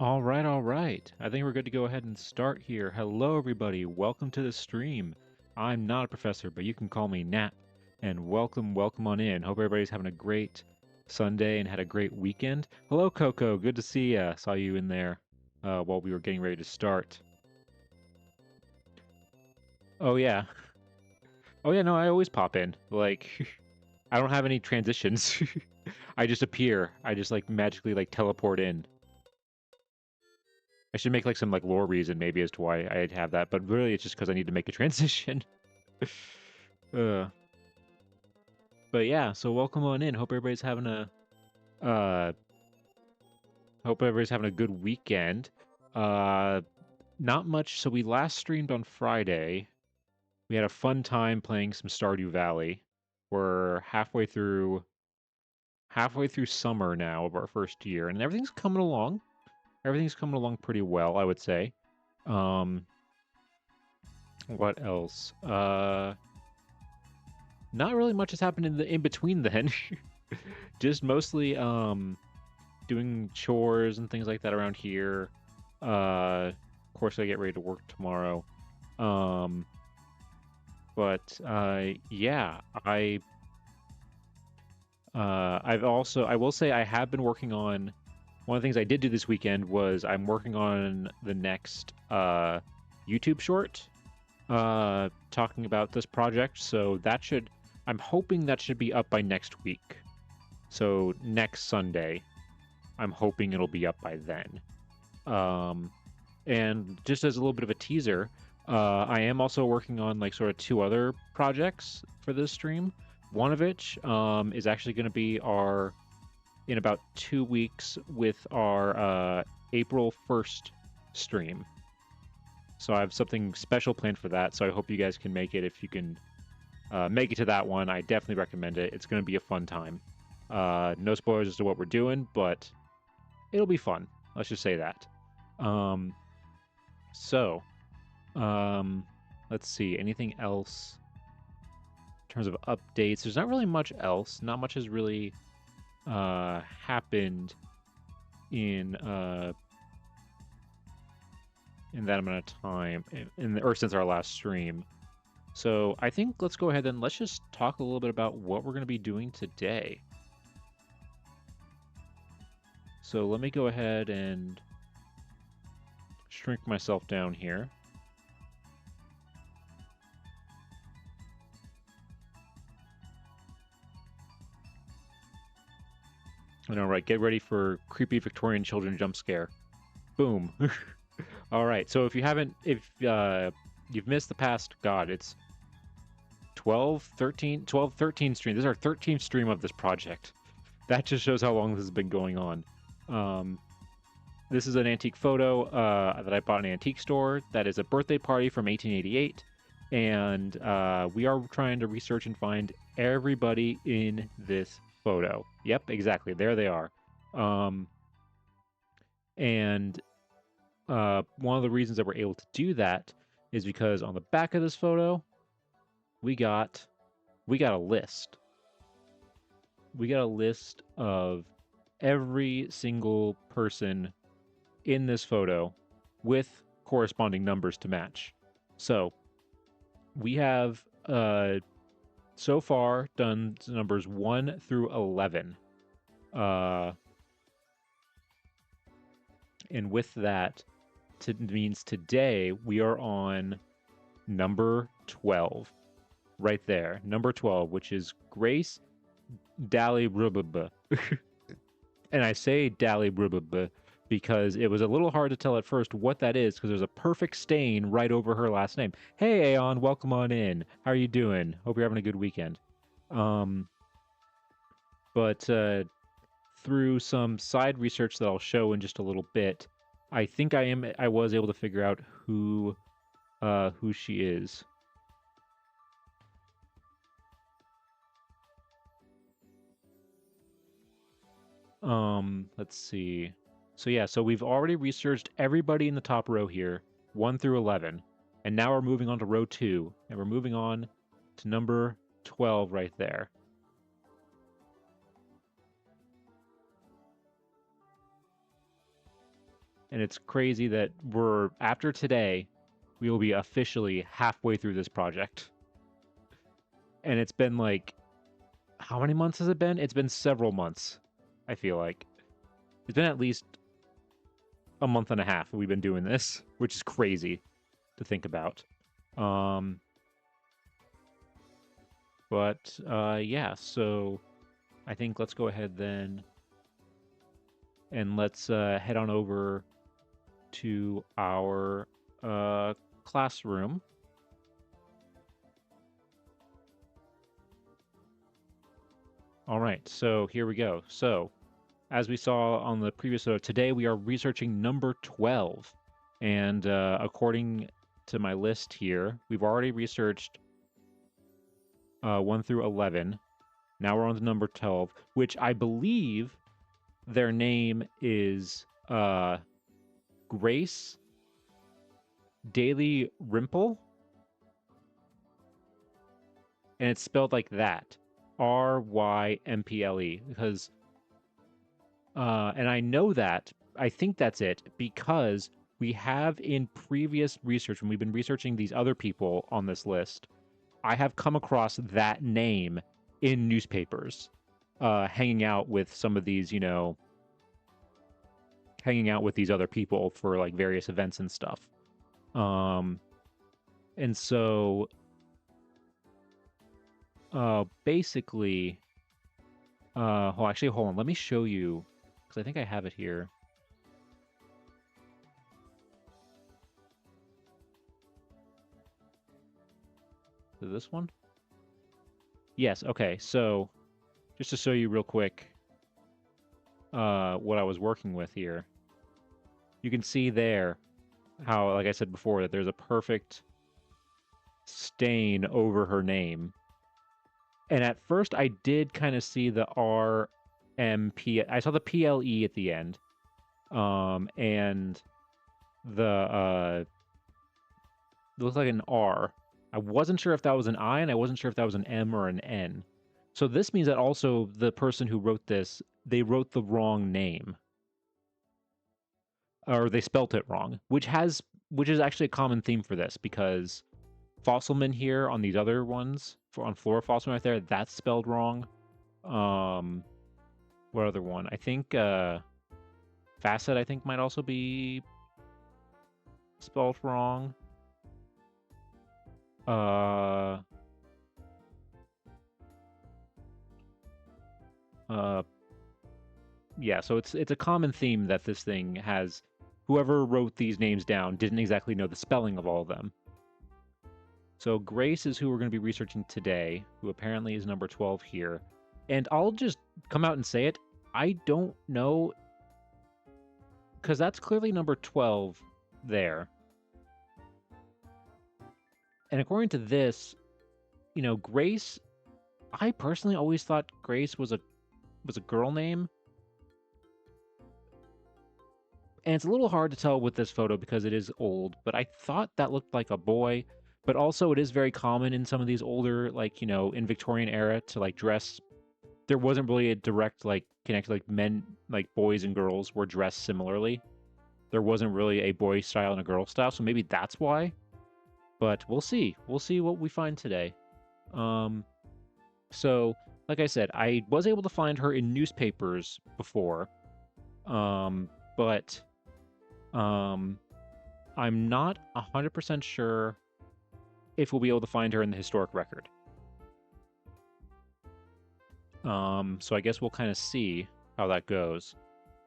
All right, all right. I think we're good to go ahead and start here. Hello, everybody. Welcome to the stream. I'm not a professor, but you can call me Nat. And welcome on in. Hope everybody's having a great Sunday and had a great weekend. Hello, Coco. Good to see ya. Saw you in there while we were getting ready to start. Oh, yeah. Oh, yeah, no, I always pop in. Like, I don't have any transitions. I just appear. I just, magically, teleport in. I should make some lore reason maybe as to why I'd have that, but really it's just because I need to make a transition. uh, but yeah, so welcome on in. Uh hope everybody's having a good weekend. Uh Not much. So we last streamed on Friday. We had a fun time playing some Stardew Valley. We're halfway through summer now of our first year, and everything's coming along. Everything's coming along pretty well, I would say. Um what else? Not really much has happened in between then. Just mostly doing chores and things like that around here. Of course I get ready to work tomorrow. Um but yeah, I will say I have been working on one of the things I did do this weekend was I'm working on the next YouTube short talking about this project, so I'm hoping that should be up by next week. So next Sunday, I'm hoping it'll be up by then. And just as a little bit of a teaser, I am also working on sort of two other projects for this stream. One of which is actually going to be our in about 2 weeks with our April 1st stream. So I have something special planned for that. So I hope you guys can make it. If you can make it to that one, I definitely recommend it. It's going to be a fun time. No spoilers as to what we're doing, but it'll be fun. Let's just say that. Um, so, um, let's see. Anything else in terms of updates? There's not really much else. Not much has really happened in that amount of time, or since our last stream. So I think let's go ahead and let's just talk a little bit about what we're going to be doing today. So let me go ahead and shrink myself down here. And all right, get ready for creepy Victorian children jump scare. Boom. All right, so if you've missed the past, God, it's 12, 13 streams. This is our 13th stream of this project. That just shows how long this has been going on. This is an antique photo that I bought in an antique store. That is a birthday party from 1888. And we are trying to research and find everybody in this photo. Yep, exactly. There they are. And one of the reasons that we're able to do that is because on the back of this photo, we got a list. We got a list of every single person in this photo with corresponding numbers to match. So we have so far done numbers 1 through 11. And with that, means today we are on number 12. Right there. Number 12, which is Grace Dally Rubaba. And I say Dally Rubaba because it was a little hard to tell at first what that is because there's a perfect stain right over her last name. Hey, Aeon, welcome on in. How are you doing? Hope you're having a good weekend. But through some side research that I'll show in just a little bit, I think I was able to figure out who she is. Let's see. So yeah, so we've already researched everybody in the top row here, 1 through 11. And now we're moving on to row 2, and we're moving on to number 12 right there. And it's crazy that after today, we will be officially halfway through this project. And it's been like, how many months has it been? It's been several months, I feel like. It's been at least a month and a half we've been doing this, which is crazy to think about. Um, but yeah, so I think let's go ahead then and let's head on over to our classroom. All right, so here we go. So, as we saw on the previous episode, today we are researching number 12. And according to my list here, we've already researched 1 through 11. Now we're on to number 12, which I believe their name is Grace Daily Rimple. And it's spelled like that. Rymple. Because and I know that, I think that's it, because we have in previous research, when we've been researching these other people on this list, I have come across that name in newspapers, hanging out with some of these, hanging out with these other people for like various events and stuff. And so, basically, hold on, let me show you, because I think I have it here. Is it this one? Yes, okay, so just to show you real quick what I was working with here. You can see there how, like I said before, that there's a perfect stain over her name. And at first I did kind of see the RMP. I saw the PLE at the end. And the it looks like an R. I wasn't sure if that was an I, and I wasn't sure if that was an M or an N. So this means that also the person who wrote this, they wrote the wrong name. Or they spelt it wrong, which is actually a common theme for this, because Fossilman here on these other ones, on Flora Fossilman right there, that's spelled wrong. What other one? I think Facet, I think, might also be spelled wrong. Yeah, so it's a common theme that this thing has. Whoever wrote these names down didn't exactly know the spelling of all of them. So Grace is who we're going to be researching today, who apparently is number 12 here. And I'll just come out and say it. I don't know, because that's clearly number 12 there. And according to this, Grace, I personally always thought Grace was a girl name. And it's a little hard to tell with this photo because it is old, but I thought that looked like a boy. But also it is very common in some of these older, like, in Victorian era to like dress. There wasn't really a direct like connection, like men, like boys and girls were dressed similarly. There wasn't really a boy style and a girl style, so maybe that's why. But we'll see. We'll see what we find today. So like I said, I was able to find her in newspapers before. But I'm not 100% sure if we'll be able to find her in the historic record. So I guess we'll kind of see how that goes.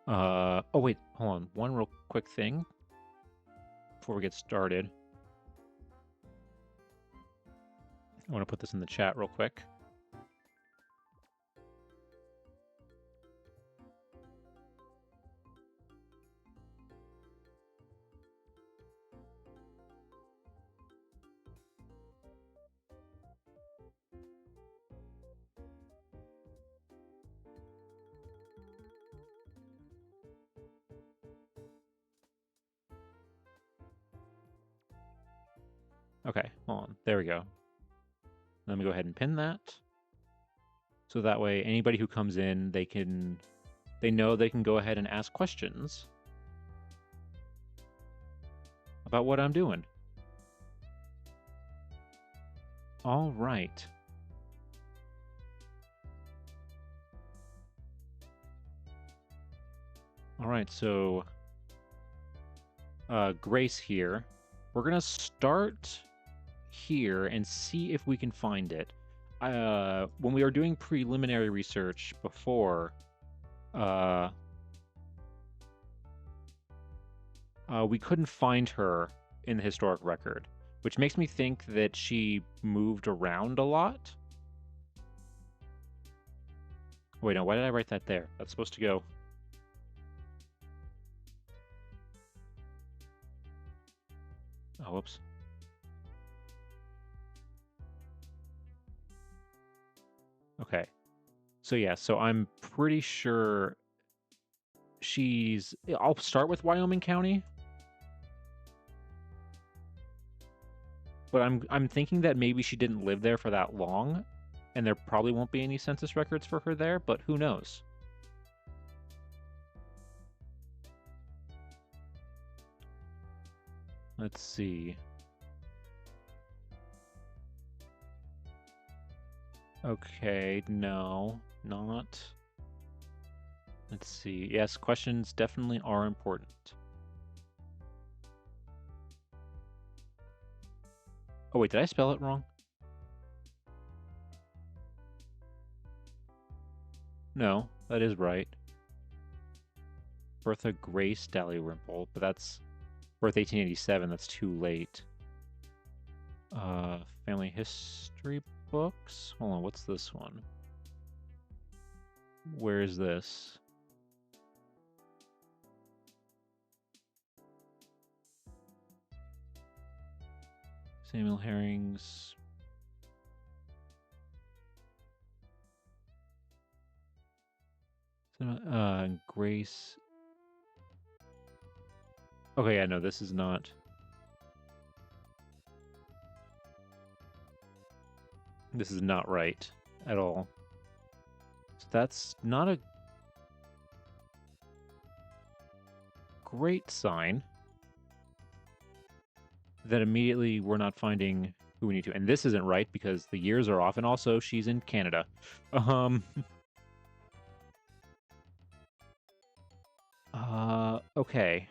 Oh wait, hold on. One real quick thing before we get started. I want to put this in the chat real quick. Okay, hold on. There we go. Let me go ahead and pin that. So that way anybody who comes in, they know they can go ahead and ask questions. about what I'm doing. All right. All right, so Grace here. We're gonna start here and see if we can find it. When we were doing preliminary research before, we couldn't find her in the historic record, which makes me think that she moved around a lot. Wait, no, why did I write that there? That's supposed to go. Oh, whoops. Okay. So yeah, so I'm pretty sure she's... I'll start with Wyoming County. But I'm thinking that maybe she didn't live there for that long, and there probably won't be any census records for her there, but who knows? Let's see. Okay, no, not. Let's see. Yes, questions definitely are important. Oh, wait, did I spell it wrong? No, that is right. Bertha Grace Dalrymple, but that's birth 1887. That's too late. Family history books? Hold on, what's this one? Where is this? Samuel Herring's... Grace... Okay, yeah, no, this is not... This is not right at all. So that's not a great sign. That immediately we're not finding who we need to. And this isn't right because the years are off, and also she's in Canada. Okay.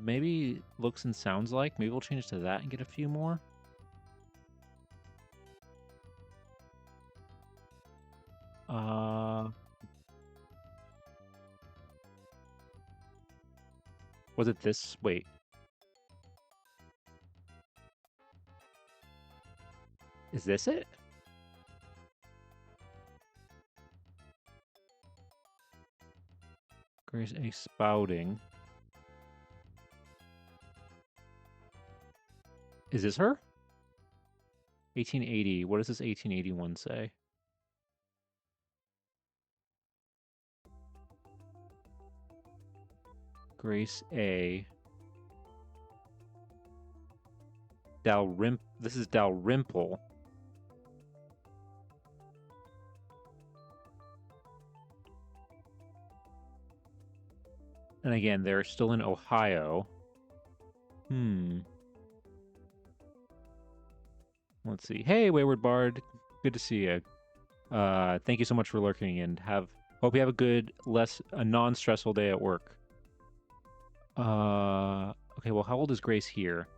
Maybe looks and sounds like. Maybe we'll change to that and get a few more. Was it this? Wait. Is this it? Grace A. Spouting. Is this her? 1880. What does this 1881 say? Grace A. This is Dalrymple. And again, they're still in Ohio. Let's see. Hey, Wayward Bard. Good to see you. Thank you so much for lurking, and hope you have a good, a non-stressful day at work. Okay, well, how old is Grace here?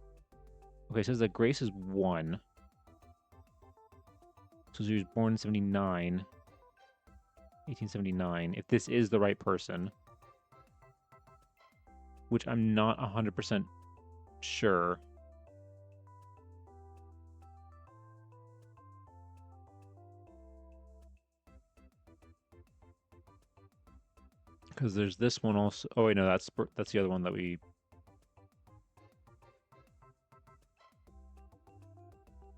Okay, it says that Grace is 1. So she was born in 79. 1879. If this is the right person. Which I'm not 100% sure. Because there's this one also. Oh wait, no, that's the other one that we...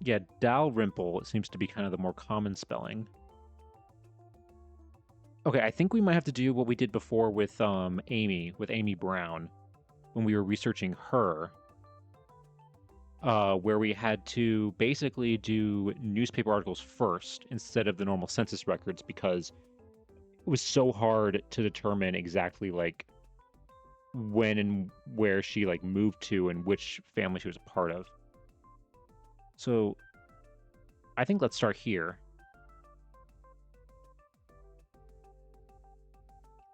Yeah, Dalrymple, it seems to be kind of the more common spelling. Okay, I think we might have to do what we did before with Amy Brown, when we were researching her. where we had to basically do newspaper articles first instead of the normal census records because it was so hard to determine exactly like when and where she like moved to and which family she was a part of. So I think let's start here.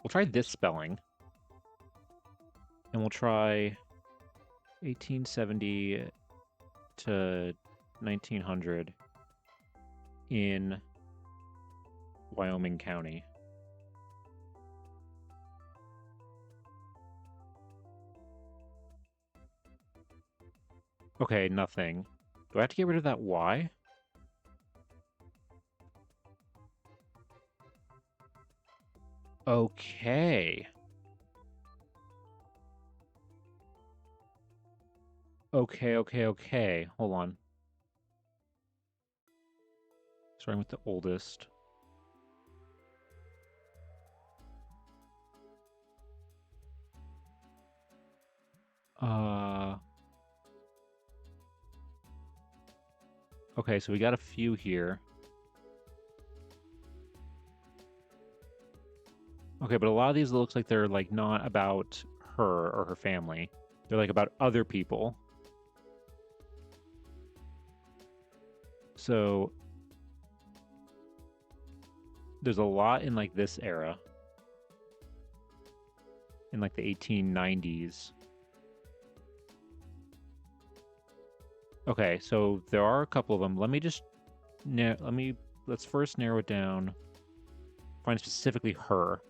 We'll try this spelling. And we'll try 1870 to 1900 in Wyoming County. Okay, nothing. Do I have to get rid of that Y? Okay. Okay. Hold on. Starting with the oldest. Okay, so we got a few here. Okay, but a lot of these looks like they're like not about her or her family. They're like about other people. So there's a lot in like this era. In like the 1890s. Okay, so there are a couple of them. Let's first narrow it down. Find specifically her.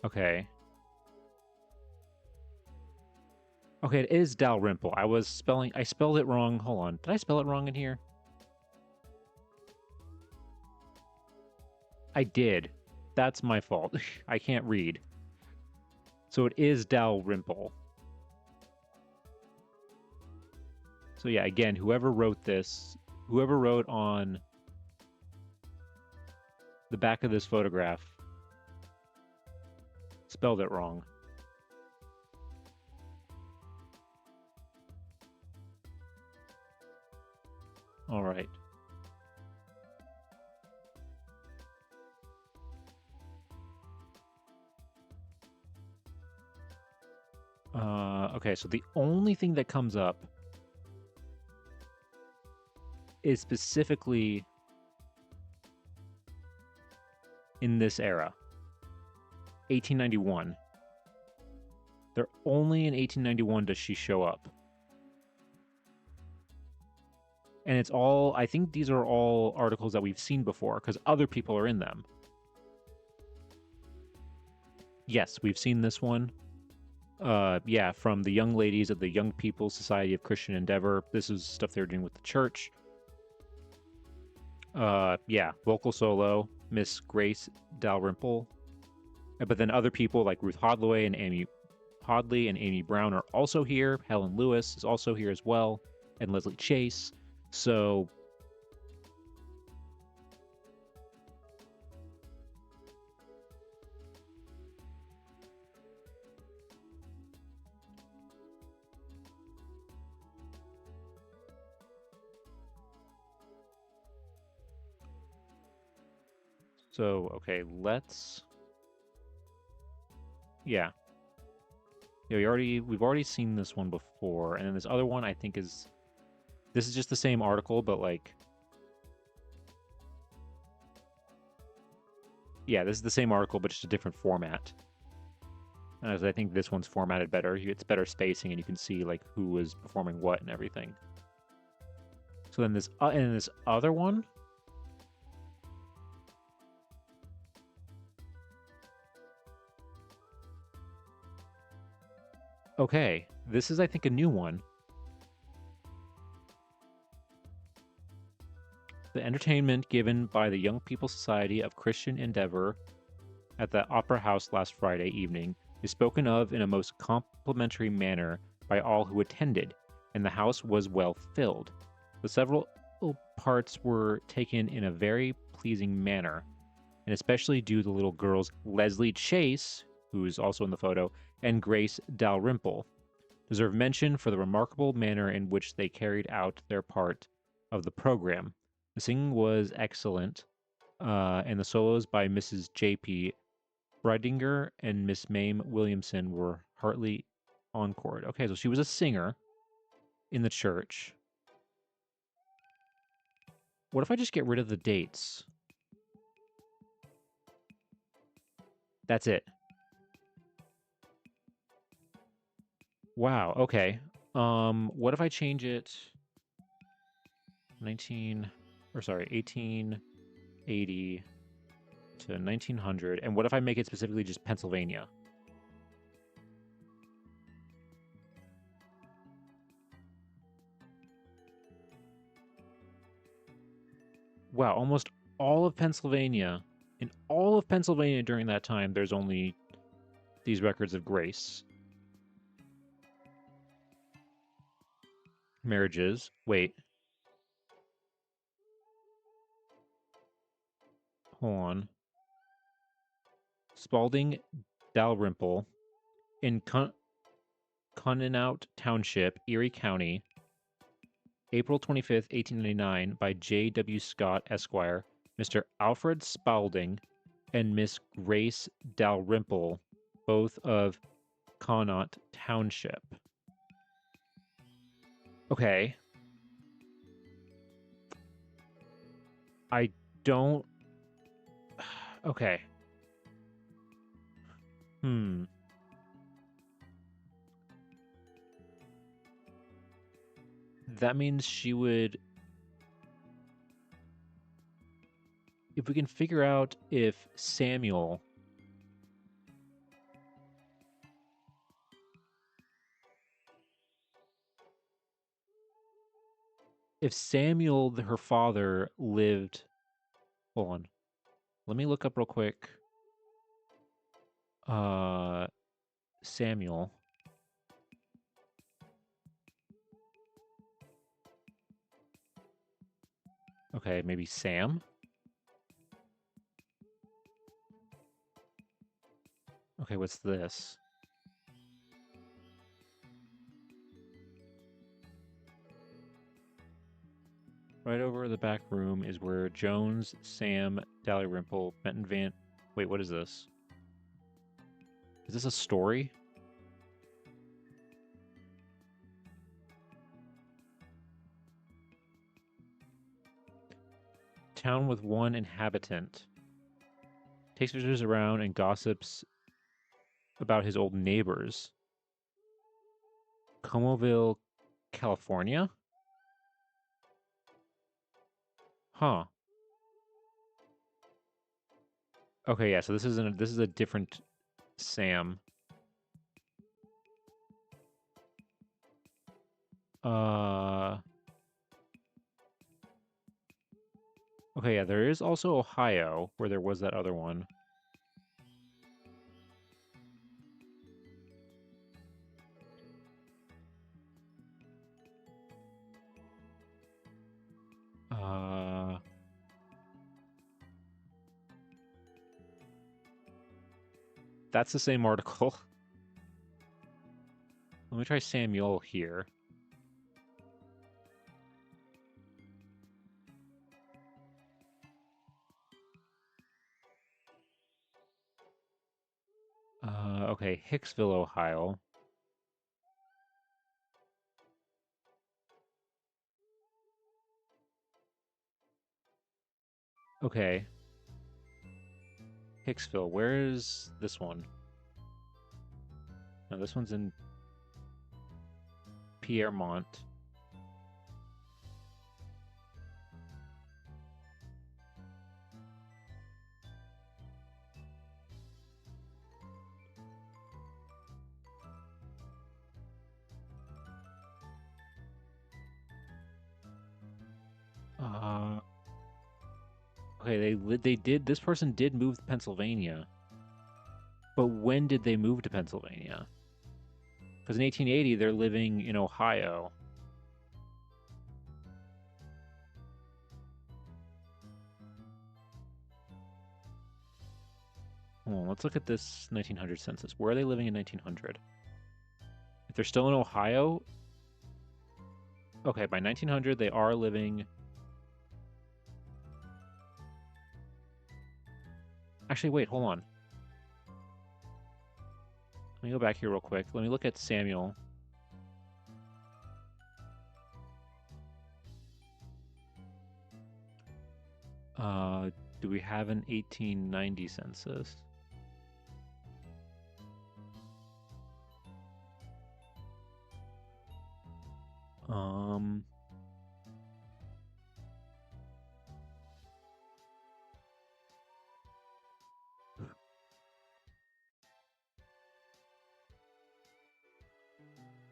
Okay. Okay, it is Dalrymple. I spelled it wrong. Hold on. Did I spell it wrong in here? I did. That's my fault. I can't read. So it is Dalrymple. So yeah, again, whoever wrote on the back of this photograph spelled it wrong. All right. Okay, so the only thing that comes up is specifically in this era, 1891. They're only in 1891 does she show up. And it's all, I think these are all articles that we've seen before because other people are in them. Yes, we've seen this one. Yeah, from the young ladies of the Young People's Society of Christian Endeavor. This is stuff they're doing with the church. Yeah, vocal solo, Miss Grace Dalrymple. But then other people like Ruth Hoddley and Amy Brown are also here. Helen Lewis is also here as well, and Leslie Chase. So okay, yeah. Yeah, we've already seen this one before, and then this other one I think this is just the same article, but like, yeah, this is the same article, but just a different format. As I think this one's formatted better. It's better spacing, and you can see like who was performing what and everything. So then this other one. Okay, this is I think a new one. The entertainment given by the Young People's Society of Christian Endeavor at the Opera House last Friday evening is spoken of in a most complimentary manner by all who attended, and the house was well filled. The several parts were taken in a very pleasing manner, and especially due to the little girls Leslie Chase, who's also in the photo, and Grace Dalrymple deserve mention for the remarkable manner in which they carried out their part of the program. The singing was excellent, and the solos by Mrs. J.P. Breidinger and Miss Mame Williamson were heartily encored. Okay, so she was a singer in the church. What if I just get rid of the dates? That's it. Wow, okay. What if I change it 1880 to 1900, and what if I make it specifically just Pennsylvania? Wow, almost all of Pennsylvania. In all of Pennsylvania during that time, there's only these records of grace. Marriages. Wait. Hold on. Spalding Dalrymple in Connenaut Township, Erie County, April 25th, 1899, by J.W. Scott, Esquire, Mr. Alfred Spalding, and Miss Grace Dalrymple, both of Connaught Township. Okay. I don't... Okay. That means she would... If we can figure out if Samuel... If Samuel, her father, lived... Hold on. Let me look up real quick. Samuel. Okay, maybe Sam? Okay, what's this? Right over the back room is where Jones, Sam, Dalrymple, Benton Van... Wait, what is this? Is this a story? Town with one inhabitant. Takes visitors around and gossips about his old neighbors. Comoville, California? Huh. Okay, yeah, so this is a different Sam. Okay, yeah, there is also Ohio, where there was that other one. That's the same article. Let me try Samuel here. Okay, Hicksville, Ohio. Okay. Hicksville, where is this one? No, this one's in Piermont. Okay, this person did move to Pennsylvania. But when did they move to Pennsylvania? Because in 1880, they're living in Ohio. Hold on, let's look at this 1900 census. Where are they living in 1900? If they're still in Ohio... Okay, by 1900, they are living... Actually, wait, hold on. Let me go back here real quick. Let me look at Samuel. Do we have an 1890 census?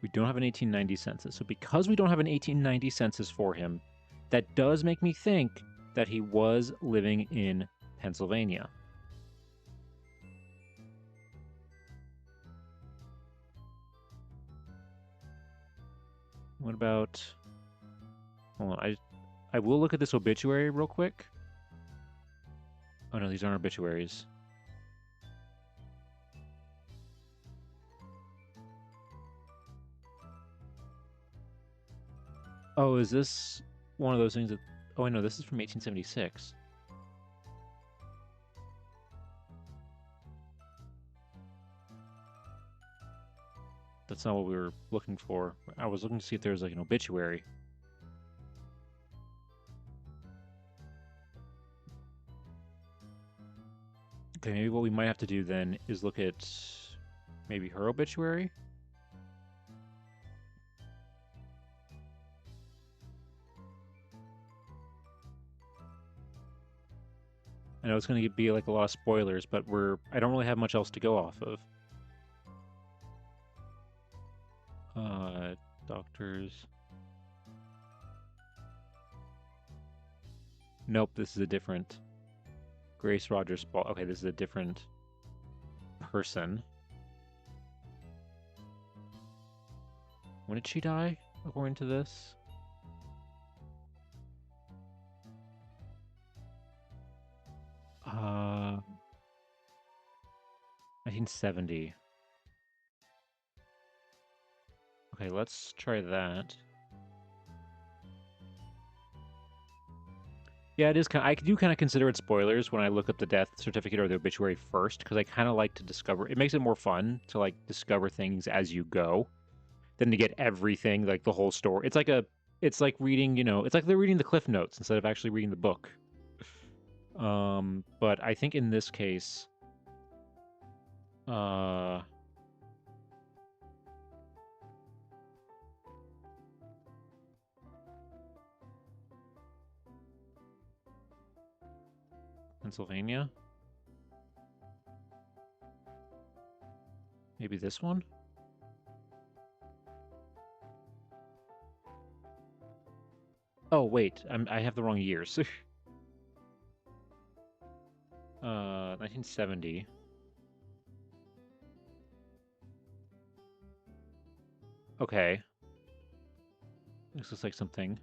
We don't have an 1890 census. So because we don't have an 1890 census for him, that does make me think that he was living in Pennsylvania. What about... Hold on, I will look at this obituary real quick. Oh no, these aren't obituaries. Oh, is this one of those things that... Oh, I know, this is from 1876. That's not what we were looking for. I was looking to see if there was like an obituary. Okay, maybe what we might have to do then is look at maybe her obituary? I know it's going to be like a lot of spoilers, but I don't really have much else to go off of. Doctors. Nope, this is a different... Grace Rogers Ball. Okay, this is a different person. When did she die, according to this? 1970. Okay, let's try that. Yeah, it is kind of, I do kind of consider it spoilers when I look up the death certificate or the obituary first, because I kind of like to discover... It makes it more fun to, like, discover things as you go than to get everything, like, the whole story. It's like reading, you know... It's like they're reading the Cliff Notes instead of actually reading the book. But I think in this case... Pennsylvania? Maybe this one? Oh, wait. I have the wrong years. 1970. Okay. This looks like something.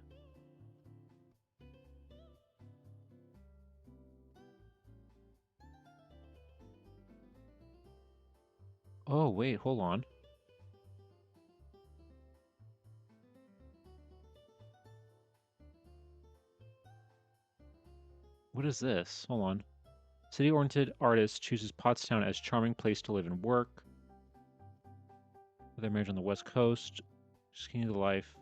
Oh, wait, hold on. What is this? Hold on. City-oriented artist chooses Pottstown as charming place to live and work. Their marriage on the West Coast. Skinny to life.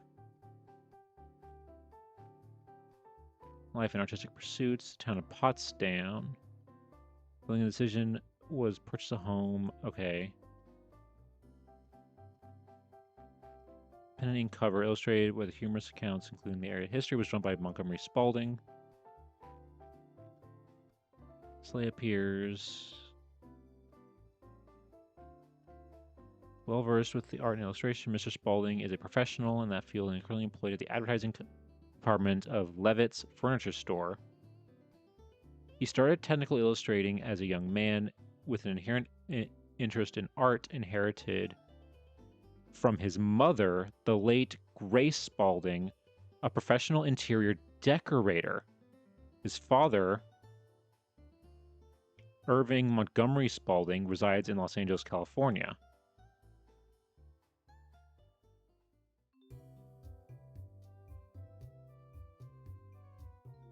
Life and artistic pursuits. Town of Pottstown. Building the decision was purchase a home. Okay. Pen and ink cover illustrated with humorous accounts, including the area history, was drawn by Montgomery Spalding. Slay appears. Well versed with the art and illustration, Mr. Spalding is a professional in that field and currently employed at the advertising department of Levitt's Furniture Store. He started technical illustrating as a young man with an inherent interest in art inherited from his mother, the late Grace Spalding, a professional interior decorator. His father Irving Montgomery Spalding resides in Los Angeles, California.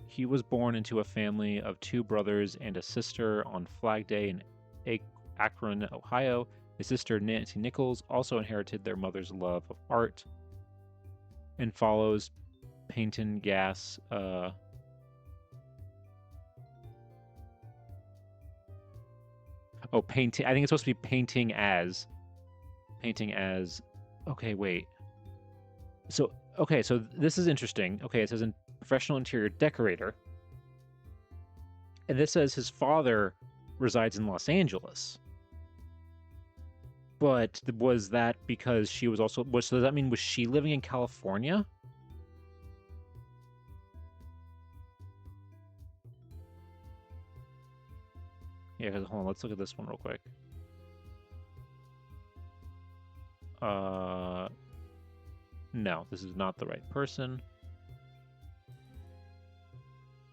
He was born into a family of 2 brothers and a sister on Flag Day in Akron, Ohio. His sister, Nancy Nichols, also inherited their mother's love of art and follows Peyton Gas. Painting. I think it's supposed to be painting as. Painting as. Okay, wait. So, okay, so this is interesting. Okay, it says professional interior decorator. And this says his father resides in Los Angeles. But was that because she was also... so does that mean was she living in California? Yeah, hold on. Let's look at this one real quick. No, this is not the right person.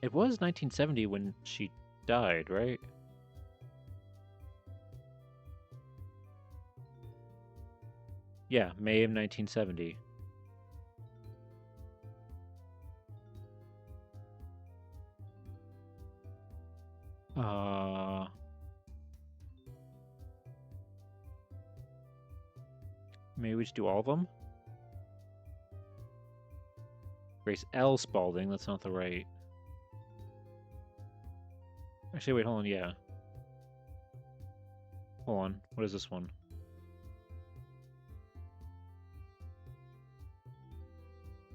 It was 1970 when she died, right? Yeah, May of 1970. Maybe we just do all of them? Grace L. Spalding, that's not the right... Actually, wait, hold on, yeah. Hold on, what is this one?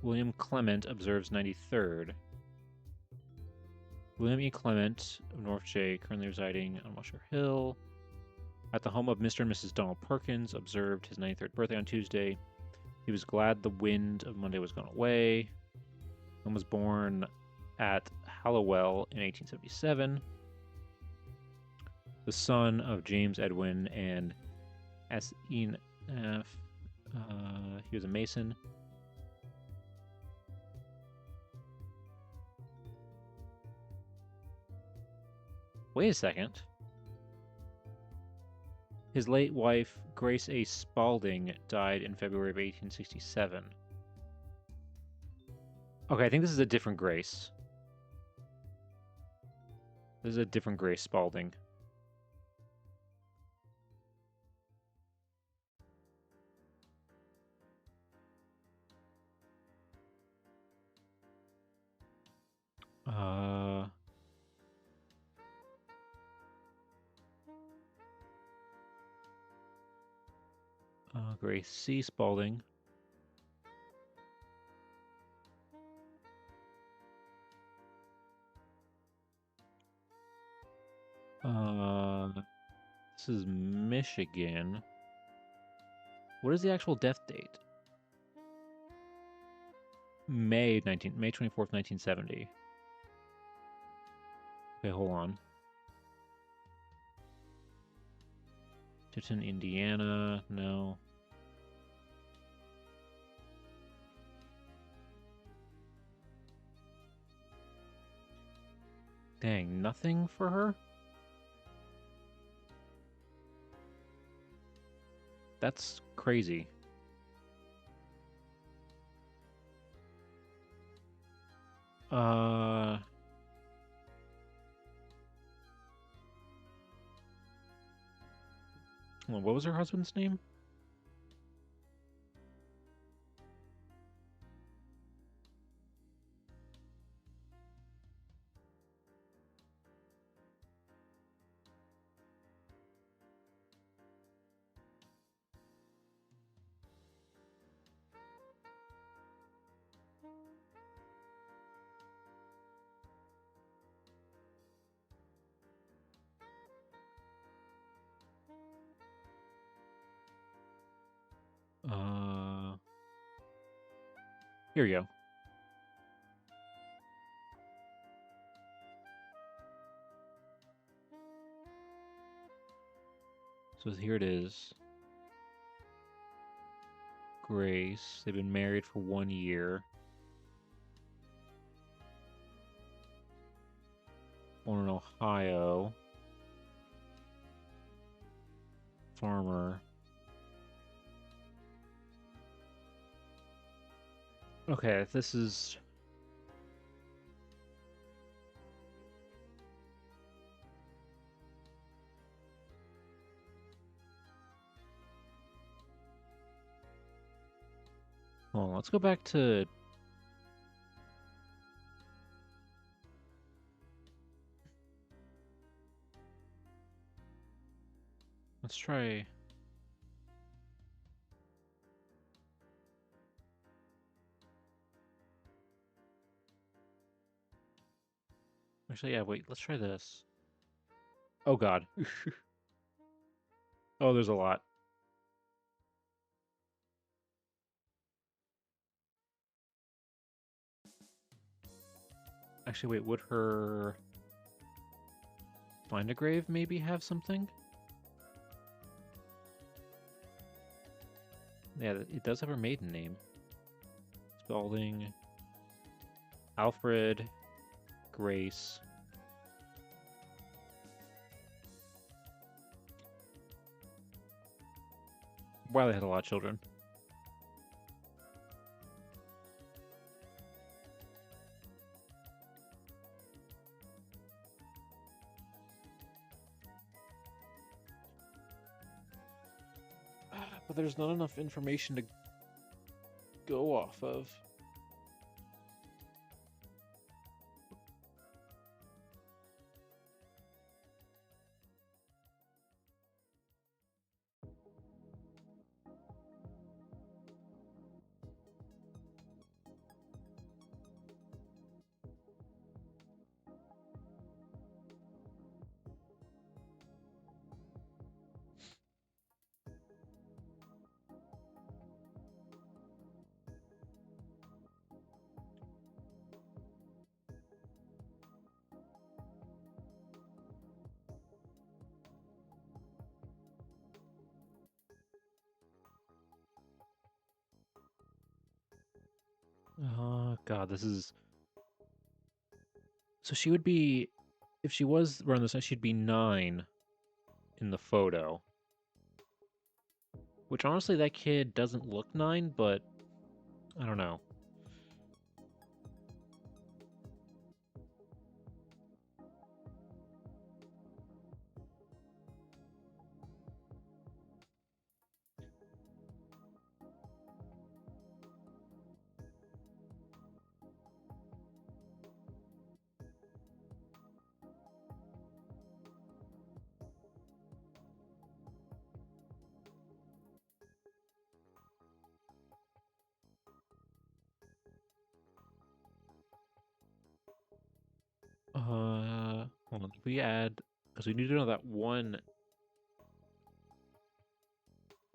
William Clement observes 93rd. William E. Clement of North J, currently residing on Wilshire Hill. At the home of Mr. and Mrs. Donald Perkins, observed his 93rd birthday on Tuesday. He was glad the wind of Monday was gone away. And was born at Hallowell in 1877. The son of James Edwin and S.E.N.F. He was a Mason. Wait a second. His late wife, Grace A. Spalding, died in February of 1867. Okay, I think this is a different Grace. This is a different Grace Spalding. Grace C. Spalding. This is Michigan. What is the actual death date? May 24th, 1970. Okay, hold on. Tiverton, Indiana, no. Dang, nothing for her? That's crazy. What was her husband's name? Here we go. So here it is. Grace. They've been married for 1 year. Born in Ohio. farmer. Okay, this is... Hold on, let's go back to... Let's try... Actually, yeah, wait, let's try this. Oh god. Oh, there's a lot. Actually, wait, would her... Find a grave maybe have something? Yeah, it does have her maiden name. Spalding... Alfred... Grace... Wow, they had a lot of children. But there's not enough information to go off of. Oh, God, this is... So she would be... If she was around this, she'd be 9 in the photo. Which, honestly, that kid doesn't look 9, but... I don't know. Hold on. We add... Because we need to know that one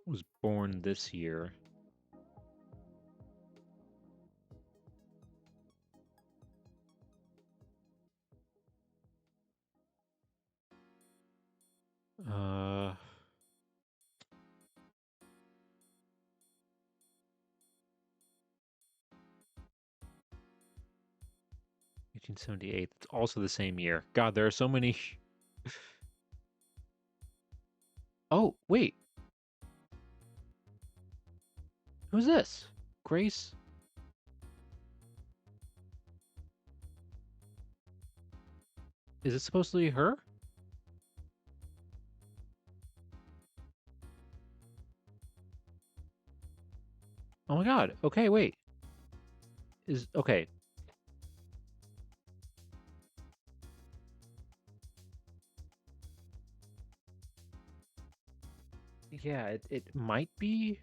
was born this year. Uh... 1878. It's also the same year. God, there are so many... Oh, wait. Who's this? Grace? Is it supposed to be her? Oh my god. Okay, wait. Okay. Yeah, it might be.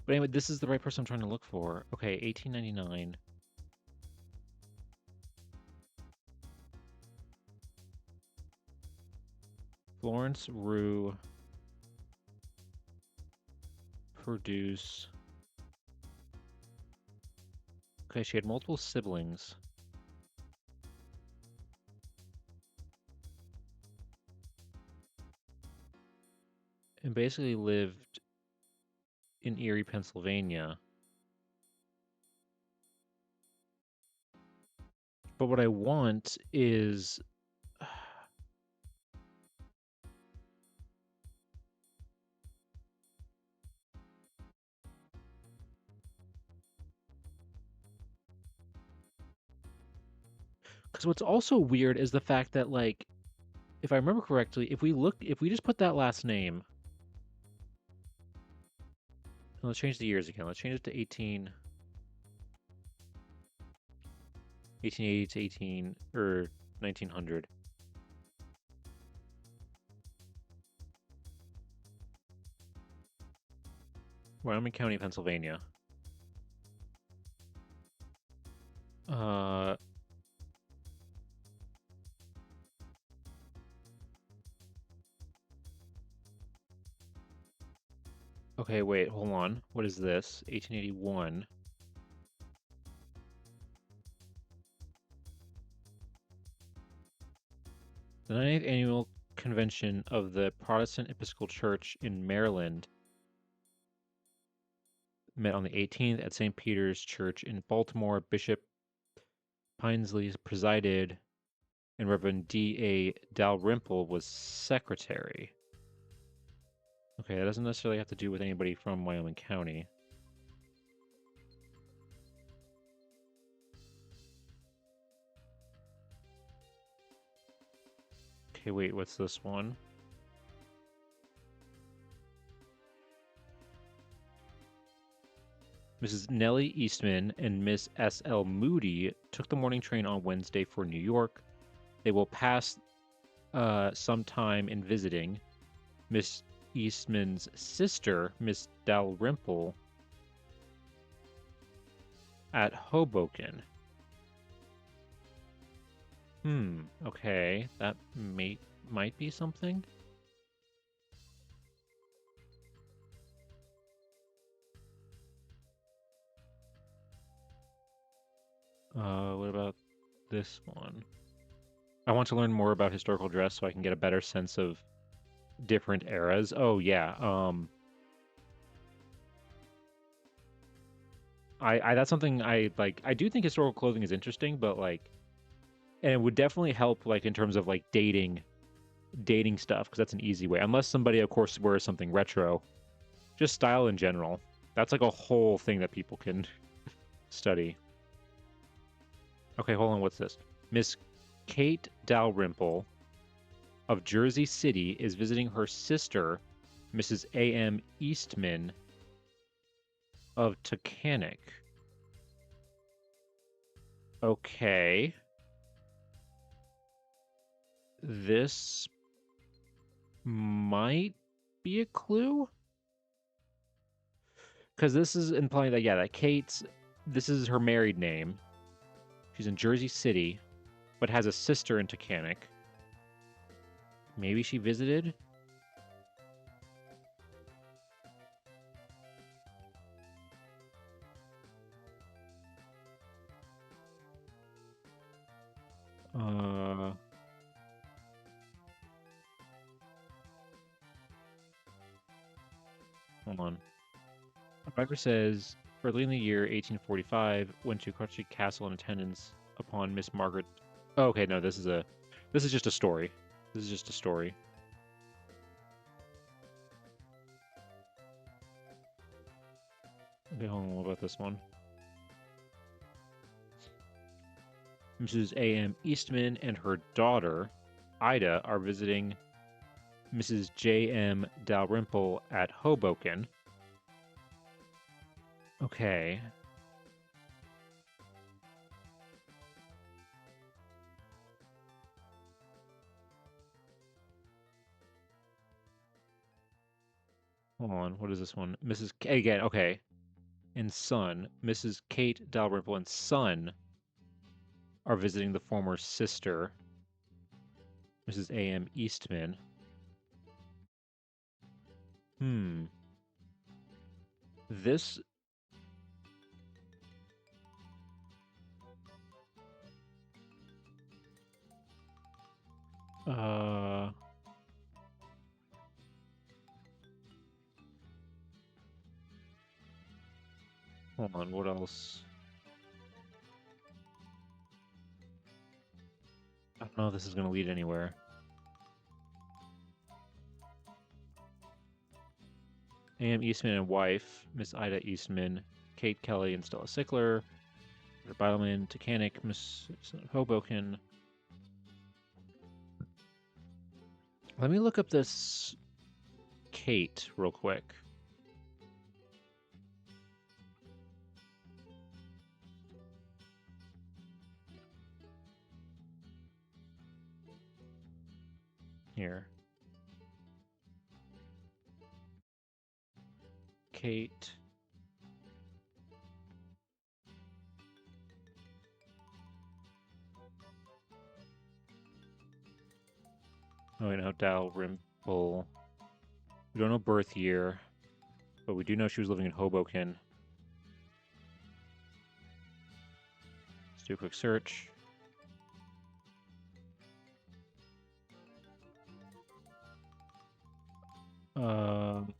But anyway, this is the right person I'm trying to look for. Okay, 1899. Florence Rue Produce. Okay, she had multiple siblings. And basically lived in Erie, Pennsylvania. But what I want is... Because what's also weird is the fact that, like, if I remember correctly, if we just put that last name, let's change the years again. Let's change it to 1880 to 18 or 1900. Wyoming County, Pennsylvania. Uh, okay, wait, hold on. What is this? 1881. The 90th Annual Convention of the Protestant Episcopal Church in Maryland met on the 18th at St. Peter's Church in Baltimore. Bishop Pinesley presided, and Reverend D.A. Dalrymple was secretary. Okay, that doesn't necessarily have to do with anybody from Wyoming County. Okay, wait, what's this one? Mrs. Nellie Eastman and Miss S.L. Moody took the morning train on Wednesday for New York. They will pass some time in visiting Miss Eastman's sister, Miss Dalrymple, at Hoboken. Okay. That might be something. What about this one? I want to learn more about historical dress so I can get a better sense of different eras. Oh yeah. I that's something I like. I do think historical clothing is interesting, but like, and it would definitely help like in terms of like dating stuff because that's an easy way. Unless somebody, of course, wears something retro, just style in general. That's like a whole thing that people can study. Okay, hold on. What's this? Miss Kate Dalrymple of Jersey City is visiting her sister, Mrs. A.M. Eastman of Taconic. Okay. This might be a clue? Because this is implying that, yeah, that this is her married name. She's in Jersey City, but has a sister in Taconic. Maybe she visited? Uh, Hold on. The Bible says, early in the year 1845, went to Cartwright Castle in attendance upon Miss Margaret. Oh, okay, no, this is just a story. This is just a story. Okay, hold on, what about this one? Mrs. A.M. Eastman and her daughter, Ida, are visiting Mrs. J.M. Dalrymple at Hoboken. Okay. Hold on, what is this one? Mrs. K again, okay. And son, Mrs. Kate Dalrymple and son are visiting the former sister, Mrs. A.M. Eastman. This uh hold on, what else? I don't know if this is gonna lead anywhere. A.M. Eastman and wife, Miss Ida Eastman, Kate Kelly and Stella Sickler, Bioman, Tacanic, Miss Hoboken. Let me look up this Kate real quick. Here. Kate. Oh, wait, no, Dalrymple. We don't know birth year, but we do know she was living in Hoboken. Let's do a quick search. Okay,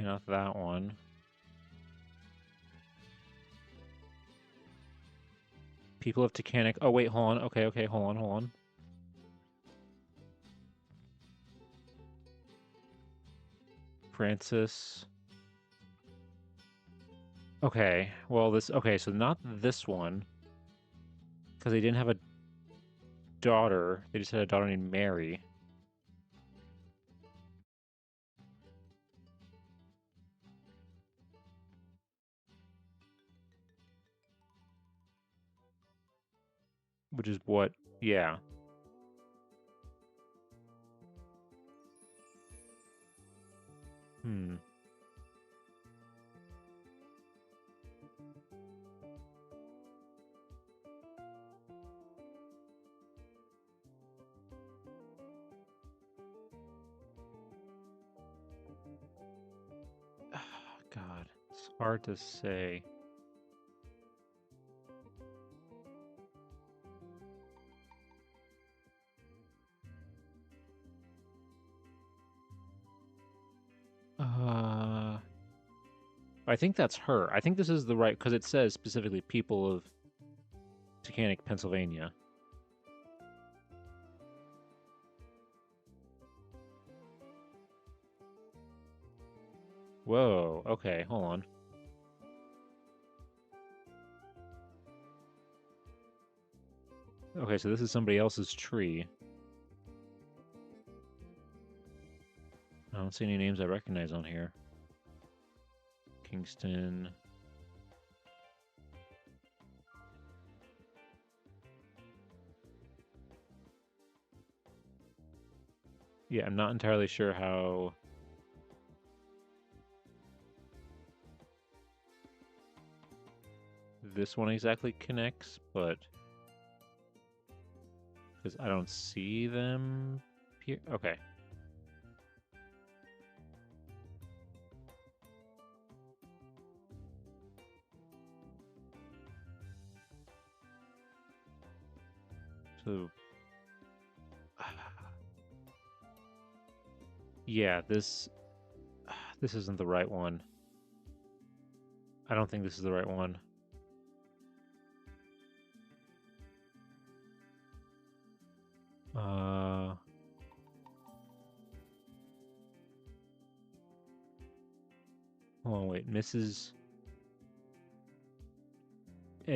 not that one. People of Tacanic. Oh, wait, hold on. Okay, hold on. Francis. Okay, well, so not this one. Because they didn't have a daughter. They just had a daughter named Mary. Which is what, yeah. Hmm. God, it's hard to say. I think that's her. I think this is the right, because it says specifically people of Tacanic, Pennsylvania. Whoa, okay, hold on. Okay, so this is somebody else's tree. I don't see any names I recognize on here. Kingston. Yeah, I'm not entirely sure how... this one exactly connects, but... because I don't see them here. Okay. So... yeah, this isn't the right one. I don't think this is the right one. Hold on, wait. Mrs.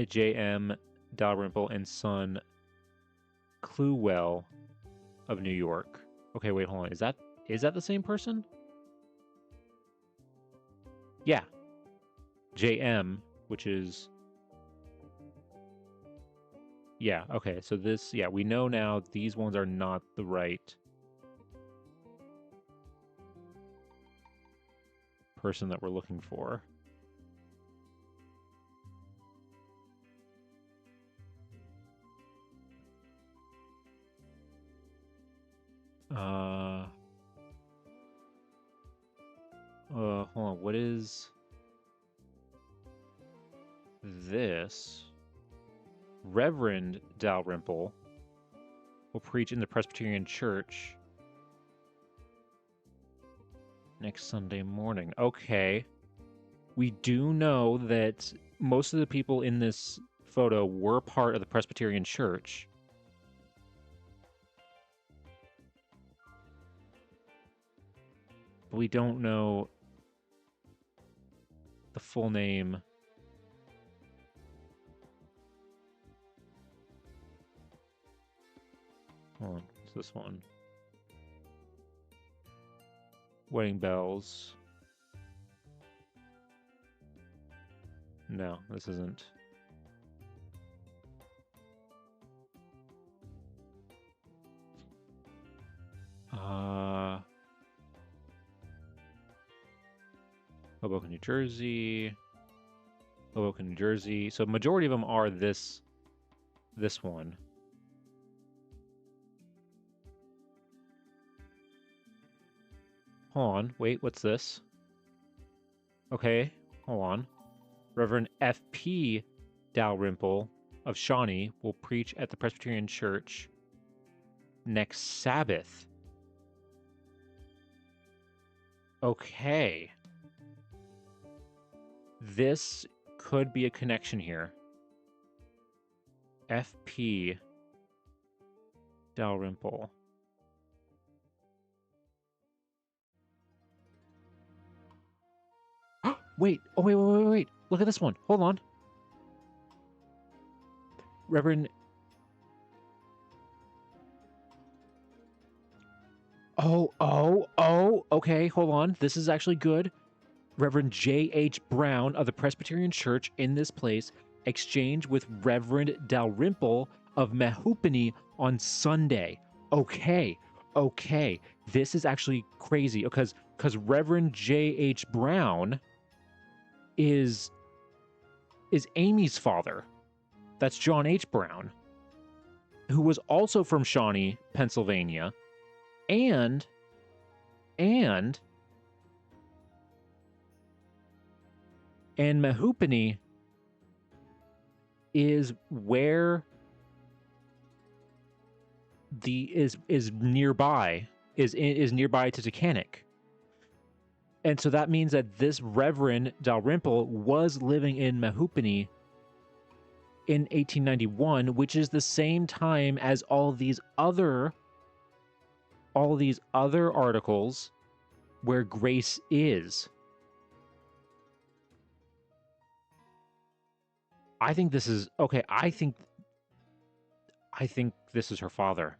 J.M. Dalrymple and son Cluwell of New York. Okay, wait, hold on. Is that the same person? Yeah. J.M., which is... yeah, okay. So this, yeah, we know now these ones are not the right person that we're looking for. Hold on. What is this? Reverend Dalrymple will preach in the Presbyterian Church next Sunday morning. Okay. We do know that most of the people in this photo were part of the Presbyterian Church. But we don't know the full full name. Hold on, what's this one? Wedding bells. No, this isn't. Hoboken, New Jersey. Hoboken, New Jersey. So majority of them are this one. Hold on. Wait, what's this? Okay, hold on. Reverend F.P. Dalrymple of Shawnee will preach at the Presbyterian Church next Sabbath. Okay. This could be a connection here. F.P. Dalrymple. Wait. Oh, wait. Look at this one. Hold on. Reverend... Oh. Okay, hold on. This is actually good. Reverend J.H. Brown of the Presbyterian Church in this place exchange with Reverend Dalrymple of Mehoopany on Sunday. Okay. This is actually crazy because Reverend J.H. Brown is Amy's father. That's John H. Brown, who was also from Shawnee, Pennsylvania, and Mehoopany is where is nearby to Tacanic. And so that means that this Reverend Dalrymple was living in Mehoopany in 1891, which is the same time as all these other articles where Grace is. I think this is okay. I think this is her father.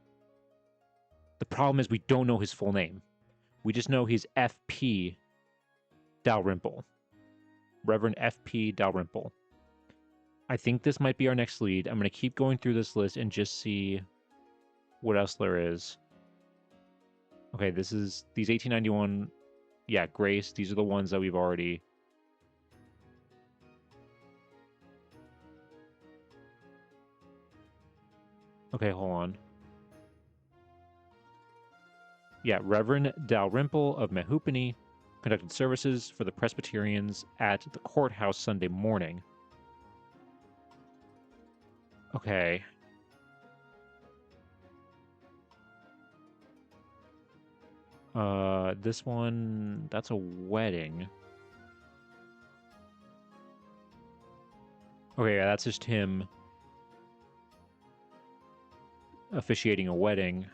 The problem is we don't know his full name. We just know he's F.P. Dalrymple. Reverend F.P. Dalrymple. I think this might be our next lead. I'm going to keep going through this list and just see what else there is. Okay, this is these 1891. Yeah, Grace. These are the ones that we've already... Okay, hold on. Yeah, Reverend Dalrymple of Mehoopany conducted services for the Presbyterians at the courthouse Sunday morning. Okay. This one, that's a wedding. Okay, yeah, that's just him officiating a wedding.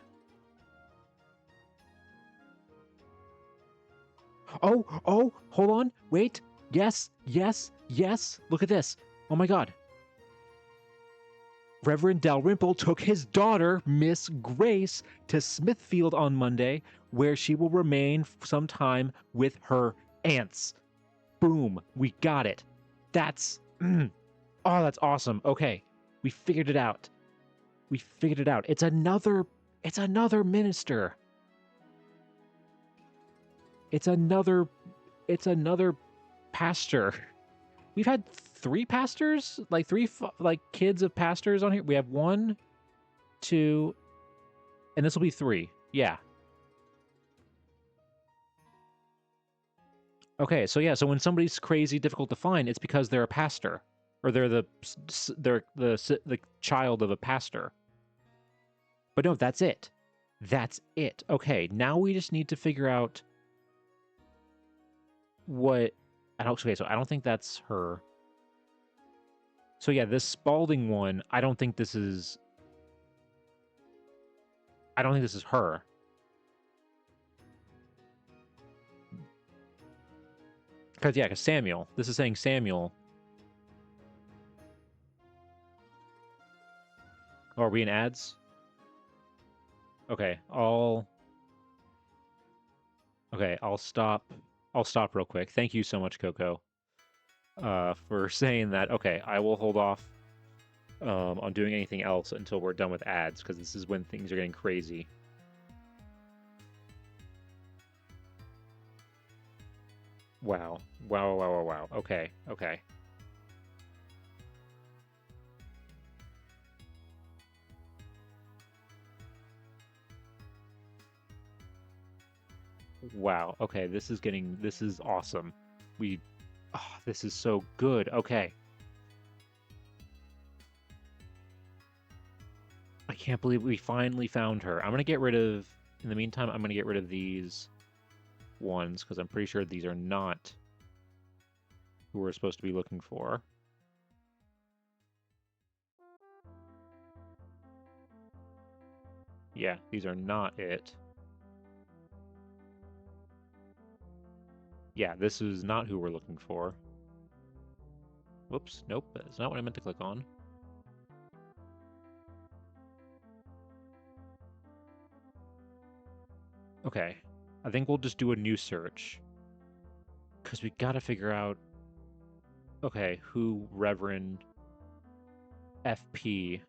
Oh, hold on. Wait. Yes. Look at this. Oh my God. Reverend Dalrymple took his daughter, Miss Grace, to Smithfield on Monday, where she will remain some time with her aunts. Boom. We got it. That's... oh, that's awesome. Okay. We figured it out. It's another minister. It's another pastor. We've had 3 pastors, like 3 kids of pastors on here. We have 1, 2, and this will be 3. Yeah. Okay, so yeah, so when somebody's crazy difficult to find, it's because they're a pastor, or they're the child of a pastor. But no, that's it. Okay, now we just need to figure out what... Okay, so I don't think that's her. So yeah, this Spalding one, I don't think this is her. Because Samuel. This is saying Samuel. Oh, are we in ads? Okay, I'll stop. I'll stop real quick. Thank you so much, Coco, for saying that. Okay, I will hold off on doing anything else until we're done with ads, because this is when things are getting crazy. Wow. Wow, wow, wow, wow. Okay, okay. Wow. Okay, this is awesome. This is so good. Okay. I can't believe we finally found her. In the meantime, I'm gonna get rid of these ones, because I'm pretty sure these are not who we're supposed to be looking for. Yeah, these are not it. Yeah, this is not who we're looking for. Whoops, nope, that's not what I meant to click on. Okay, I think we'll just do a new search, because we gotta figure out, okay, who Reverend FP.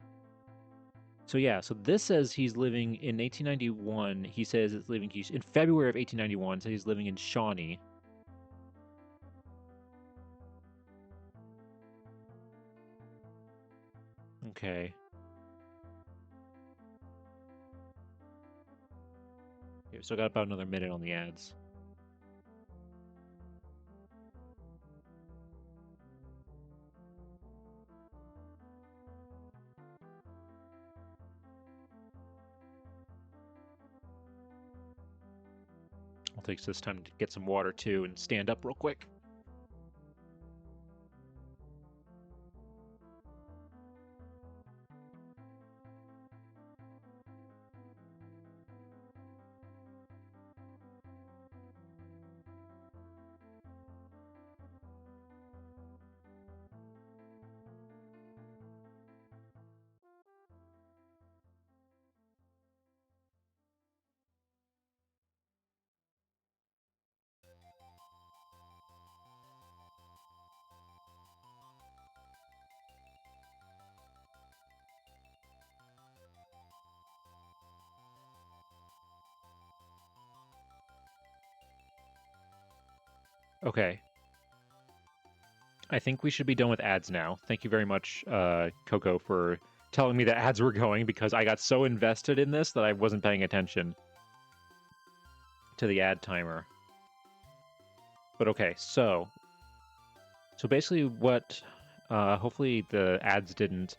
So yeah, so this says he's living in 1891. He says he's in February of 1891, so he's living in Shawnee. Okay. Okay, we still got about another minute on the ads. I'll take this time to get some water too and stand up real quick. Okay. I think we should be done with ads now. Thank you very much, Coco, for telling me that ads were going, because I got so invested in this that I wasn't paying attention to the ad timer. But okay, so basically what hopefully the ads didn't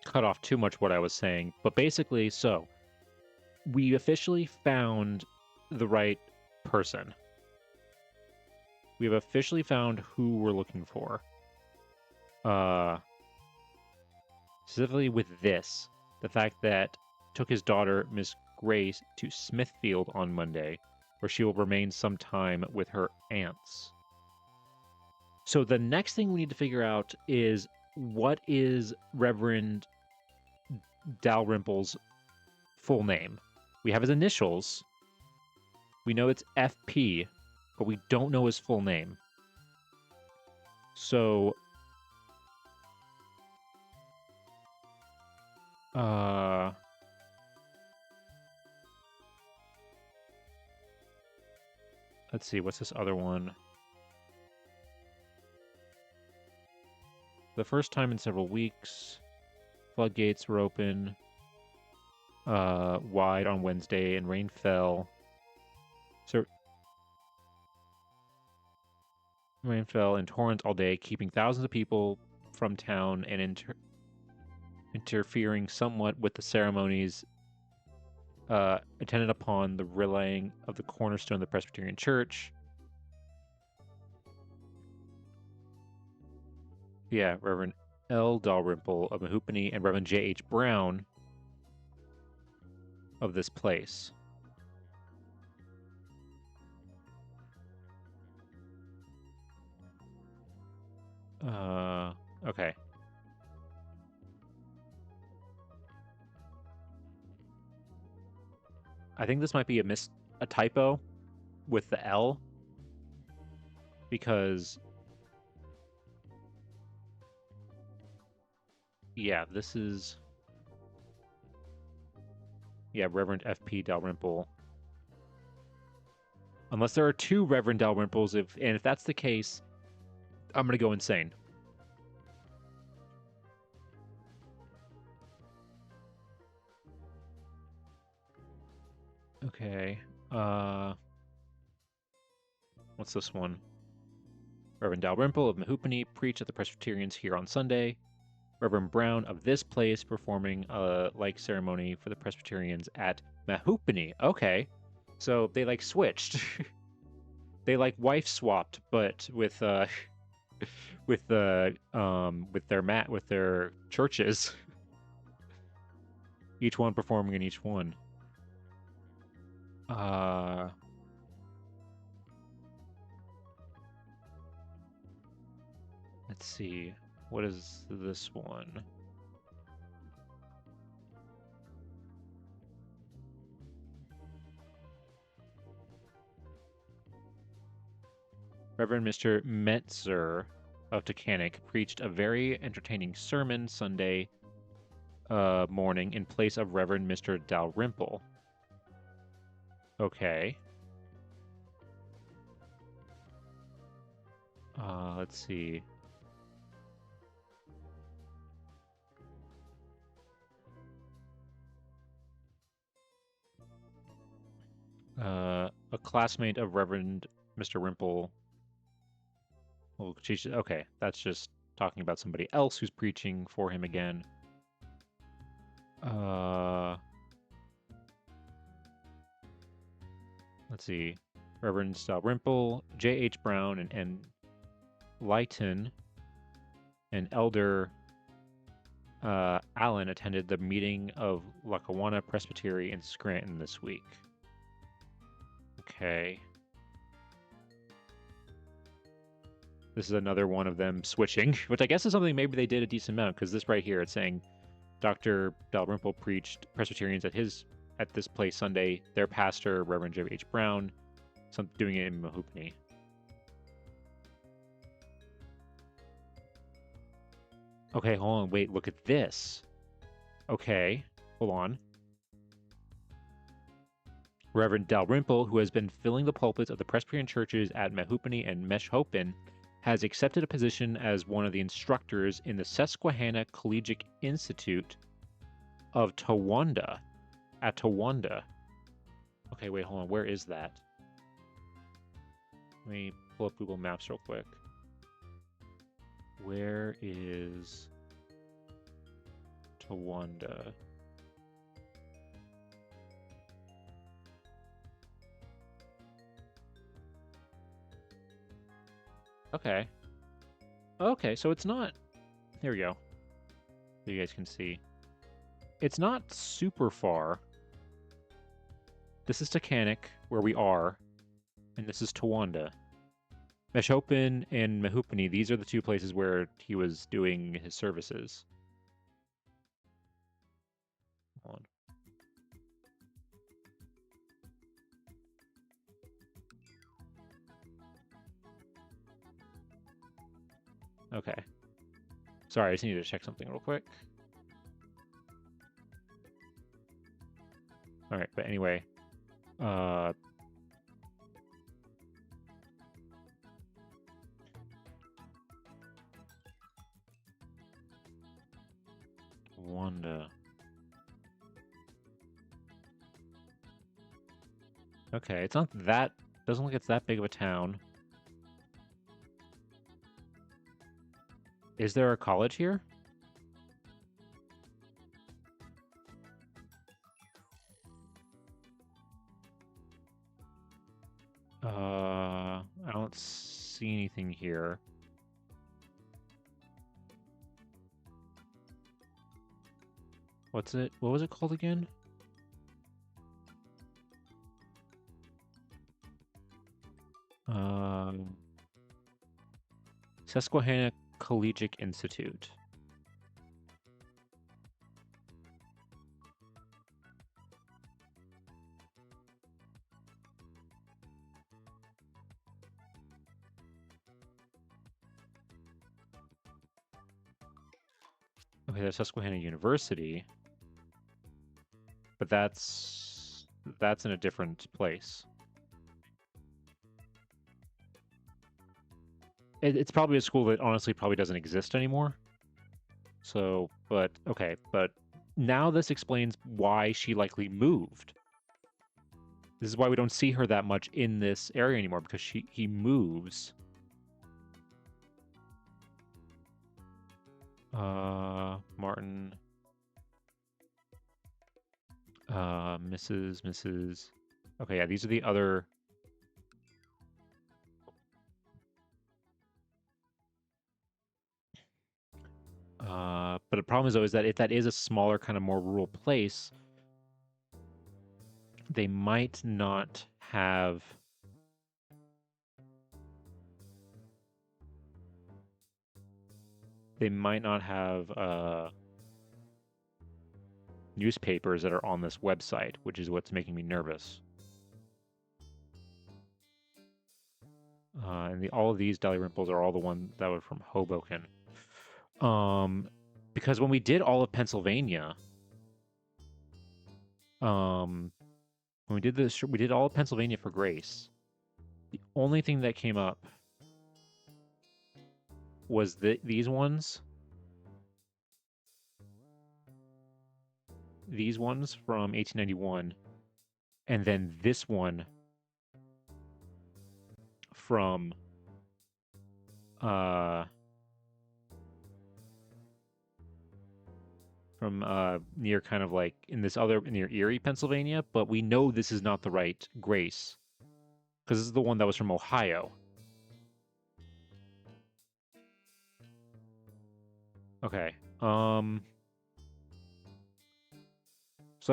cut off too much what I was saying, but basically, so we officially found the right person. We have officially found who we're looking for. Specifically with this, the fact that took his daughter, Miss Grace, to Smithfield on Monday, where she will remain some time with her aunts. So the next thing we need to figure out is, what is Reverend Dalrymple's full name? We have his initials. We know it's FP, but we don't know his full name. So, let's see, what's this other one? The first time in several weeks, floodgates were open wide on Wednesday, and rain fell. So rain fell in torrents all day, keeping thousands of people from town and interfering somewhat with the ceremonies attended upon the relaying of the cornerstone of the Presbyterian Church. Yeah, Reverend L. Dalrymple of Mahoopany and Reverend J.H. Brown of this place. Okay. I think this might be a typo with the L, because yeah, this is Reverend F.P. Dalrymple. Unless there are two Reverend Dalrymples, if that's the case, I'm gonna go insane. Okay. What's this one? Reverend Dalrymple of Mahoopany preached at the Presbyterians here on Sunday. Reverend Brown of this place performing a like ceremony for the Presbyterians at Mahoopany. Okay. So they like switched. They like wife swapped, but with with their churches. Each one performing in each one. Let's see. What is this one? Reverend Mr. Metzer of Tacanic preached a very entertaining sermon Sunday morning in place of Reverend Mr. Dalrymple. Okay. Let's see. A classmate of Reverend Mr. Rimple. Well, okay, that's just talking about somebody else who's preaching for him again. Let's see. Reverend Dalrymple, J.H. Brown, and N. Lighton, and Elder Allen attended the meeting of Lackawanna Presbytery in Scranton this week. Okay. This is another one of them switching, which I guess is something maybe they did a decent amount, because this right here, it's saying Dr. Dalrymple preached Presbyterians at this place Sunday. Their pastor, Reverend J.H. Brown, doing it in Mahoopany. Okay, hold on. Wait, look at this. Okay, hold on. Reverend Dalrymple, who has been filling the pulpits of the Presbyterian churches at Mahoopany and Meshhopen, has accepted a position as one of the instructors in the Susquehanna Collegiate Institute of Towanda. At Towanda. Okay, wait, hold on. Where is that? Let me pull up Google Maps real quick. Where is Towanda? Okay. Okay, so it's not... Here we go. So you guys can see. It's not super far. This is Tacanic, where we are, and this is Towanda. Meshhopen and Mahoopany, these are the two places where he was doing his services. Hold on. Okay. Sorry, I just need to check something real quick. Alright, but anyway. Wanda. Okay, it's not that... Doesn't look like it's that big of a town. Is there a college here? I don't see anything here. What was it called again? Susquehanna Collegiate Institute. Okay, there's Susquehanna University, but that's in a different place. It's probably a school that honestly probably doesn't exist anymore. So, but okay, but now this explains why she likely moved. This is why we don't see her that much in this area anymore, because he moves. Martin. Mrs. Okay, yeah, these are the other. But the problem is though is that if that is a smaller, kind of more rural place, they might not have. They might not have newspapers that are on this website, which is what's making me nervous. And all of these Dalrymples are all the ones that were from Hoboken. Because when we did all of Pennsylvania, when we did this, we did all of Pennsylvania for Grace. The only thing that came up was these ones. These ones from 1891, and then this one from near kind of like in this other near Erie, Pennsylvania, but we know this is not the right Grace because this is the one that was from Ohio. Okay. So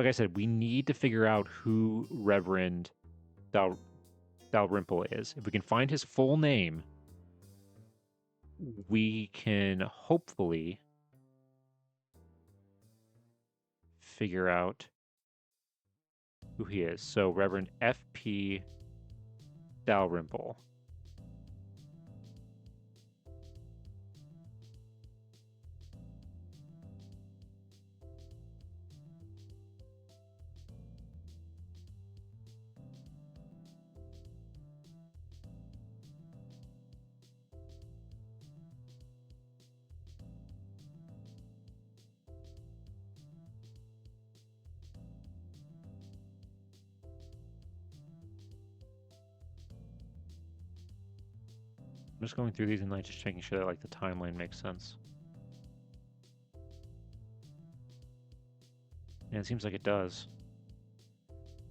like I said, we need to figure out who Reverend Dalrymple is. If we can find his full name, we can hopefully figure out who he is. So Reverend F.P. Dalrymple. I'm just going through these and like just checking sure that like the timeline makes sense. And it seems like it does.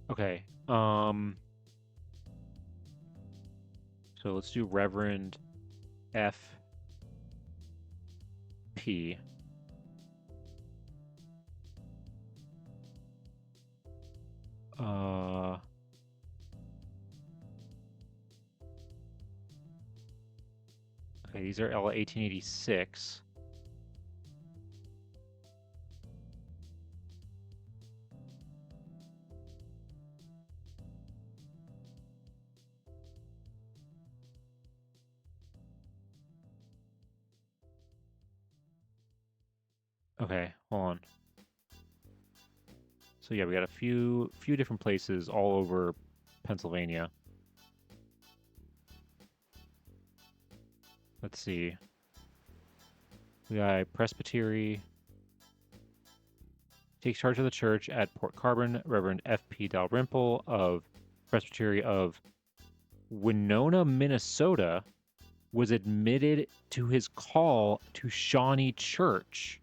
Okay. So let's do Reverend F. P. Okay, these are L 1886. Okay, hold on. So yeah, we got a few different places all over Pennsylvania. Let's see. We got Presbytery. Takes charge of the church at Port Carbon, Reverend F.P. Dalrymple of Presbytery of Winona, Minnesota, was admitted to his call to Shawnee Church.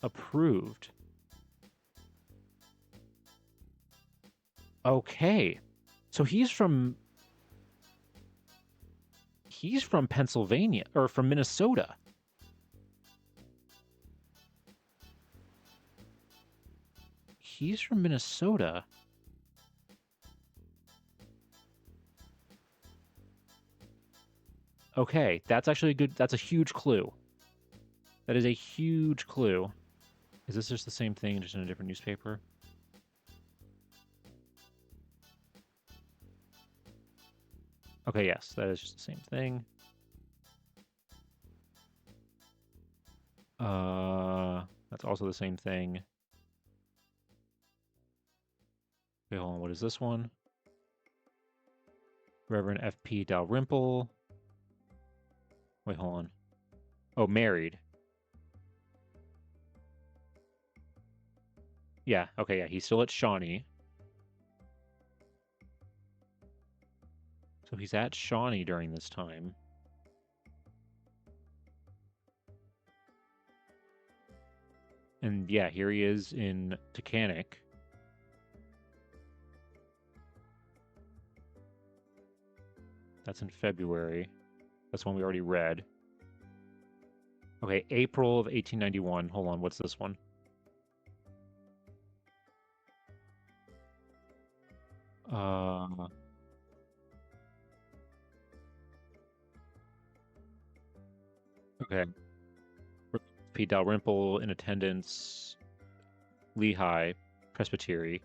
Approved. Okay. So he's from Pennsylvania or from Minnesota. He's from Minnesota. Okay, that's actually a good. That's a huge clue. That is a huge clue. Is this just the same thing, just in a different newspaper? Okay, yes, that is just the same thing. That's also the same thing. Okay, hold on. What is this one? Reverend F.P. Dalrymple. Wait, hold on. Oh, married. Yeah, okay, yeah, he's still at Shawnee. So he's at Shawnee during this time. And yeah, here he is in Tacanic. That's in February. That's one we already read. Okay, April of 1891. Hold on, what's this one? Okay. P. Dalrymple in attendance, Lehigh Presbytery.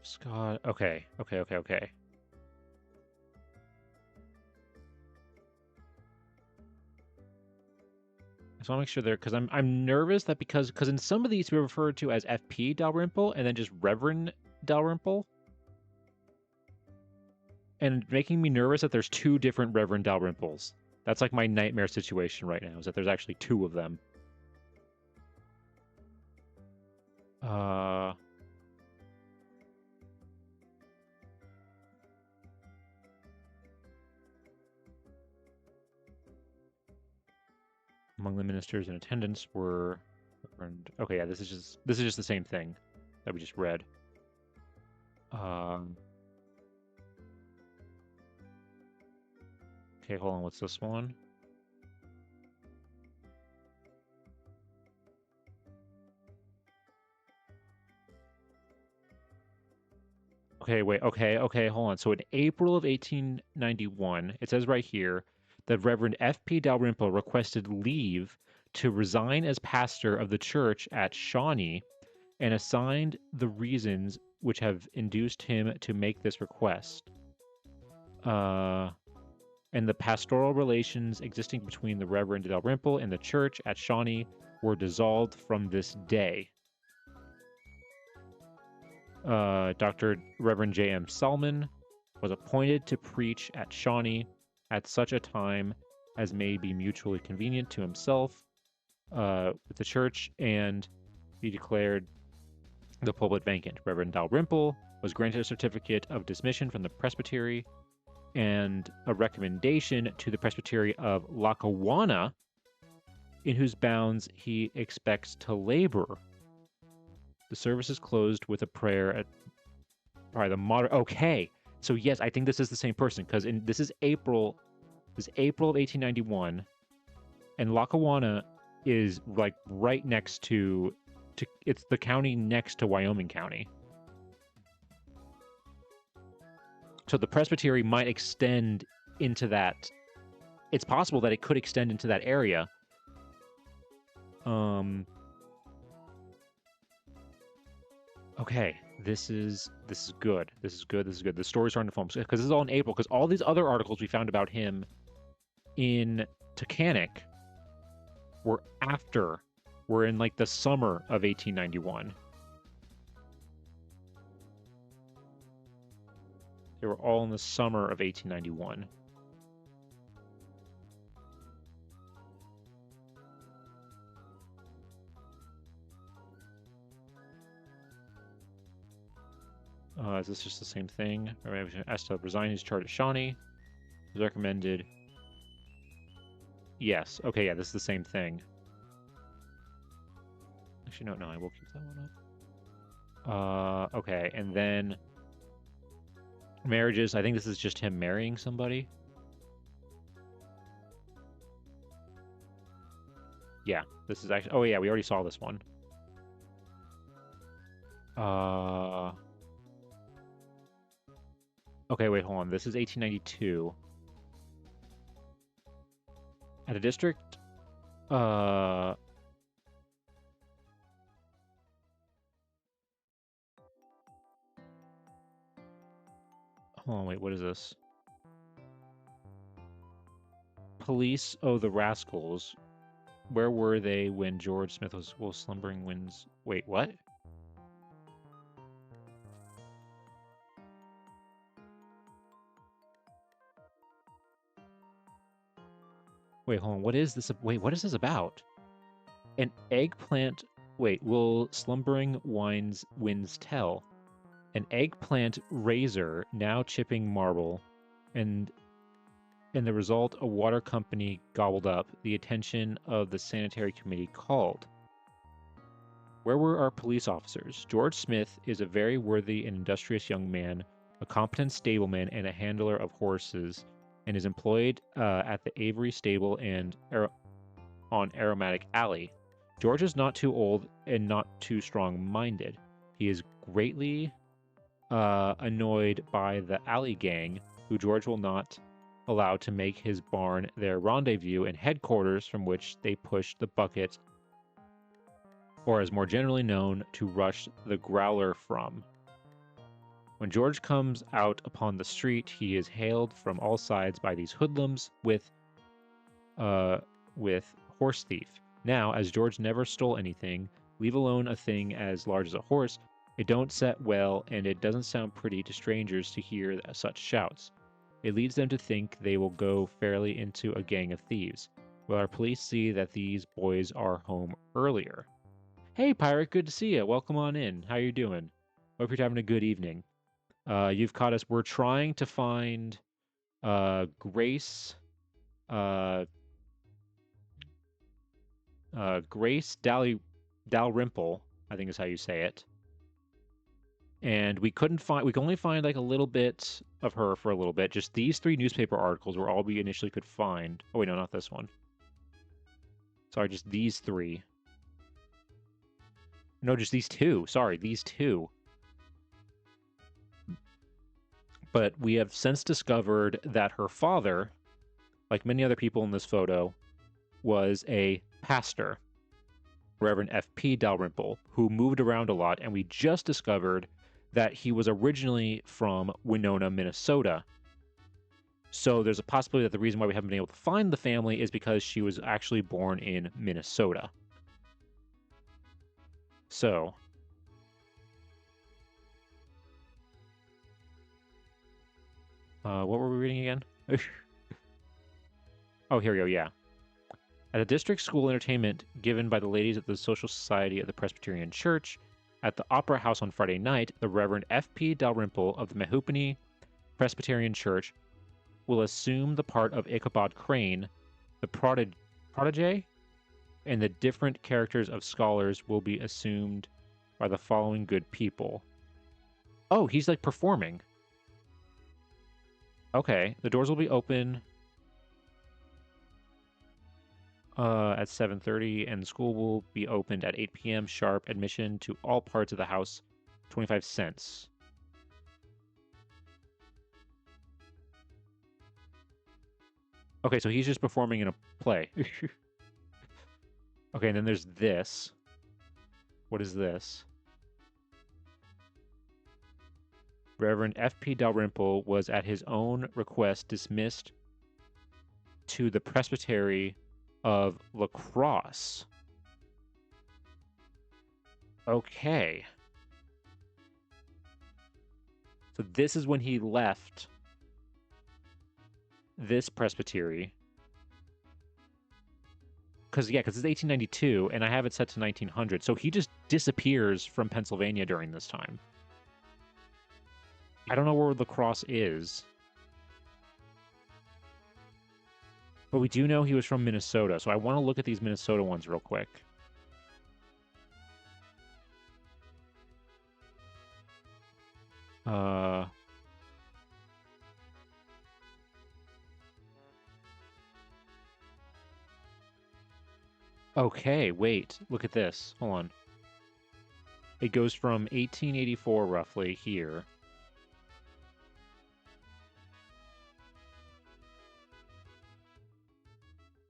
Scott. Okay. I just want to make sure there, because I'm nervous that because in some of these we referred to as FP Dalrymple and then just Reverend Dalrymple, and making me nervous that there's two different Reverend Dalrymples. That's like my nightmare situation right now, is that there's actually two of them. Among the ministers in attendance were Reverend. Okay, yeah, this is just the same thing that we just read. Okay, hold on. What's this one? Okay, wait. Okay, hold on. So in April of 1891, it says right here that Reverend F.P. Dalrymple requested leave to resign as pastor of the church at Shawnee and assigned the reasons which have induced him to make this request. And the pastoral relations existing between the Reverend Dalrymple and the church at Shawnee were dissolved from this day. Dr. Reverend J.M. Salmon was appointed to preach at Shawnee at such a time as may be mutually convenient to himself with the church, and he declared the pulpit vacant. Reverend Dalrymple was granted a certificate of dismission from the presbytery and a recommendation to the presbytery of Lackawanna, in whose bounds he expects to labor. The service is closed with a prayer at probably the modern. Okay, so yes, I think this is the same person because this is April. This is April of 1891, and Lackawanna is like right next to it's the county next to Wyoming County. So the presbytery might extend into that. It's possible that it could extend into that area. Okay, this is good. This is good. The story's starting to form because this is all in April. Because all these other articles we found about him in Tacanic were in like the summer of 1891. They were all in the summer of 1891. Is this just the same thing? Asked to resign his charge at Shawnee. Was recommended. Yes. Okay, yeah, this is the same thing. Actually, no, I will keep that one up. Okay, and then marriages. I think this is just him marrying somebody. Yeah, this is actually. Oh yeah, we already saw this one. Okay, wait, hold on. This is 1892. At a district, hold on, wait, what is this? Police, oh, the rascals. Where were they when George Smith was slumbering winds? Wait, what? Wait, hold on. What is this? Wait, what is this about? An eggplant. Wait, will slumbering winds tell? An eggplant raiser now chipping marble, and in the result, a water company gobbled up. The attention of the sanitary committee called. Where were our police officers? George Smith is a very worthy and industrious young man, a competent stableman and a handler of horses, and is employed at the Avery Stable and on Aromatic Alley. George is not too old and not too strong-minded. He is greatly annoyed by the Alley gang, who George will not allow to make his barn their rendezvous and headquarters from which they push the bucket, or as more generally known, to rush the growler from. When George comes out upon the street, he is hailed from all sides by these hoodlums with horse thief. Now, as George never stole anything, leave alone a thing as large as a horse, it don't set well, and it doesn't sound pretty to strangers to hear such shouts. It leads them to think they will go fairly into a gang of thieves. Will our police see that these boys are home earlier? Hey, Pirate, good to see you. Welcome on in. How you doing? Hope you're having a good evening. You've caught us. We're trying to find Grace Grace Dalrymple, I think is how you say it. And we could only find like a little bit of her for a little bit. Just these 3 newspaper articles were all we initially could find. Oh wait, no, not this one. Sorry, just these 3. No, just these 2. Sorry, these 2. But we have since discovered that her father, like many other people in this photo, was a pastor, Reverend F.P. Dalrymple, who moved around a lot, and we just discovered that he was originally from Winona, Minnesota. So there's a possibility that the reason why we haven't been able to find the family is because she was actually born in Minnesota. So, what were we reading again? Oh, here we go, yeah. At a district school entertainment given by the ladies of the Social Society of the Presbyterian Church at the Opera House on Friday night, the Reverend F.P. Dalrymple of the Mehoopany Presbyterian Church will assume the part of Ichabod Crane, the protege, and the different characters of scholars will be assumed by the following good people. Oh, he's like performing. Okay, the doors will be open at 7:30, and the school will be opened at 8 p.m. sharp. Admission to all parts of the house, 25 cents. Okay, so he's just performing in a play. Okay, and then there's this. What is this? Reverend F.P. Dalrymple was at his own request dismissed to the presbytery of La Crosse. Okay. So this is when he left this presbytery. Because it's 1892, and I have it set to 1900. So he just disappears from Pennsylvania during this time. I don't know where La Crosse is. But we do know he was from Minnesota, so I want to look at these Minnesota ones real quick. Okay, wait. Look at this. Hold on. It goes from 1884 roughly here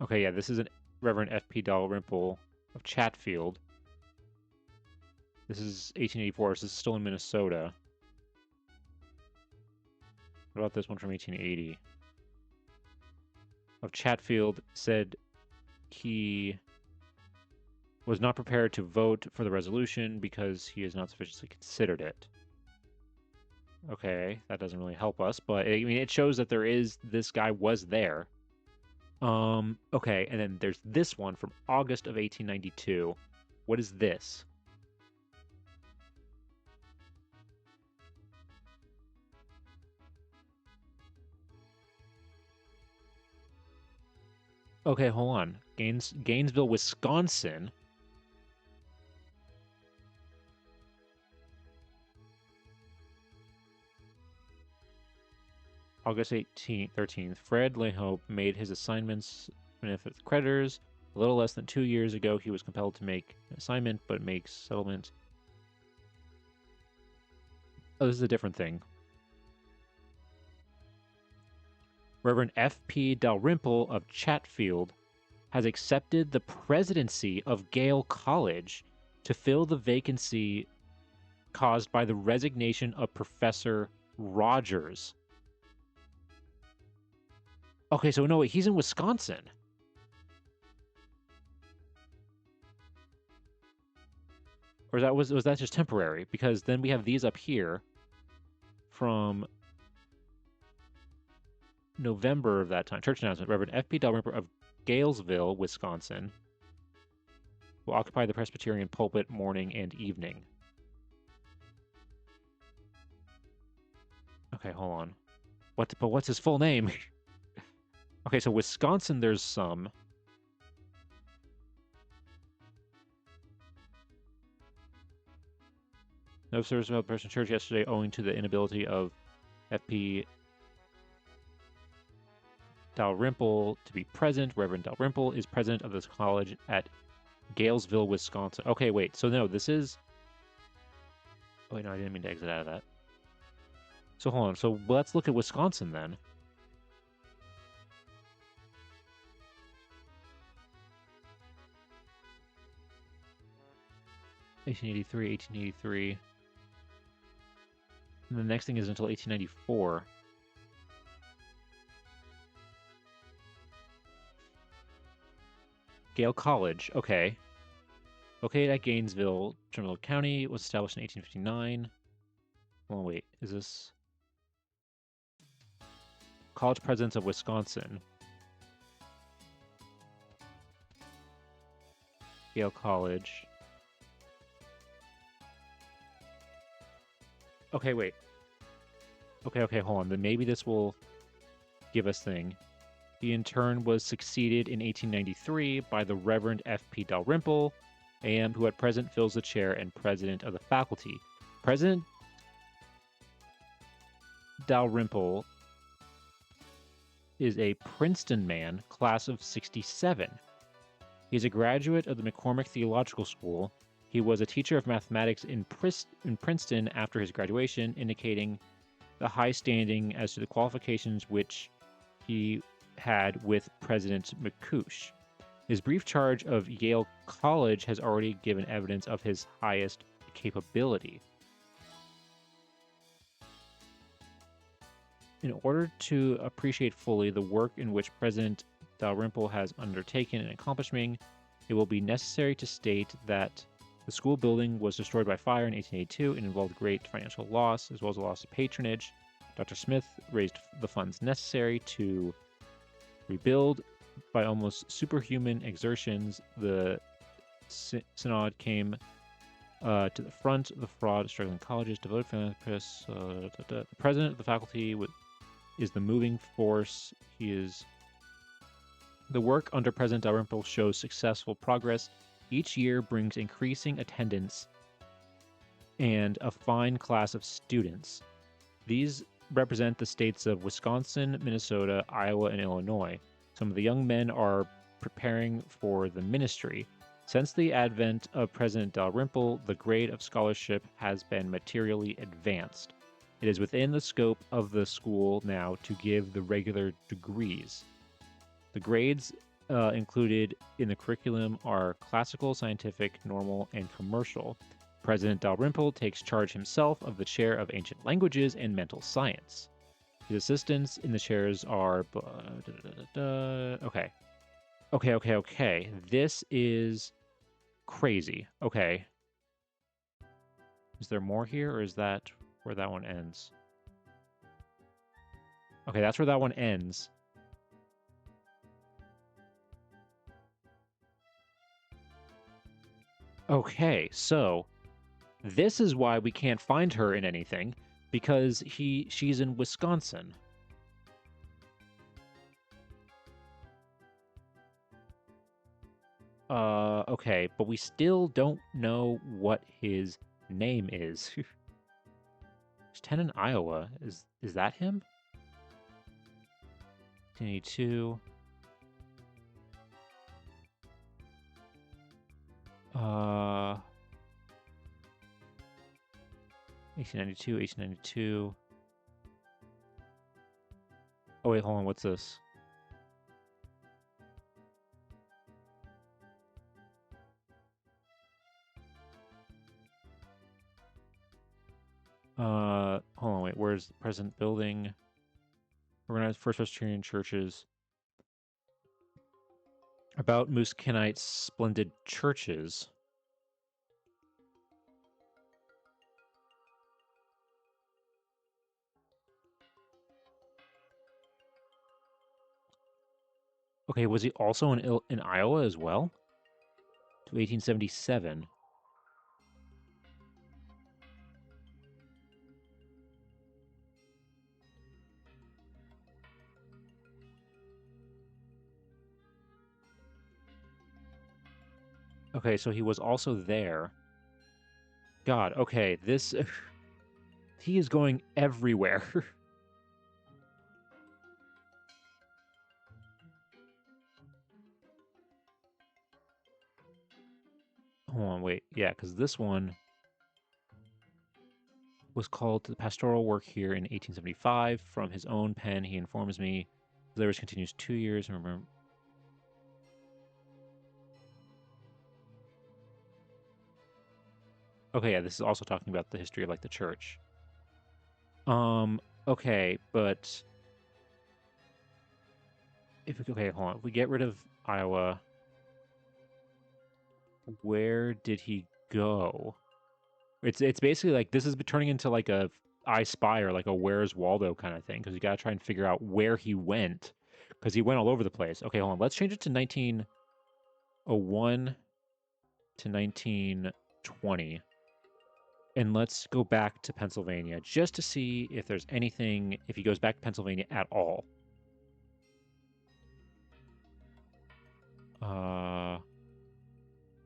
Okay, yeah, this is an Reverend F.P. Dalrymple of Chatfield. This is 1884, so this is still in Minnesota. What about this one from 1880? Of Chatfield said he was not prepared to vote for the resolution because he has not sufficiently considered it. Okay, that doesn't really help us, but I mean, it shows that this guy was there. Okay, and then there's this one from August of 1892. What is this? Okay, hold on. Gainesville, Wisconsin. August 13th. Fred Lehope made his assignments with creditors. A little less than 2 years ago, he was compelled to make an assignment, but makes settlement. Oh, this is a different thing. Reverend F.P. Dalrymple of Chatfield has accepted the presidency of Gale College to fill the vacancy caused by the resignation of Professor Rogers. Okay, so no, wait, he's in Wisconsin. Or was that just temporary? Because then we have these up here from November of that time. Church announcement: Reverend F.P. Dalrymple of Galesville, Wisconsin, will occupy the Presbyterian pulpit morning and evening. Okay, hold on. But what's his full name? Okay, so Wisconsin, there's some. No service of person church yesterday owing to the inability of F.P. Dalrymple to be present. Reverend Dalrymple is president of this college at Galesville, Wisconsin. Okay, wait. So no, this is... Oh, wait, no, I didn't mean to exit out of that. So hold on. So let's look at Wisconsin then. $1883. And the next thing is until 1894. Gale College, okay. Located at Gainesville, Trimble County, was established in 1859. Oh, wait, is this... College Presidents of Wisconsin. Gale College. Okay, wait. Okay, hold on. Then maybe this will give us thing. He in turn was succeeded in 1893 by the Reverend F.P. Dalrymple, AM, who at present fills the chair and president of the faculty. President Dalrymple is a Princeton man, class of 67. He is a graduate of the McCormick Theological School. He was a teacher of mathematics in Princeton after his graduation, indicating the high standing as to the qualifications which he had with President McCoosh. His brief charge of Yale College has already given evidence of his highest capability. In order to appreciate fully the work in which President Dalrymple has undertaken and accomplishing, it will be necessary to state that the school building was destroyed by fire in 1882 and involved great financial loss, as well as a loss of patronage. Dr. Smith raised the funds necessary to rebuild. By almost superhuman exertions, the synod came to the front of the fraud, struggling colleges, devoted philanthropists. The president of the faculty is the moving force. The work under President Dalrymple shows successful progress. Each year brings increasing attendance and a fine class of students. These represent the states of Wisconsin, Minnesota, Iowa, and Illinois. Some of the young men are preparing for the ministry. Since the advent of President Dalrymple, the grade of scholarship has been materially advanced. It is within the scope of the school now to give the regular degrees. The grades included in the curriculum are classical, scientific, normal, and commercial. President Dalrymple takes charge himself of the chair of ancient languages and mental science. His assistants in the chairs are... Okay. Okay. This is crazy. Okay. Is there more here, or is that where that one ends? Okay, that's where that one ends. Okay, so this is why we can't find her in anything, because she's in Wisconsin. Okay, but we still don't know what his name is. There's 10 in Iowa. Is that him? 1982. 1892, 1892. Oh, wait, hold on. What's this? Hold on, wait. Where's the present building? Organized First Presbyterian churches. About Muskinite's splendid churches. Okay, was he also in Iowa as well? To 1877. Okay, so he was also there. God, okay, this... he is going everywhere. Hold on, wait. Yeah, because this one was called The Pastoral Work here in 1875. From his own pen, he informs me. The labors continues 2 years. Remember... Okay, yeah, this is also talking about the history of, like, the church. Okay, but... Okay, hold on. If we get rid of Iowa... Where did he go? It's basically like this is turning into like a I Spy or like a Where's Waldo kind of thing, because you gotta try and figure out where he went, because he went all over the place. Okay, hold on. Let's change it to 1901 to 1920, and let's go back to Pennsylvania just to see if there's anything, if he goes back to Pennsylvania at all.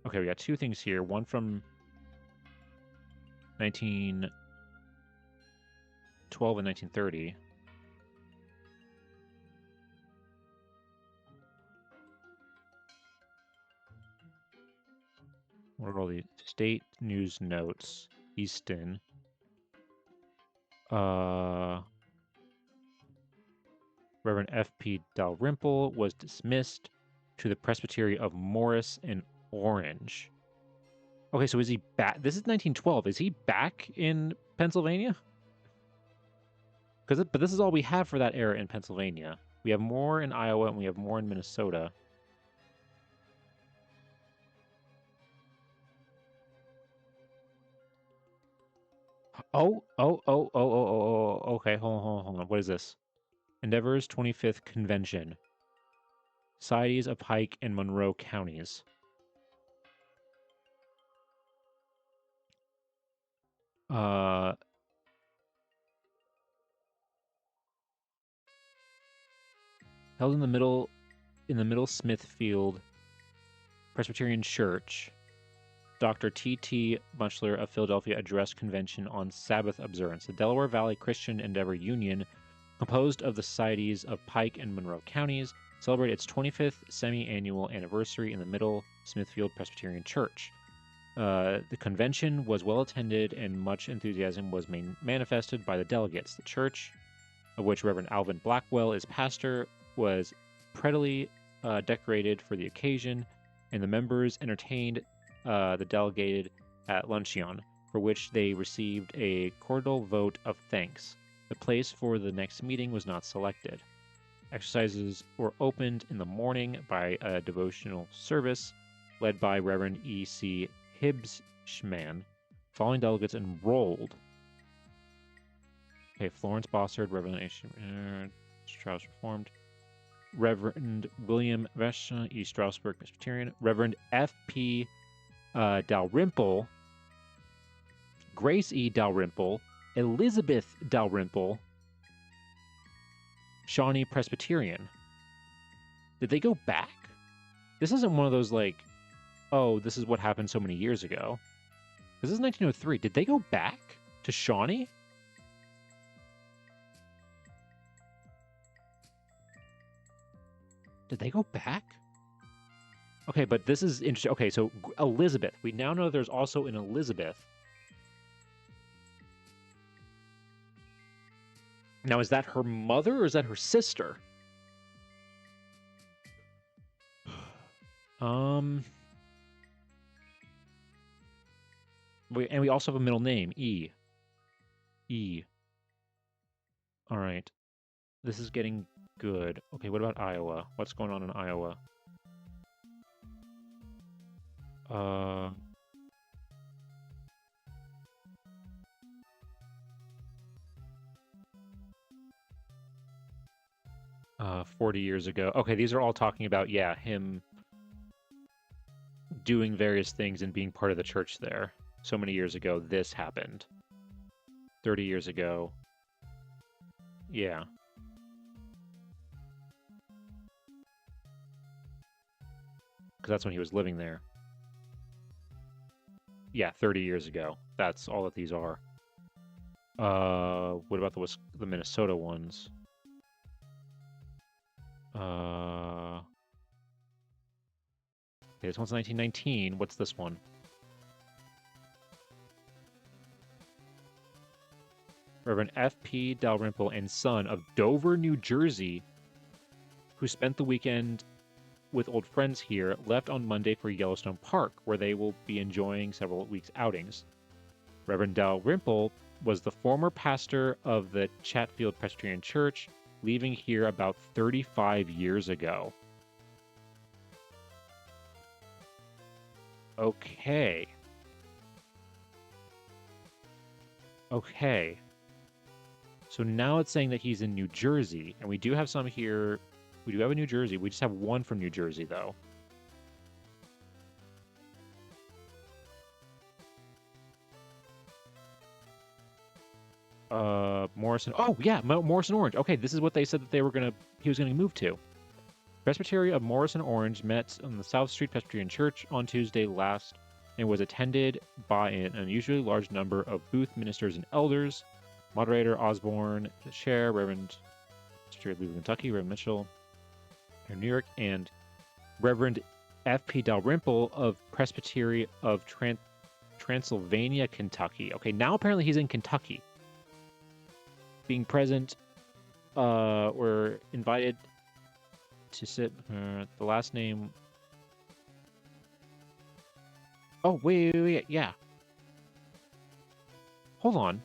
Okay, we got two things here. One from 1912 and 1930. What are all the state news notes? Easton. Reverend F.P. Dalrymple was dismissed to the Presbytery of Morris in Orange. Okay, so is he back? This is 1912. Is he back in Pennsylvania? But this is all we have for that era in Pennsylvania. We have more in Iowa and we have more in Minnesota. Okay, hold on. What is this? Endeavor's 25th Convention. Societies of Pike and Monroe Counties. Held in the Middle Smithfield Presbyterian Church. Dr. T.T. Muchler of Philadelphia addressed convention on Sabbath observance. The Delaware Valley Christian Endeavor Union, composed of the societies of Pike and Monroe counties, celebrated its 25th semi-annual anniversary in the Middle Smithfield Presbyterian Church. The convention was well attended and much enthusiasm was manifested by the delegates. The church, of which Reverend Alvin Blackwell is pastor, was prettily decorated for the occasion, and the members entertained the delegated at luncheon, for which they received a cordial vote of thanks. The place for the next meeting was not selected. Exercises were opened in the morning by a devotional service led by Reverend E.C. Hibbsman. Following delegates enrolled. Okay, Florence Bossard, Reverend Strauss Reformed. Reverend William Vesha, E. Strasbourg Presbyterian. Reverend F.P. Dalrymple. Grace E. Dalrymple. Elizabeth Dalrymple. Shawnee Presbyterian. Did they go back? This isn't one of those like, oh, this is what happened so many years ago. This is 1903. Did they go back to Shawnee? Did they go back? Okay, but this is interesting. Okay, so Elizabeth. We now know there's also an Elizabeth. Now, is that her mother or is that her sister? And we also have a middle name, E. E. All right. This is getting good. Okay, what about Iowa? What's going on in Iowa? 40 years ago. Okay, these are all talking about, yeah, him doing various things and being part of the church there. So many years ago, this happened. 30 years ago. Yeah. Because that's when he was living there. Yeah, 30 years ago. That's all that these are. What about the Minnesota ones? Okay, this one's 1919. What's this one? Reverend F.P. Dalrymple and son of Dover, New Jersey, who spent the weekend with old friends here, left on Monday for Yellowstone Park, where they will be enjoying several weeks' outings. Reverend Dalrymple was the former pastor of the Chatfield Presbyterian Church, leaving here about 35 years ago. Okay. Okay. So now it's saying that he's in New Jersey, and we do have some here. We do have a New Jersey. We just have one from New Jersey, though. Morrison. Oh, yeah, Morrison Orange. Okay, this is what they said that he was gonna move to. Presbytery of Morrison Orange met on the South Street Presbyterian Church on Tuesday last and was attended by an unusually large number of booth ministers and elders. Moderator Osborne, the chair, Reverend Presbytery of Louisville, Kentucky, Reverend Mitchell here in New York, and Reverend F.P. Dalrymple of Presbytery of Transylvania, Kentucky. Okay, now apparently he's in Kentucky. Being present, were invited to sit. The last name. Oh, wait, yeah. Hold on.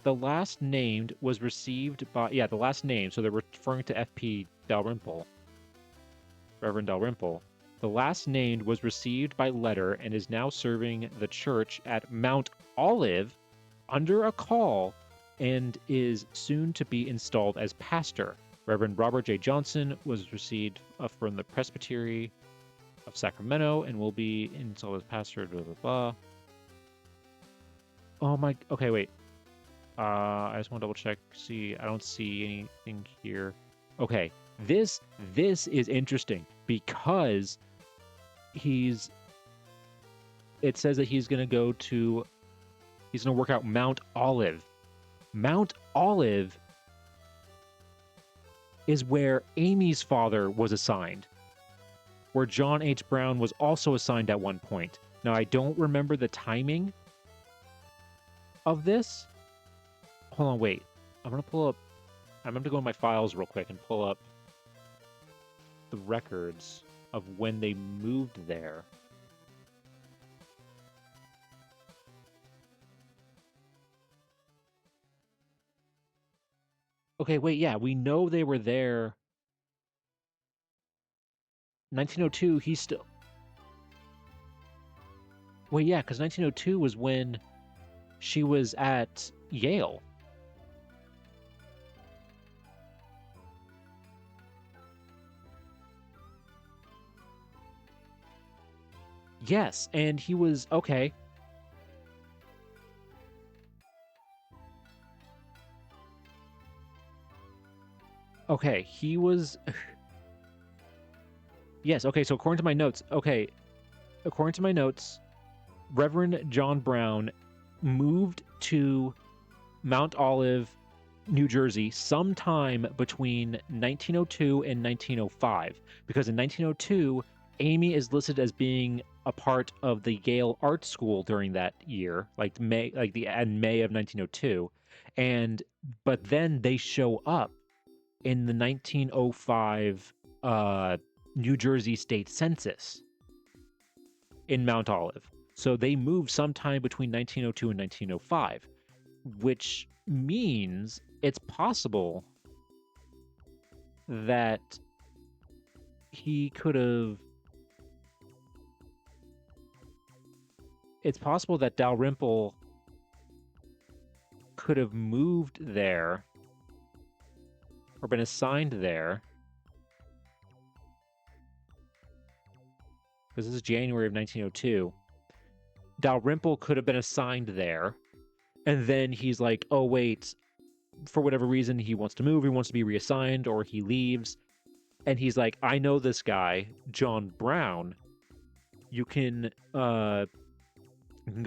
The last named was received by. Yeah, the last name. So they're referring to F.P. Dalrymple. Reverend Dalrymple. The last named was received by letter and is now serving the church at Mount Olive under a call and is soon to be installed as pastor. Reverend Robert J. Johnson was received from the Presbytery of Sacramento and will be installed as pastor, blah, blah, blah. Oh my, okay, wait. I just want to double check, see, I don't see anything here. Okay, this is interesting because it says that he's going to work out Mount Olive. Mount Olive is where Amy's father was assigned, where John H. Brown was also assigned at one point. Now, I don't remember the timing of this. Hold on, wait. I'm going to go in my files real quick and pull up the records of when they moved there. Okay, wait, yeah, we know they were there. 1902, he's still... Wait, yeah, because 1902 was when she was at Yale. Yes, and he was... Okay. Okay, he was... Yes, okay, so according to my notes... Okay, according to my notes, Reverend John Brown moved to Mount Olive, New Jersey, sometime between 1902 and 1905, because in 1902, Amy is listed as being a part of the Yale Art School during that year, like May of 1902, but then they show up in the 1905 New Jersey state census in Mount Olive. So they moved sometime between 1902 and 1905, which means it's possible that he could have... It's possible that Dalrymple could have moved there or been assigned there, because this is January of 1902. Dalrymple could have been assigned there, and then he's like, oh, wait, for whatever reason, he wants to move, he wants to be reassigned, or he leaves, and he's like, I know this guy, John Brown. You can go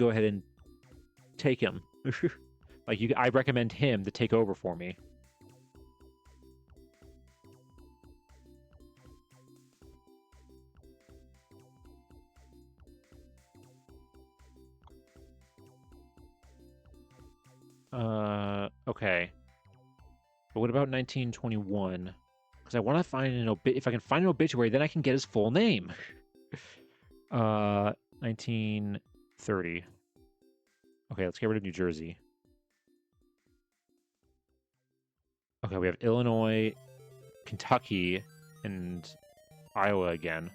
ahead and take him. I recommend him to take over for me. Okay. But what about 1921? Because I want to find if I can find an obituary, then I can get his full name. 1930. Okay, let's get rid of New Jersey. Okay, we have Illinois, Kentucky, and Iowa again.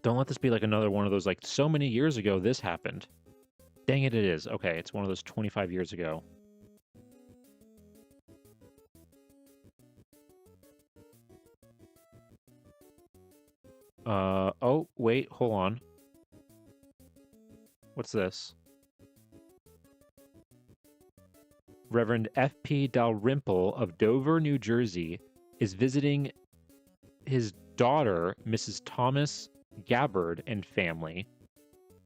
Don't let this be like another one of those, like, so many years ago this happened. Dang it, it is. Okay, it's one of those 25 years ago. Oh, wait, hold on. What's this? Reverend F.P. Dalrymple of Dover, New Jersey, is visiting his daughter, Mrs. Thomas Gabbard, and family.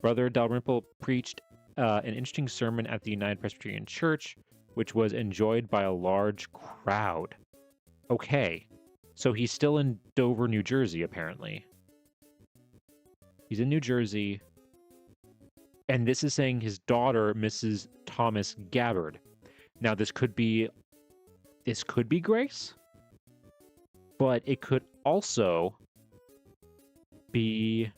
Brother Dalrymple preached an interesting sermon at the United Presbyterian Church, which was enjoyed by a large crowd. Okay, so he's still in Dover, New Jersey, apparently. He's in New Jersey, and this is saying his daughter, Mrs. Thomas Gabbard. Now, this could be Grace, but it could also be...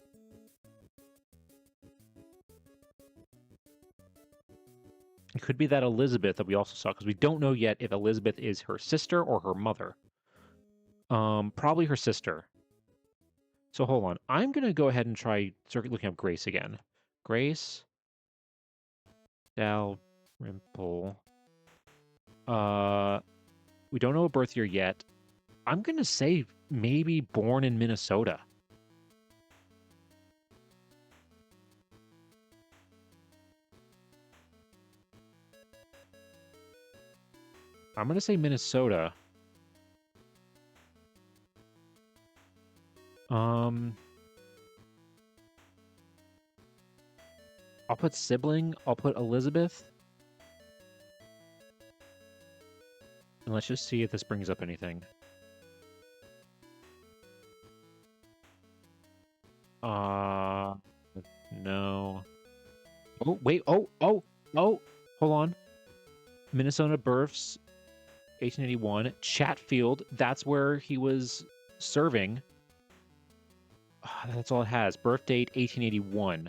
It could be that Elizabeth that we also saw, because we don't know yet if Elizabeth is her sister or her mother. Probably her sister. So hold on. I'm going to go ahead and try looking up Grace again. Grace Dalrymple. We don't know a birth year yet. I'm going to say maybe born in Minnesota. I'm going to say Minnesota. I'll put sibling. I'll put Elizabeth. And let's just see if this brings up anything. No. Oh, wait. Oh, hold on. Minnesota births. 1881. Chatfield, that's where he was serving. That's all it has. Birth date, 1881.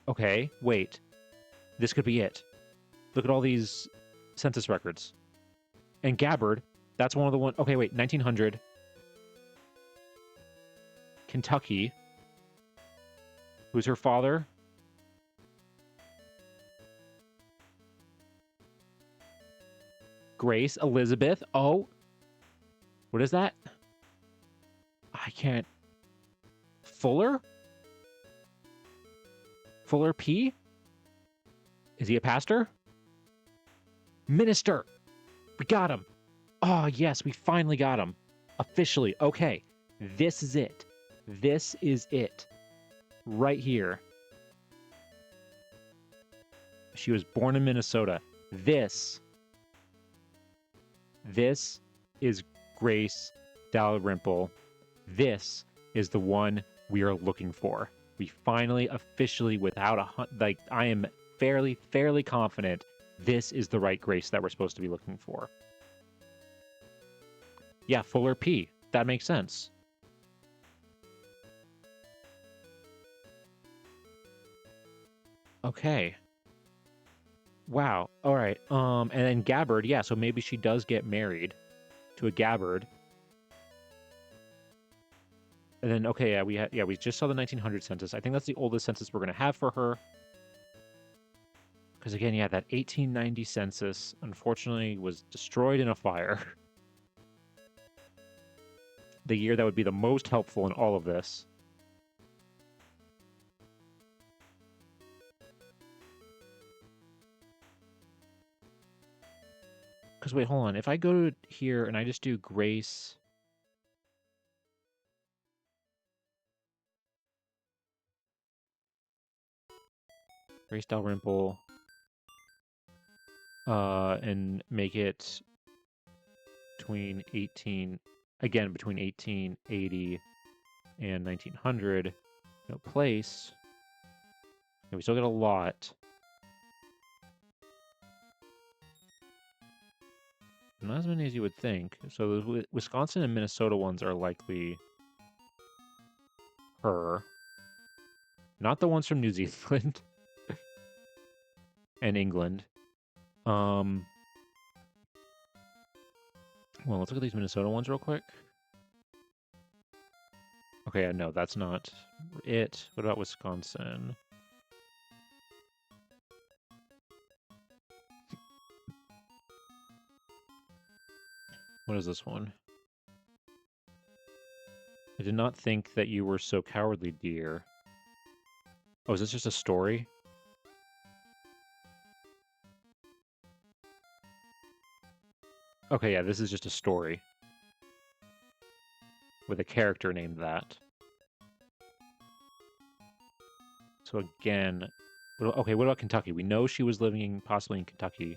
Okay, wait. This could be it. Look at all these census records. And Gabbard, that's one of the one. Okay, wait, 1900. Kentucky. Who's her father? Grace Elizabeth. Oh. What is that? I can't. Fuller? Fuller P? Is he a pastor? Minister! We got him! Oh, yes, we finally got him. Officially. Okay. This is it. This is it. Right here. She was born in Minnesota. This is Grace Dalrymple. This is the one we are looking for. We finally, officially, without I am fairly confident this is the right Grace that we're supposed to be looking for. Yeah, Fuller P. That makes sense. Okay. Wow. All right. And then Gabbard, yeah, so maybe she does get married to a Gabbard. And then, okay, yeah, we just saw the 1900 census. I think that's the oldest census we're going to have for her. Because again, yeah, that 1890 census, unfortunately, was destroyed in a fire. The year that would be the most helpful in all of this. Because wait, hold on. If I go to here and I just do Grace... Grace Dalrymple... and make it between 1880 and 1900. No place. Yeah, we still get a lot. Not as many as you would think. So the Wisconsin and Minnesota ones are likely her. Not the ones from New Zealand and England. Well, let's look at these Minnesota ones real quick. Okay, no, that's not it. What about Wisconsin? What is this one? I did not think that you were so cowardly, dear. Oh, is this just a story? Okay, yeah, this is just a story. With a character named that. So again... Okay, what about Kentucky? We know she was living possibly in Kentucky.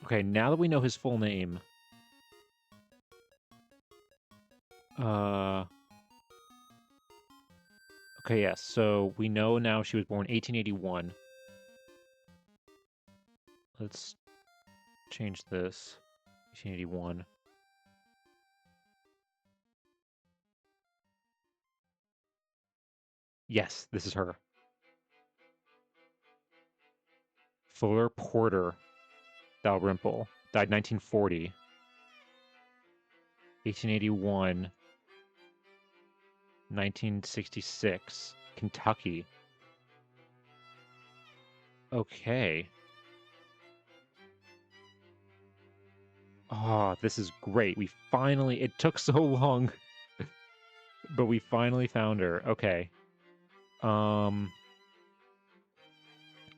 Okay, now that we know his full name... Okay, yes, so we know now she was born 1881. Let's change this. 1881. Yes, this is her. Fuller Porter Dalrymple. Died 1940. 1881. 1966. Kentucky. Okay. Oh, this is great. We finally... It took so long. But we finally found her. Okay. Wow,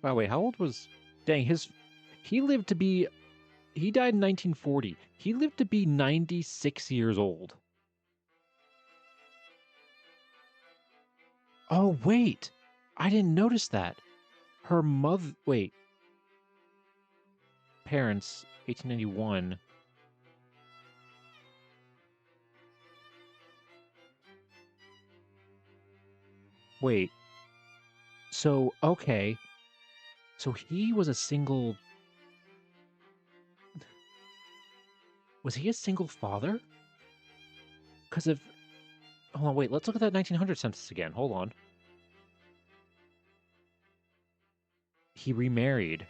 wait, how old was... Dang, he lived to be... He died in 1940. He lived to be 96 years old. Oh, wait. I didn't notice that. Her mother... Wait. Parents, 1891. Wait. So, okay. So he was a single... Was he a single father? Because of... Hold on, wait. Let's look at that 1900 census again. Hold on. He remarried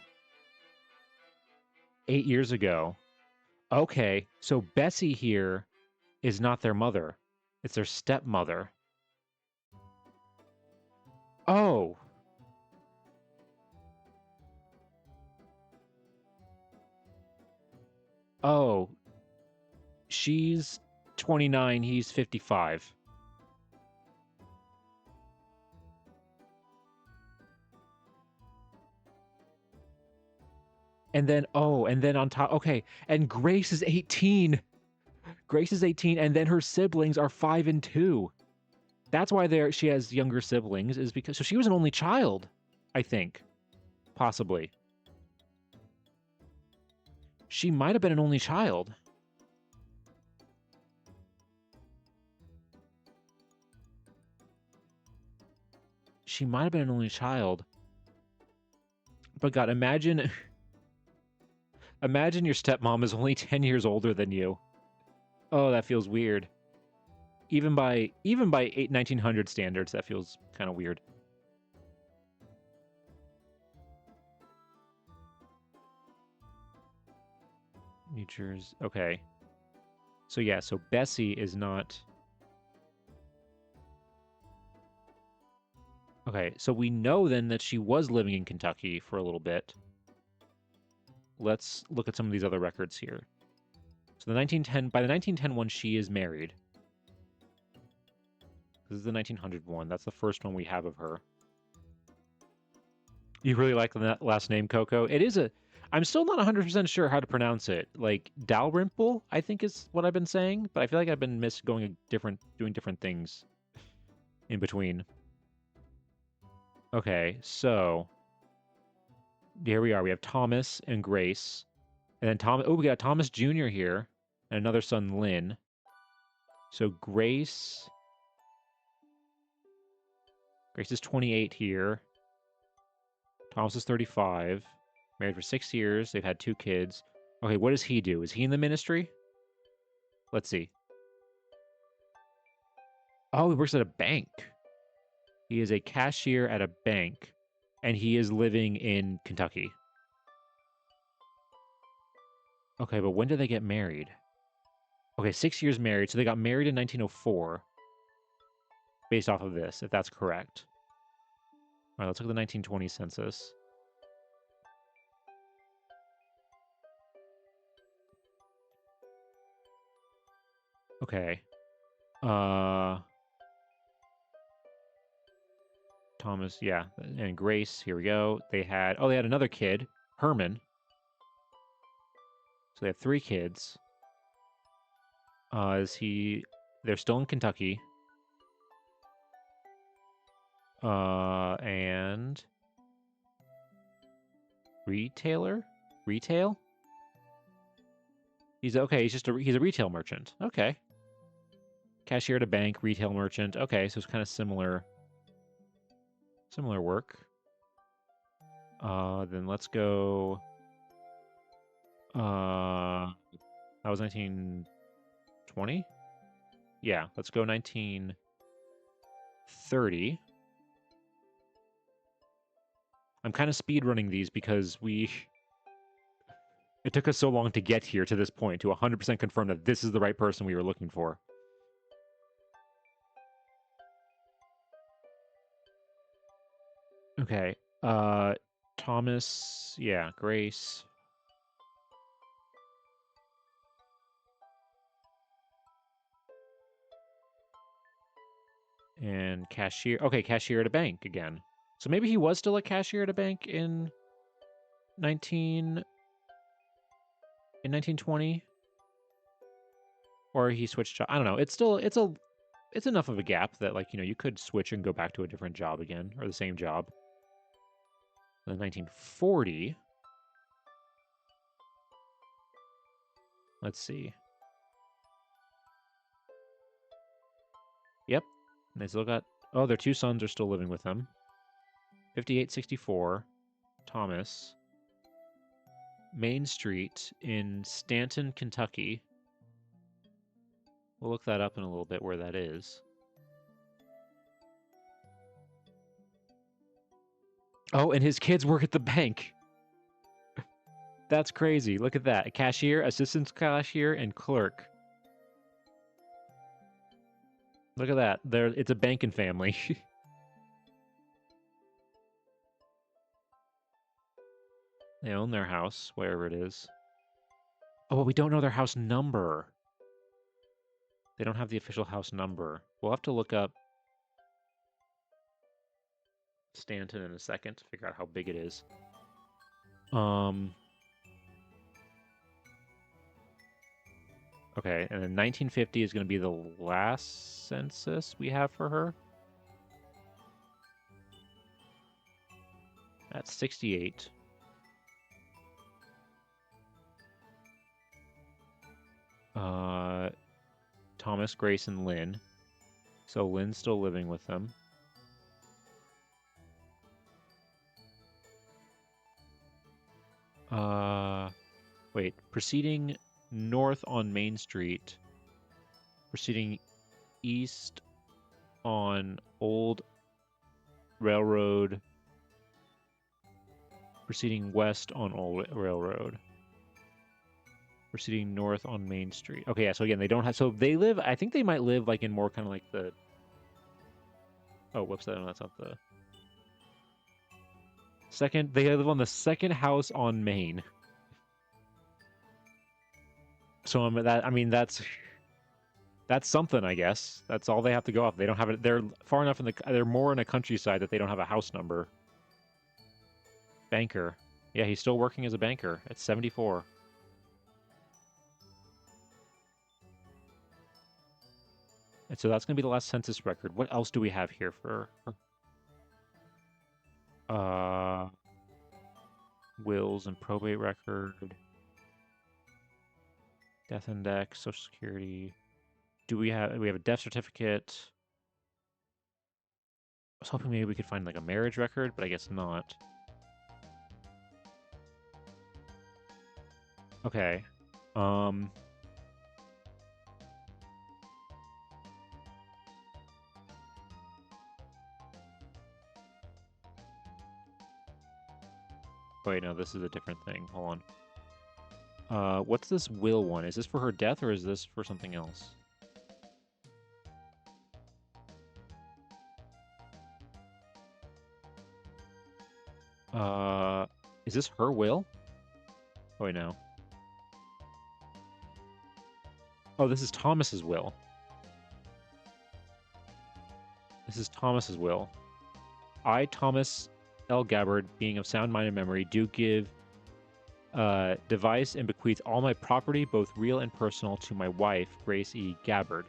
8 years ago. Okay, so Bessie here is not their mother. It's their stepmother. Oh. Oh. She's 29, he's 55. And then, oh, and then on top, okay, and Grace is 18. Grace is 18, and then her siblings are 5 and 2. That's why she has younger siblings, is because, so she was an only child, I think. Possibly. She might have been an only child. She might have been an only child. But God, imagine imagine your stepmom is only 10 years older than you. Oh, that feels weird. Even by 1900 standards, that feels kind of weird. New Jersey. Okay. So yeah, so Bessie is not... Okay, so we know then that she was living in Kentucky for a little bit. Let's look at some of these other records here. So by the 1910 one, she is married. This is the 1900 one. That's the first one we have of her. You really like that last name, Coco? It is a... I'm still not 100% sure how to pronounce it. Like, Dalrymple, I think is what I've been saying, but I feel like I've been doing different things in between. Okay, so... Here we are. We have Thomas and Grace. And then Thomas... Oh, we got Thomas Jr. here. And another son, Lynn. So Grace... Grace is 28 here. Thomas is 35. Married for 6 years. They've had 2 kids. Okay, what does he do? Is he in the ministry? Let's see. Oh, he works at a bank. He is a cashier at a bank. And he is living in Kentucky. Okay, but when did they get married? Okay, 6 years married. So they got married in 1904. Based off of this, if that's correct. All right, let's look at the 1920 census. Okay. Thomas, yeah. And Grace, here we go. They had another kid, Herman. So they have 3 kids. They're still in Kentucky. And retailer? Retail? He's just he's a retail merchant. Okay. Cashier at a bank, retail merchant. Okay, so it's kind of similar work. Then let's go. That was 1920? Yeah, let's go 1930. I'm kind of speed running these because it took us so long to get here to this point to 100% confirm that this is the right person we were looking for. Okay. Thomas, yeah, Grace. And cashier. Okay, cashier at a bank again. So maybe he was still a cashier at a bank in 1920, or he switched job. I don't know. It's enough of a gap that, like, you could switch and go back to a different job again, or the same job. Then 1940. Let's see. Yep. And they still got Oh, their two sons are still living with them. 5864 Thomas. Main Street in Stanton, Kentucky. We'll look that up in a little bit where that is. Oh, and his kids work at the bank. That's crazy. Look at that. A cashier, assistant cashier, and clerk. Look at that. It's a banking family. They own their house, wherever it is. Oh, but we don't know their house number. They don't have the official house number. We'll have to look up Stanton in a second to figure out how big it is. Okay, and then 1950 is going to be the last census we have for her. That's 68. Thomas, Grace, and Lynn. So Lynn's still living with them. Wait. Proceeding north on Main Street. Proceeding east on Old Railroad. Proceeding west on Old Railroad. Proceeding north on Main Street. Okay, yeah, so again, they don't have... So they live... I think they might live, like, in more kind of like the... Oh, whoops, that's not the... Second... They live on the second house on Main. So, I mean, that's something, I guess. That's all they have to go off. They don't have it... They're far enough in the... They're more in a countryside that they don't have a house number. Banker. Yeah, he's still working as a banker at 74. And so that's going to be the last census record. What else do we have here for... wills and probate record. Death index, Social Security. We have a death certificate. I was hoping maybe we could find like a marriage record, but I guess not. Okay. Wait, no, this is a different thing. Hold on. What's this will one? Is this for her death or is this for something else? Is this her will? Oh, wait, no. Oh, this is Thomas's will. This is Thomas's will. I, Thomas L. Gabbard, being of sound mind and memory, do give, devise and bequeath all my property, both real and personal, to my wife, Grace E. Gabbard.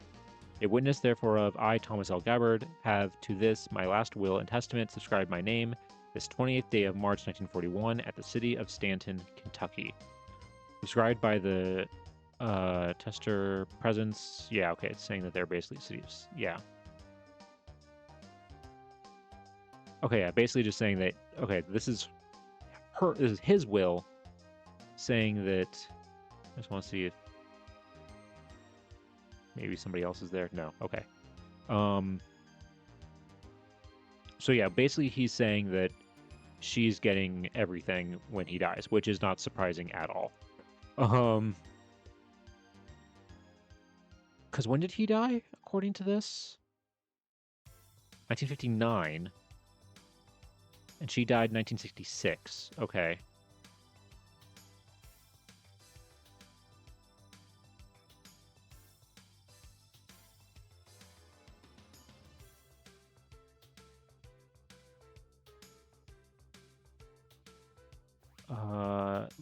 A witness, therefore, of I, Thomas L. Gabbard, have to this my last will and testament subscribed my name this 28th day of March 1941 at the city of Stanton, Kentucky. Subscribed by the tester presence. Yeah, okay, it's saying that they're basically cities. Yeah. Okay, yeah, basically just saying that, okay, this is his will, saying that, I just want to see if maybe somebody else is there. No, okay. So yeah, basically he's saying that she's getting everything when he dies, which is not surprising at all. Because when did he die, according to this? 1959. And she died in 1966. Okay.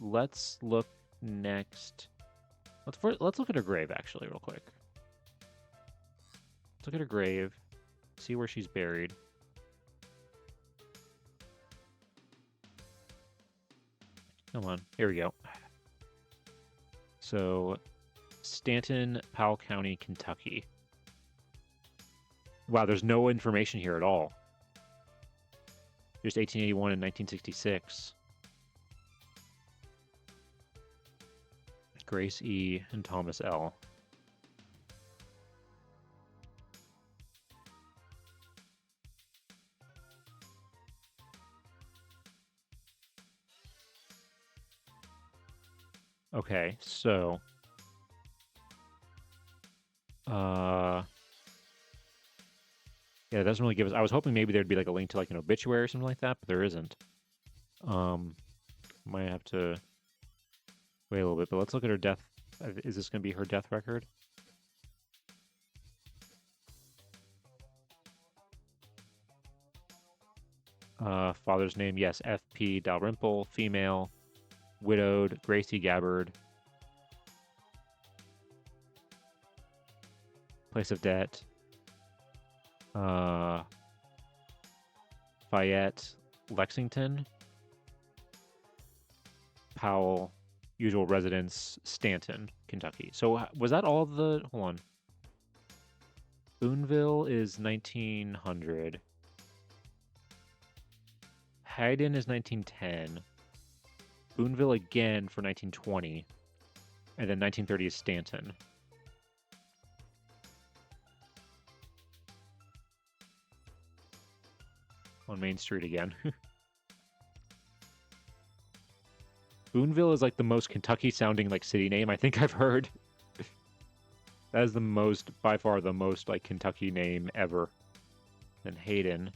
Let's look next. Let's look at her grave, actually, real quick. Let's look at her grave. See where she's buried. Come on. Here we go. So, Stanton, Powell County, Kentucky. Wow, there's no information here at all. Just 1881 and 1966. Grace E. and Thomas L. Okay, so yeah, it doesn't really give us. I was hoping maybe there'd be like a link to like an obituary or something like that, but there isn't. Might have to wait a little bit, but let's look at her death. Is this going to be her death record? Father's name, yes, F.P. Dalrymple, female, widowed, Gracie Gabbard. Place of debt, Fayette, Lexington, Powell, usual residence, Stanton, Kentucky. So was that all the... Hold on. Boonville is 1900. Hayden is 1910. Boonville again for 1920. And then 1930 is Stanton. On Main Street again. Boonville is like the most Kentucky sounding like city name I think I've heard. That is the most, by far the most like Kentucky name ever. Then Hayden.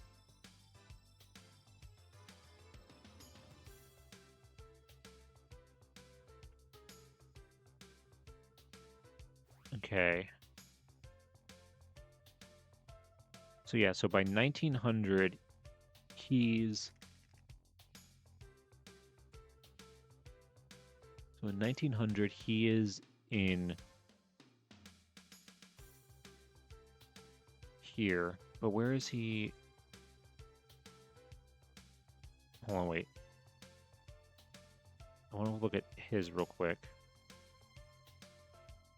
Okay. So yeah, so by 1900, he's... So in 1900, he is in here. But where is he? Hold on, wait. I want to look at his real quick.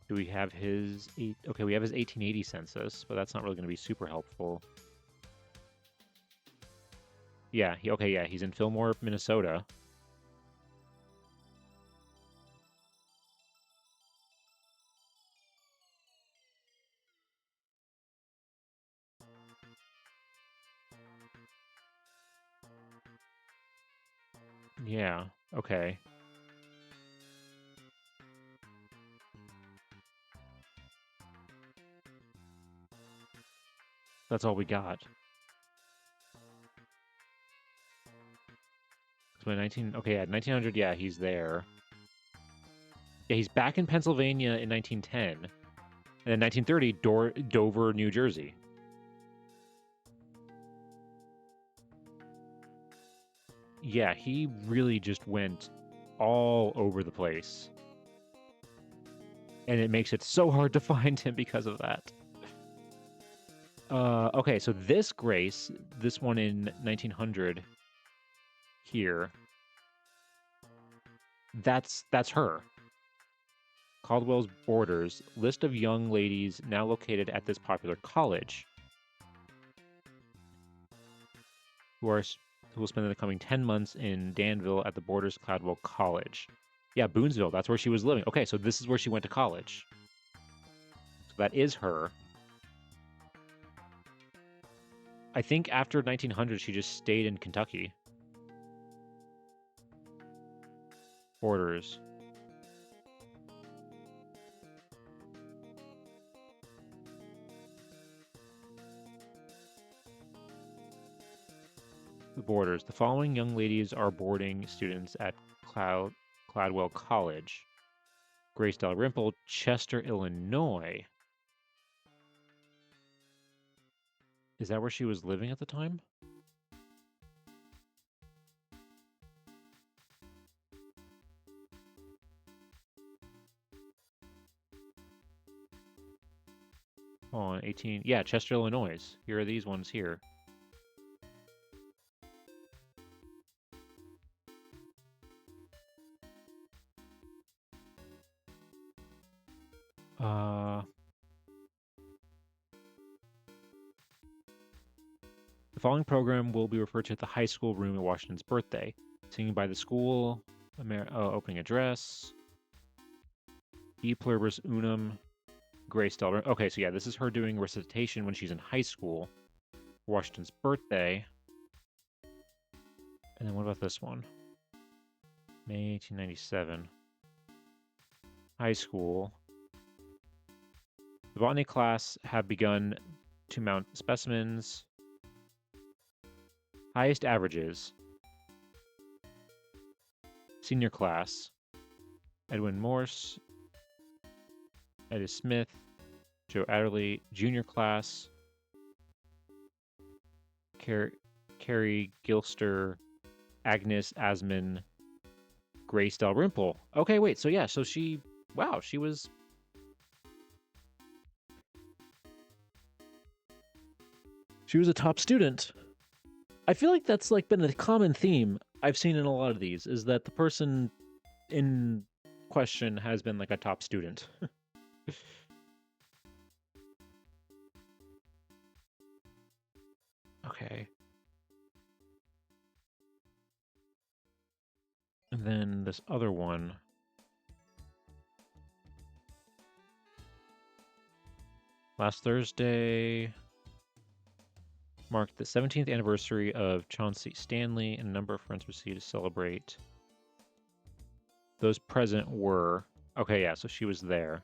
Do we have his... Okay, we have his 1880 census, but that's not really going to be super helpful. Yeah, okay, yeah, he's in Fillmore, Minnesota. Yeah, okay. That's all we got. So by 19... Okay, yeah, 1900, yeah, he's there. Yeah, he's back in Pennsylvania in 1910. And then 1930, Dover, New Jersey. Yeah, he really just went all over the place. And it makes it so hard to find him because of that. Okay, so this Grace, this one in 1900 here, that's her. Caldwell's Borders, list of young ladies now located at this popular college who will spend the coming 10 months in Danville at the Borders Cladwell College. Yeah, Boonesville, that's where she was living. Okay, so this is where she went to college. So that is her. I think after 1900, she just stayed in Kentucky. Borders. The Borders. The following young ladies are boarding students at Cladwell College. Grace Dalrymple, Chester, Illinois. Is that where she was living at the time? Oh, 18. Yeah, Chester, Illinois. Here are these ones here. The following program will be referred to at the high school room at Washington's birthday. Singing by the school, opening address, E pluribus unum, Grace Del. Okay, so yeah, this is her doing recitation when she's in high school for Washington's birthday. And then what about this one? May 1897. High school. The botany class have begun to mount specimens. Highest averages. Senior class. Edwin Morse. Eddie Smith. Joe Adderley. Junior class. Carrie Gilster. Agnes Asman. Grace Dalrymple. Okay, wait. So yeah, so she... Wow, she was... She was a top student. I feel like that's like been a common theme I've seen in a lot of these, is that the person in question has been like a top student. Okay. And then this other one. Last Thursday marked the 17th anniversary of Chauncey Stanley, and a number of friends proceeded to celebrate. Those present were... Okay, yeah, so she was there.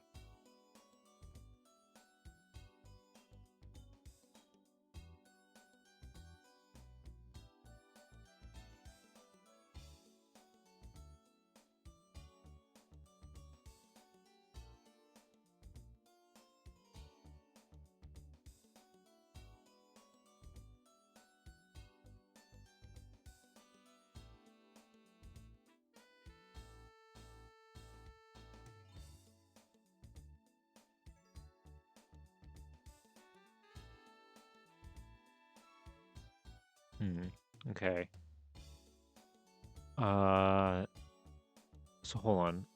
Okay. So hold on.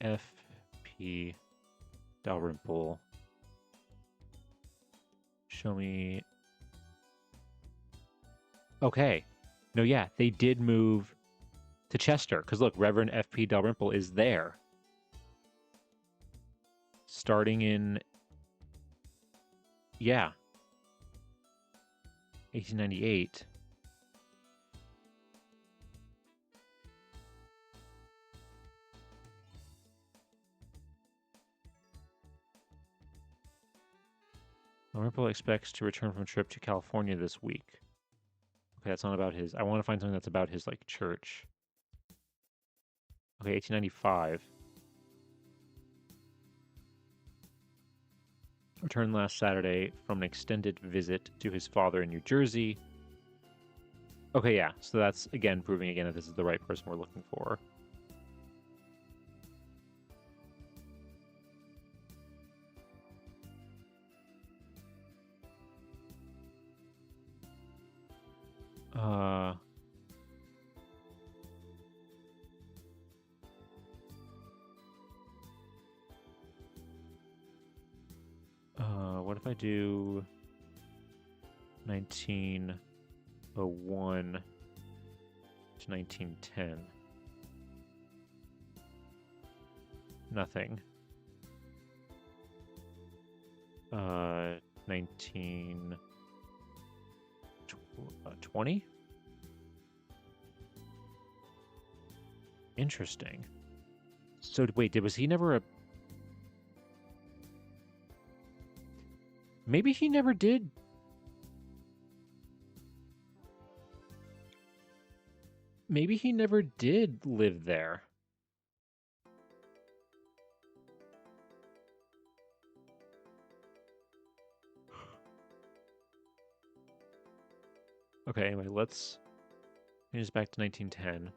F.P. Dalrymple. Show me... Okay. No, yeah, they did move to Chester. Because look, Reverend F.P. Dalrymple is there. Starting in... Yeah. 1898. Dalrymple expects to return from a trip to California this week. Okay, that's not about his... I want to find something that's about his, like, church. Okay, 1895. Returned last Saturday from an extended visit to his father in New Jersey. Okay, yeah. So that's, again, proving again that this is the right person we're looking for. What if I do 1901 to 1910? Nothing. 1920? Interesting. So wait, was he never a... Maybe he never did. Maybe he never did live there. Okay, anyway, let's change this back to 1910.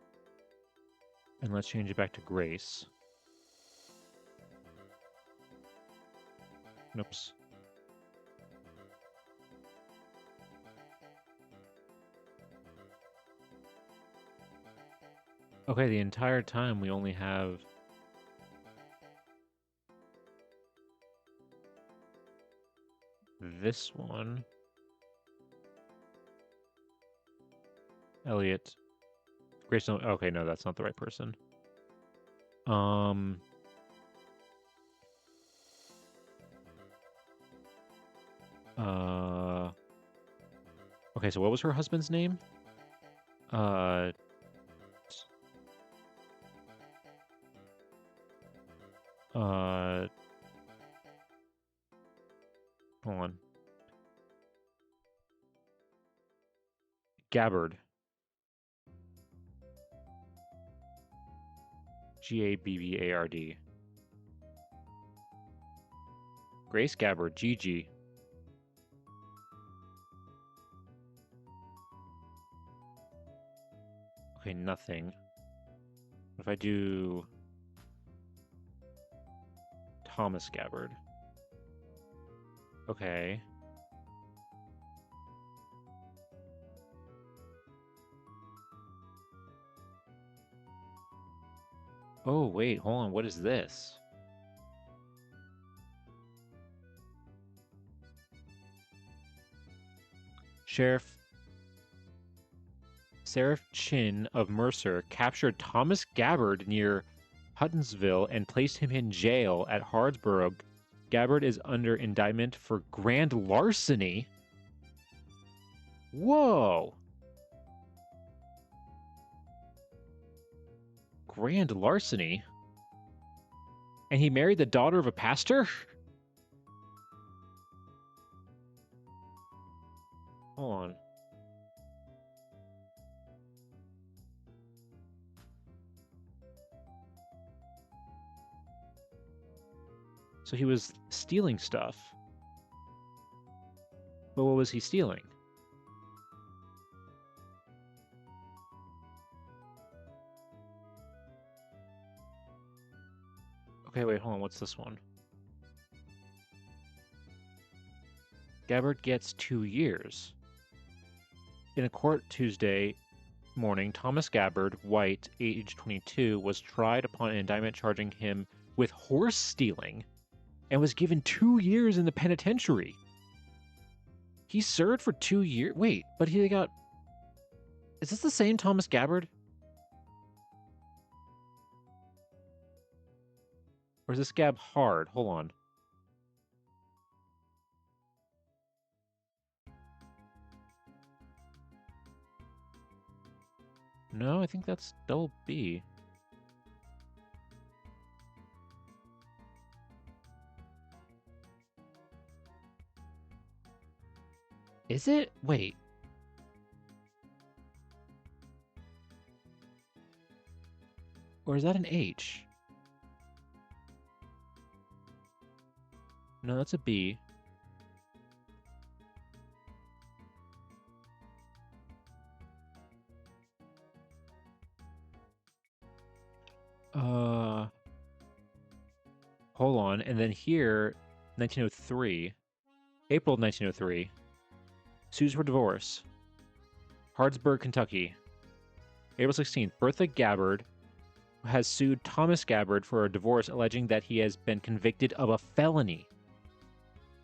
And let's change it back to Grace. Oops. Okay, the entire time we only have... this one. Elliot. Grace. Okay, no, that's not the right person. Okay, so what was her husband's name? Hold on. Gabbard. Gabbard. Grace Gabbard. GG. Okay, nothing. If I do Thomas Gabbard. Okay. Oh, wait, hold on. What is this? Sheriff Chin of Mercer captured Thomas Gabbard near Huttonsville and placed him in jail at Hardsboro. Gabbard is under indictment for grand larceny. Whoa! Grand larceny? And he married the daughter of a pastor? Hold on. So he was stealing stuff. But what was he stealing? Okay, wait, hold on. What's this one? Gabbard gets 2 years. In a court Tuesday morning, Thomas Gabbard, white, age 22, was tried upon an indictment charging him with horse stealing and was given 2 years in the penitentiary. He served for 2 years. Wait, but he got... Is this the same Thomas Gabbard? Or is this Gab Hard? Hold on. No, I think that's double B. Is it? Wait. Or is that an H? No, that's a B. Hold on. And then here, 1903, April 1903, sues for divorce. Hardsburg, Kentucky. April 16th, Bertha Gabbard has sued Thomas Gabbard for a divorce, alleging that he has been convicted of a felony.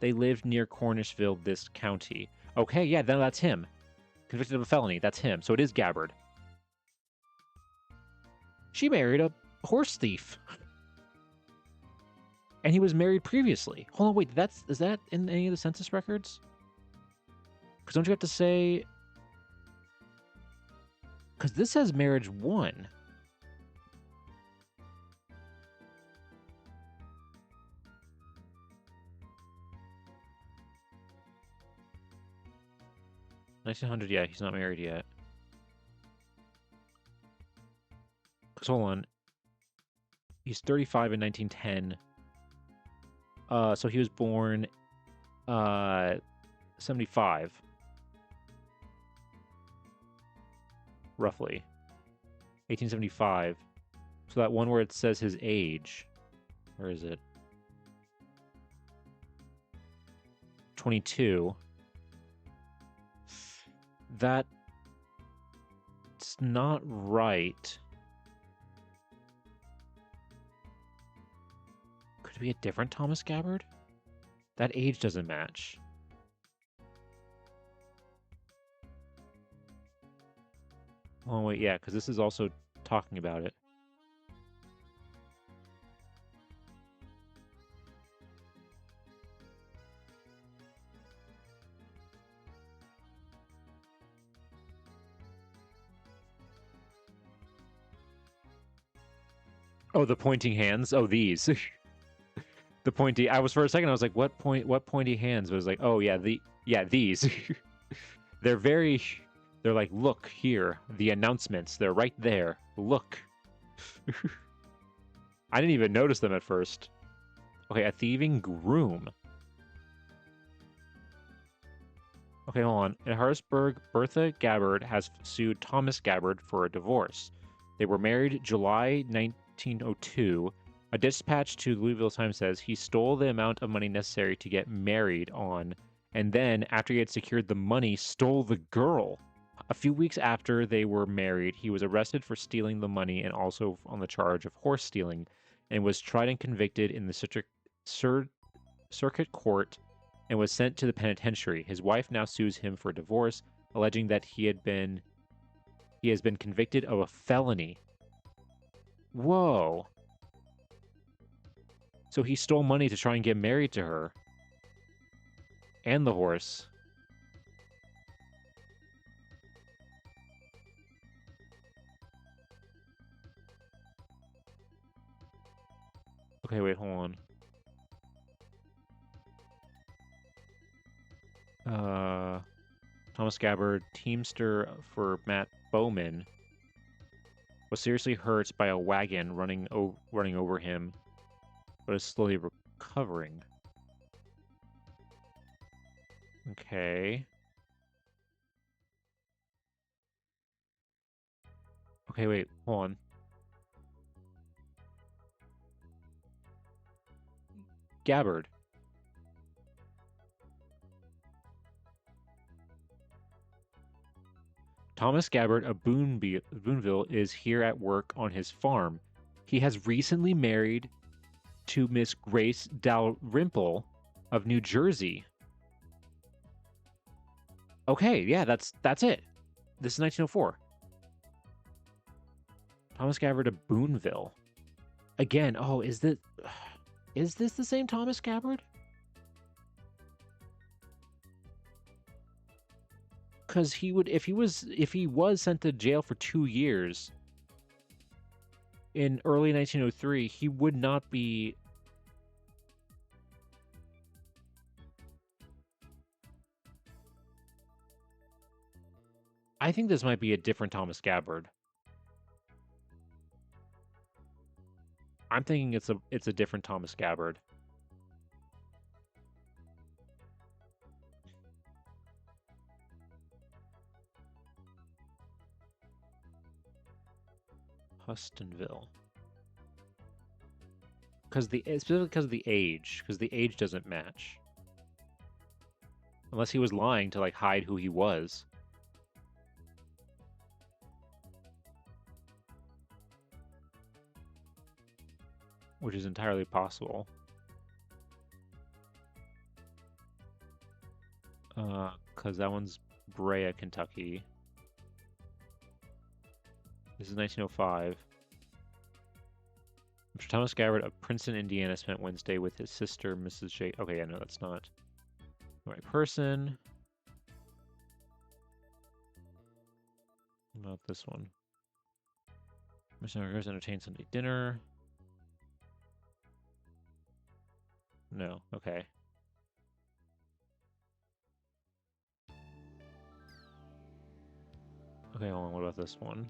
They lived near Cornishville, this county. Okay, yeah, then that's him. Convicted of a felony, that's him. So it is Gabbard. She married a horse thief. And he was married previously. Hold on, wait, is that in any of the census records? Because don't you have to say... Because this says marriage 1. $1900, yeah, he's not married yet. Because hold on. He's 35 in 1910. So he was born 75. Roughly. 1875. So that one where it says his age. Where is it? 22. That's not right. Could it be a different Thomas Gabbard? That age doesn't match. Oh, wait, yeah, because this is also talking about it. Oh, the pointing hands? Oh, these. The pointy. I was for a second. I was like, What pointy hands? But it was like, oh yeah, these. They're very. They're like, look here, the announcements. They're right there. Look. I didn't even notice them at first. Okay, a thieving groom. Okay, hold on. In Harrisburg, Bertha Gabbard has sued Thomas Gabbard for a divorce. They were married July 1902. A dispatch to the Louisville Times says he stole the amount of money necessary to get married on, and then, after he had secured the money, stole the girl. A few weeks after they were married, he was arrested for stealing the money and also on the charge of horse stealing, and was tried and convicted in the circuit court and was sent to the penitentiary. His wife now sues him for divorce, alleging that he has been convicted of a felony. Whoa. So he stole money to try and get married to her. And the horse. Okay, wait, hold on. Thomas Gabbard, teamster for Matt Bowman, was seriously hurt by a wagon running over him, but is slowly recovering. Okay. Okay, wait, hold on. Gabbard. Thomas Gabbard of Boonville is here at work on his farm. He has recently married to Miss Grace Dalrymple of New Jersey. Okay, yeah, that's it. This is 1904. Thomas Gabbard of Boonville. Again, oh, is this the same Thomas Gabbard? Because he would, if he was sent to jail for 2 years in early 1903, he would not be. I think this might be a different Thomas Gabbard. I'm thinking it's a different Thomas Gabbard. Hustonville. Specifically because of the age, because the age doesn't match. Unless he was lying to like hide who he was. Which is entirely possible. Because that one's Brea, Kentucky. This is 1905. Mr. Thomas Gabbard of Princeton, Indiana, spent Wednesday with his sister, Mrs. J. Okay, yeah, no, that's not the right person. Not this one. Mr. Rivers entertained Sunday dinner. No, okay. Okay, hold on, what about this one?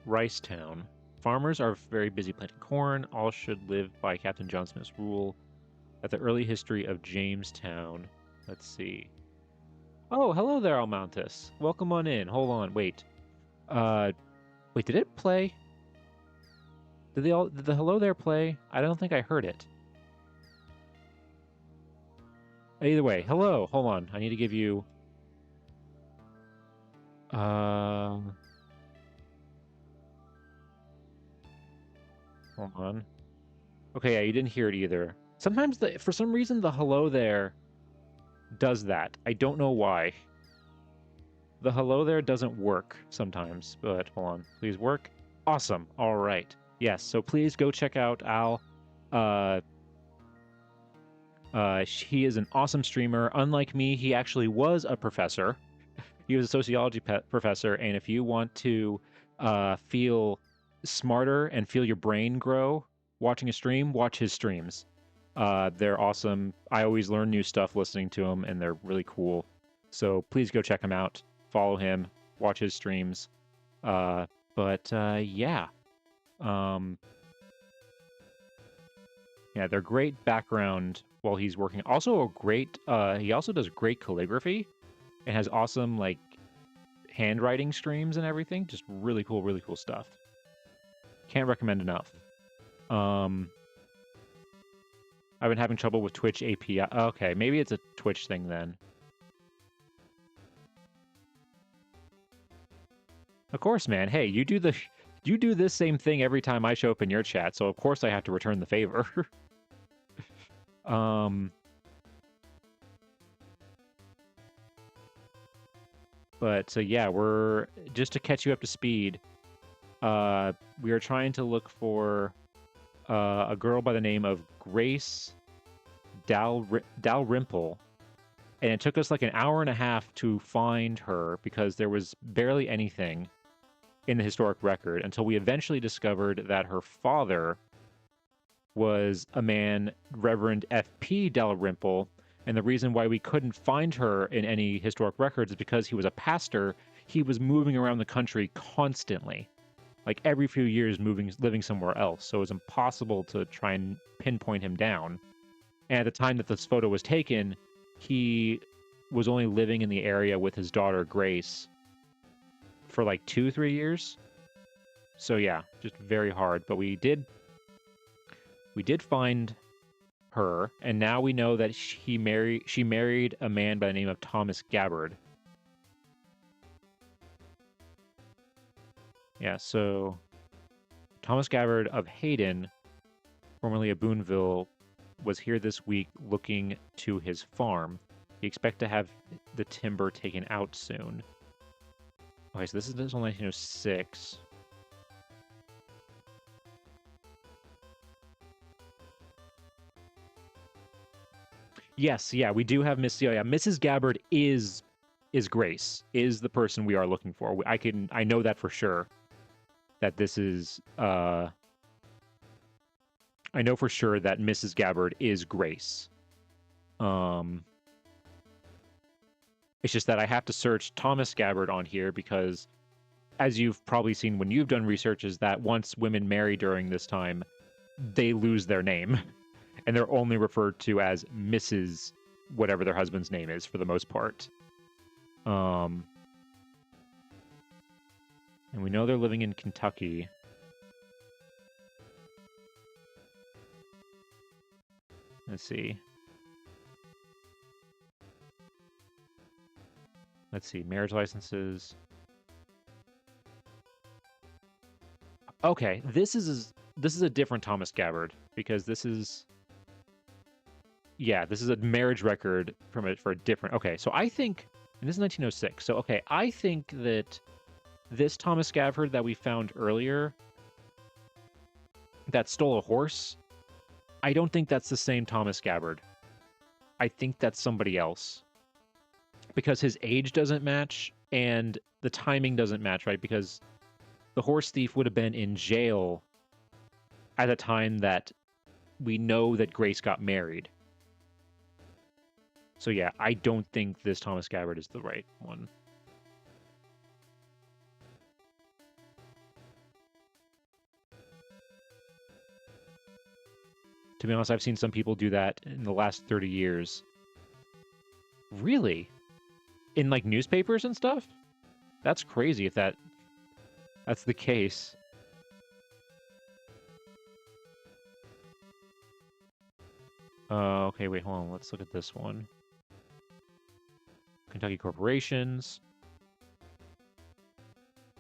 Ricetown. Farmers are very busy planting corn. All should live by Captain John Smith's rule. At the early history of Jamestown. Let's see. Oh, hello there, Almontis. Welcome on in. Hold on, wait. Wait, did it play? Did the hello there play? I don't think I heard it. Either way, hello. Hold on. I need to give you hold on. Okay, yeah, you didn't hear it either. Sometimes for some reason the hello there does that. I don't know why. The hello there doesn't work sometimes, but hold on. Please work. Awesome. All right. Yes. So please go check out Al. Uh, he is an awesome streamer. Unlike me, he actually was a professor. He was a sociology professor, and if you want to feel smarter and feel your brain grow watching a stream, watch his streams. They're awesome. I always learn new stuff listening to them, and they're really cool. So please go check him out, follow him, watch his streams. Yeah. Um, yeah, they're great background while he's working. Also a great, he also does great calligraphy and has awesome, like, handwriting streams and everything. Just really cool stuff. Can't recommend enough. I've been having trouble with Twitch API. Okay, maybe it's a Twitch thing then. Of course, man. Hey, you do this same thing every time I show up in your chat, so of course I have to return the favor. But so yeah, we're just to catch you up to speed. We are trying to look for a girl by the name of Grace Dalrymple, and it took us like an hour and a half to find her because there was barely anything in the historic record until we eventually discovered that her father was a man, Reverend F.P. Dalrymple, and the reason why we couldn't find her in any historic records is because he was a pastor. He was moving around the country constantly, like every few years living somewhere else, so it was impossible to try and pinpoint him down. And at the time that this photo was taken, he was only living in the area with his daughter, Grace, for like 2-3 years. So yeah, just very hard. But we did find her, and now we know that she married a man by the name of Thomas Gabbard. Yeah, so Thomas Gabbard of Hayden, formerly of Boonville, was here this week looking to his farm. He expects to have the timber taken out soon. Okay, so this is only 1906. Yes, yeah, we do have Miss. Yeah, Mrs. Gabbard is Grace, is the person we are looking for. I know that for sure. That this is I know for sure that Mrs. Gabbard is Grace. It's just that I have to search Thomas Gabbard on here because, as you've probably seen when you've done research, is that once women marry during this time, they lose their name. And they're only referred to as Mrs. whatever their husband's name is for the most part. And we know they're living in Kentucky. Let's see. Marriage licenses. Okay, this is a different Thomas Gabbard because this is. Yeah, this is a marriage record for a different. Okay, so I think, and this is 1906. So okay, I think that this Thomas Gabbard that we found earlier, that stole a horse, I don't think that's the same Thomas Gabbard. I think that's somebody else because his age doesn't match and the timing doesn't match, right? Because the horse thief would have been in jail at the time that we know that Grace got married. So yeah, I don't think this Thomas Gabbard is the right one. To be honest, I've seen some people do that in the last 30 years. Really? In like newspapers and stuff? That's crazy if that's the case. Okay, wait, hold on. Let's look at this one. Kentucky corporations.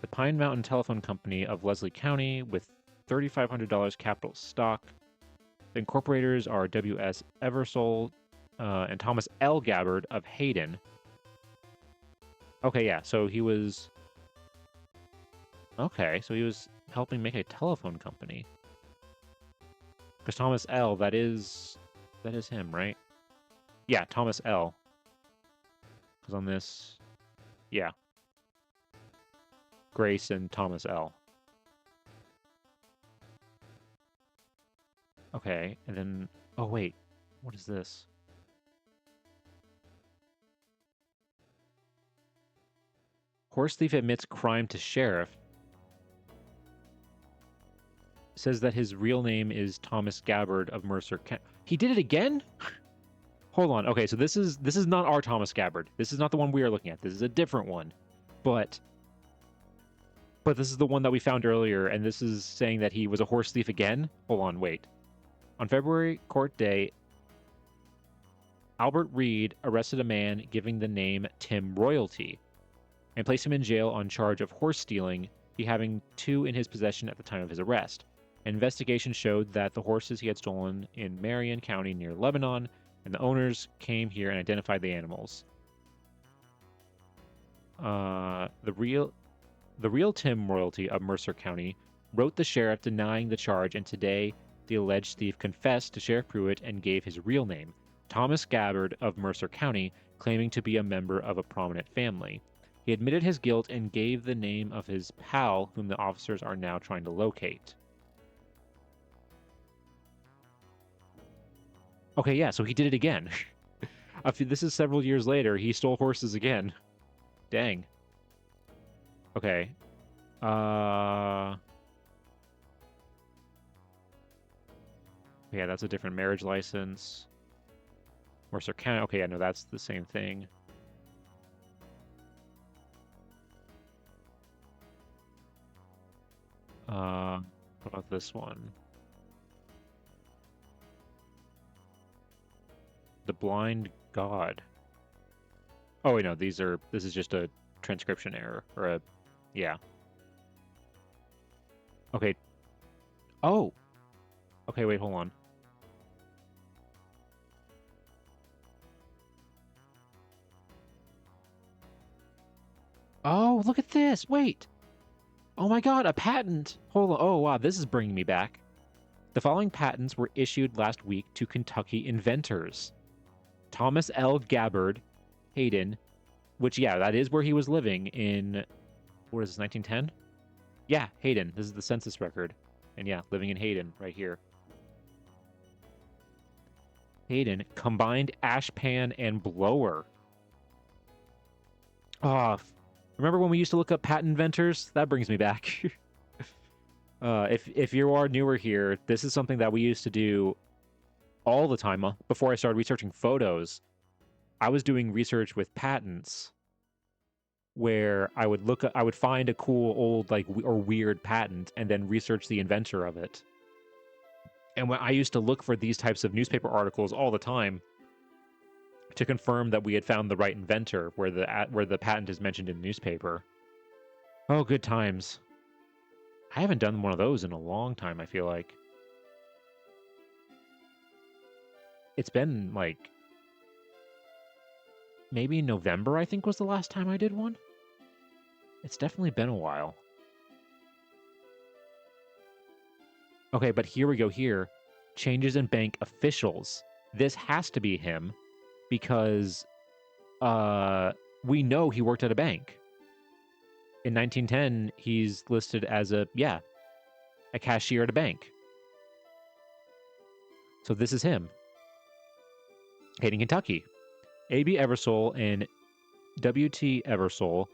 The Pine Mountain Telephone Company of Leslie County with $3,500 capital stock. The incorporators are W.S. Eversole and Thomas L. Gabbard of Hayden. Okay, yeah, so he was... Okay, so he was helping make a telephone company. Because Thomas L., that is him, right? Yeah, Thomas L. Because on this... Yeah, Grace and Thomas L. Okay, and then... Oh, wait. What is this? Horse thief admits crime to sheriff. Says that his real name is Thomas Gabbard of Mercer County. He did it again? Hold on. Okay, so this is not our Thomas Gabbard. This is not the one we are looking at. This is a different one. But this is the one that we found earlier, and this is saying that he was a horse thief again? Hold on, wait. On February court day, Albert Reed arrested a man giving the name Tim Royalty and placed him in jail on charge of horse stealing, he having 2 in his possession at the time of his arrest. An investigation showed that the horses he had stolen in Marion County near Lebanon, and the owners came here and identified the animals. The real Tim Royalty of Mercer County wrote the sheriff denying the charge, and today the alleged thief confessed to Sheriff Pruitt and gave his real name, Thomas Gabbard of Mercer County, claiming to be a member of a prominent family. He admitted his guilt and gave the name of his pal, whom the officers are now trying to locate. Okay, yeah, so he did it again. This is several years later. He stole horses again. Dang. Okay. Yeah, that's a different marriage license. Mercer County. Okay, yeah, no, that's the same thing. What about this one? The Blind God. Oh, wait, no, this is just a transcription error, or a, yeah. Okay. Oh! Okay, wait, hold on. Oh, look at this! Wait! Oh my god, a patent! Hold on. Oh, wow, this is bringing me back. The following patents were issued last week to Kentucky inventors. Thomas L. Gabbard, Hayden, which, yeah, that is where he was living in, what is this, 1910? Yeah, Hayden. This is the census record. And yeah, living in Hayden, right here. Hayden, combined ash pan and blower. Oh, remember when we used to look up patent inventors? That brings me back. If you are newer here, this is something that we used to do all the time. Before I started researching photos, I was doing research with patents, where I would find a cool old or weird patent and then research the inventor of it. And when I used to look for these types of newspaper articles all the time to confirm that we had found the right inventor, where the patent is mentioned in the newspaper. Oh, good times. I haven't done one of those in a long time, I feel like. It's been, maybe November, I think, was the last time I did one. It's definitely been a while. Okay, but here we go here. Changes in bank officials. This has to be him, because we know he worked at a bank. In 1910, he's listed as a cashier at a bank. So this is him. Hayden, Kentucky. A.B. Eversole and W.T. Eversole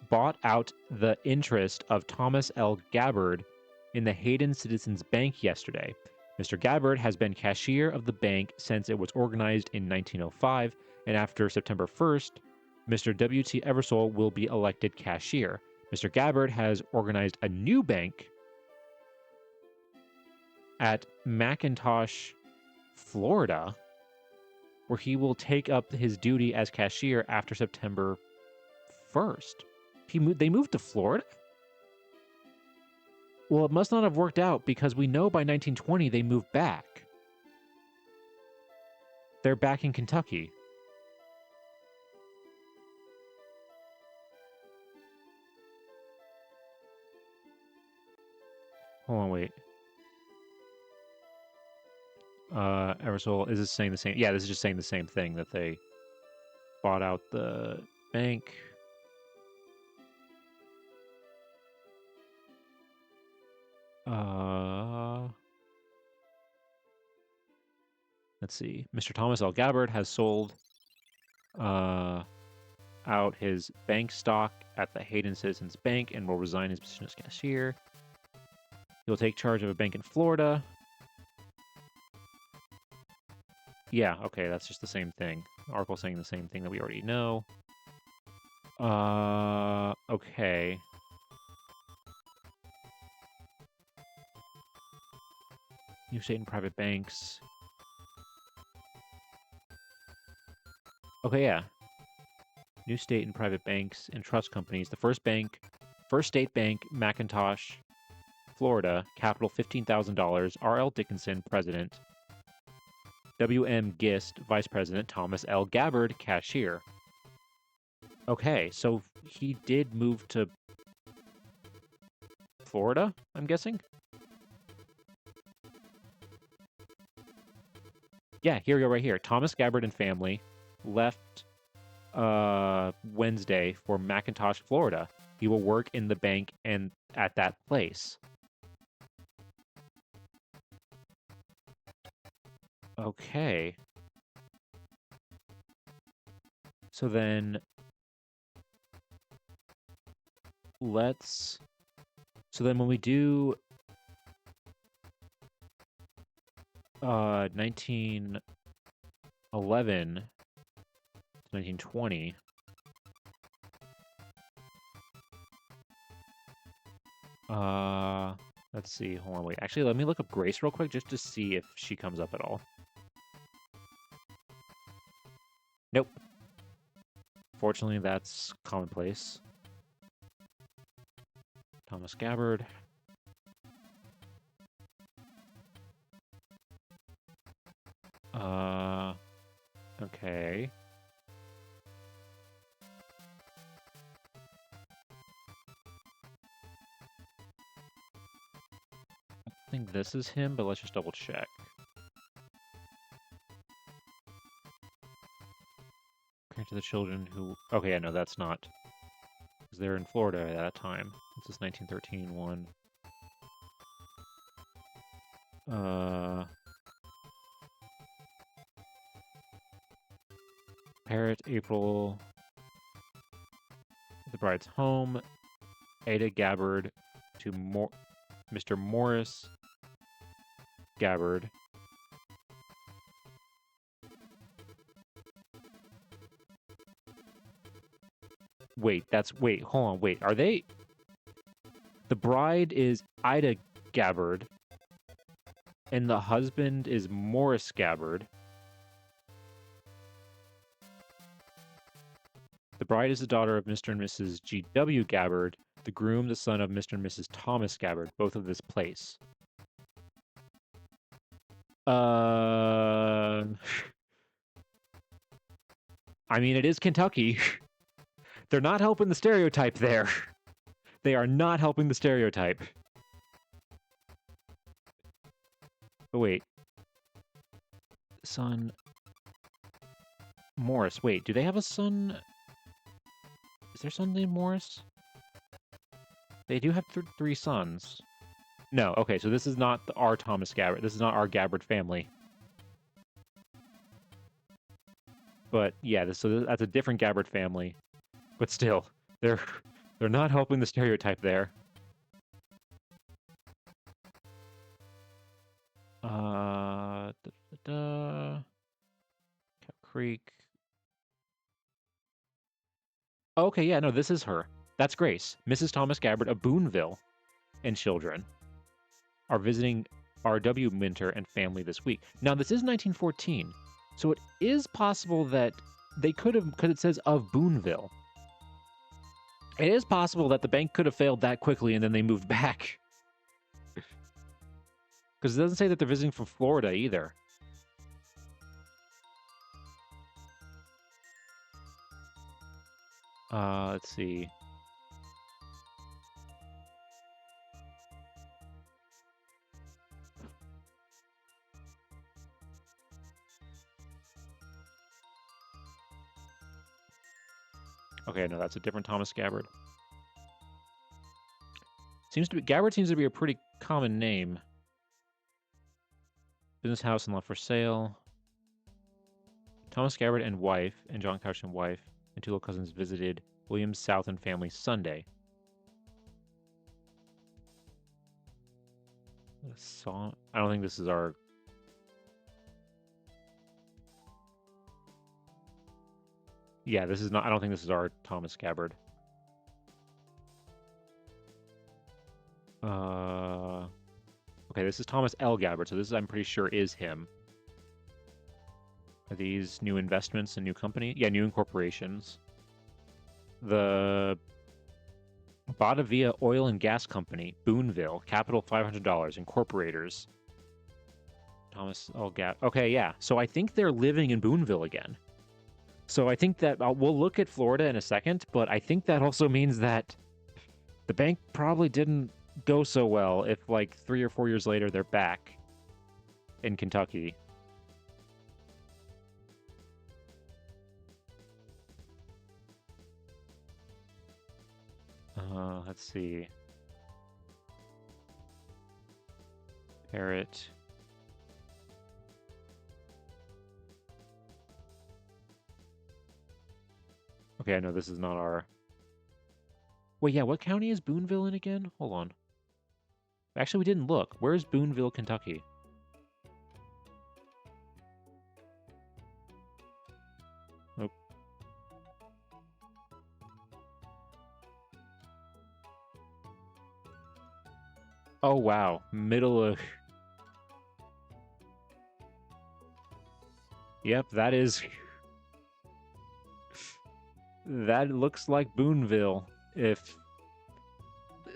bought out the interest of Thomas L. Gabbard in the Hayden Citizens Bank yesterday. Mr. Gabbard has been cashier of the bank since it was organized in 1905, and after September 1st, Mr. W.T. Eversole will be elected cashier. Mr. Gabbard has organized a new bank at McIntosh, Florida, where he will take up his duty as cashier after September 1st. They moved to Florida? Well, it must not have worked out, because we know by 1920 they moved back. They're back in Kentucky. Hold on, wait. Eversol, is this saying the same? Yeah, this is just saying the same thing, that they bought out the bank. Let's see. Mr. Thomas L. Gabbard has sold out his bank stock at the Hayden Citizens Bank and will resign his position as cashier. He'll take charge of a bank in Florida. Yeah, okay, that's just the same thing. Article saying the same thing that we already know. Okay. New state and private banks. Okay, yeah. New state and private banks and trust companies. The first state bank, McIntosh, Florida, capital $15,000. R.L. Dickinson, president. W.M. Gist, vice president. Thomas L. Gabbard, cashier. Okay, so he did move to Florida, I'm guessing? Yeah, here we go right here. Thomas Gabbard and family left Wednesday for McIntosh, Florida. He will work in the bank and at that place. Okay. So then when we do 1911 to 1920, let's see, hold on, wait. Actually, let me look up Grace real quick just to see if she comes up at all. Nope. Fortunately, that's commonplace. Thomas Gabbard. Okay. I think this is him, but let's just double check. Compared to the children who... Okay, yeah, no, that's not. Because they're in Florida at that time. This is 1913 one. Parrot, April. The bride's home. Ada Gabbard to Mr. Morris Gabbard. Wait, hold on, wait. Are they... The bride is Ida Gabbard, and the husband is Morris Gabbard. The bride is the daughter of Mr. and Mrs. G.W. Gabbard, the groom the son of Mr. and Mrs. Thomas Gabbard, both of this place. I mean, it is Kentucky. They're not helping the stereotype there. They are not helping the stereotype. But wait. Son... Morris. Wait, do they have a son? Is their son named Morris? They do have 3 sons. No, okay, so this is not our Thomas Gabbard. This is not our Gabbard family. But yeah, that's a different Gabbard family. But still, they're not helping the stereotype there. Cow Creek. Okay, yeah, no, this is her. That's Grace, Mrs. Thomas Gabbard of Boonville, and children are visiting R.W. Minter and family this week. Now, this is 1914, so it is possible that they could have, because it says of Boonville. It is possible that the bank could have failed that quickly and then they moved back. Because it doesn't say that they're visiting from Florida either. Let's see. Okay, no, that's a different Thomas Gabbard. Gabbard seems to be a pretty common name. Business house and lot for sale. Thomas Gabbard and wife, and John Couch and wife, and two little cousins visited William South and family Sunday. I don't think this is our... Yeah, this is not... I don't think this is our Thomas Gabbard. Okay, this is Thomas L. Gabbard, so this is, I'm pretty sure, is him. Are these new investments and new company? Yeah, new incorporations. The Botavia Oil and Gas Company, Boonville, capital $500, incorporators. Thomas L. Gabbard. Okay, yeah. So I think they're living in Boonville again. So I think that we'll look at Florida in a second, but I think that also means that the bank probably didn't go so well if, like, 3 or 4 years later they're back in Kentucky. Let's see. Parrot. Okay, I know this is not our... Wait, yeah, what county is Boonville in again? Hold on. Actually, we didn't look. Where's Boonville, Kentucky? Nope. Oh, wow. Middle of... Yep, that is... That looks like Boonville. If...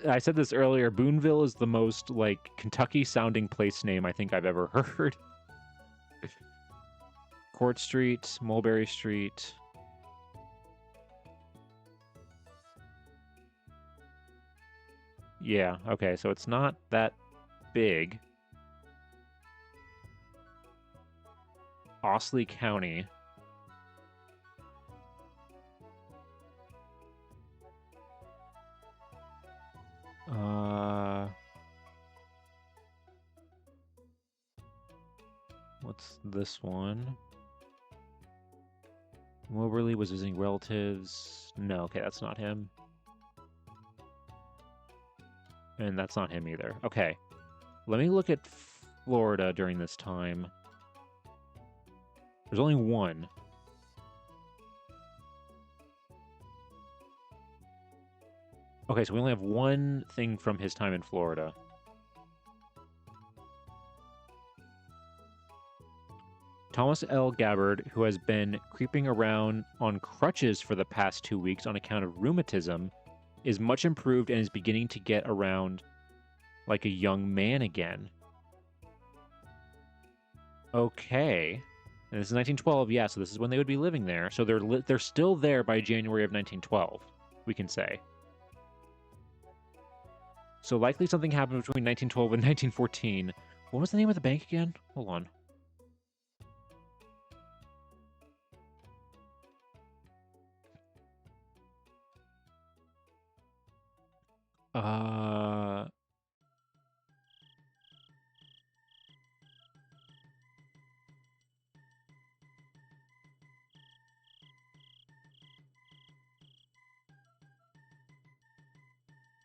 I said this earlier, Boonville is the most, like, Kentucky-sounding place name I think I've ever heard. Court Street, Mulberry Street... Yeah, okay, so it's not that big. Osley County. What's this one? Moberly was visiting relatives. No, okay, that's not him. And that's not him either. Okay. Let me look at Florida during this time. There's only one. Okay, so we only have one thing from his time in Florida. Thomas L. Gabbard, who has been creeping around on crutches for the past 2 weeks on account of rheumatism, is much improved and is beginning to get around like a young man again. Okay. And this is 1912, yeah, so this is when they would be living there. So they're still there by January of 1912, we can say. So likely something happened between 1912 and 1914. What was the name of the bank again? Hold on.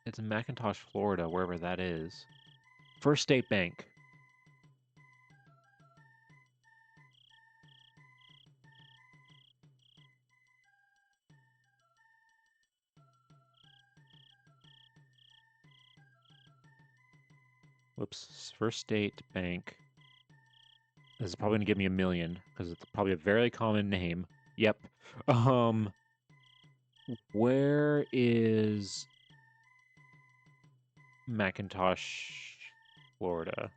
It's in McIntosh, Florida, wherever that is. First State Bank. Whoops. First State Bank. This is probably going to give me 1 million, because it's probably a very common name. Yep. Where is McIntosh, Florida?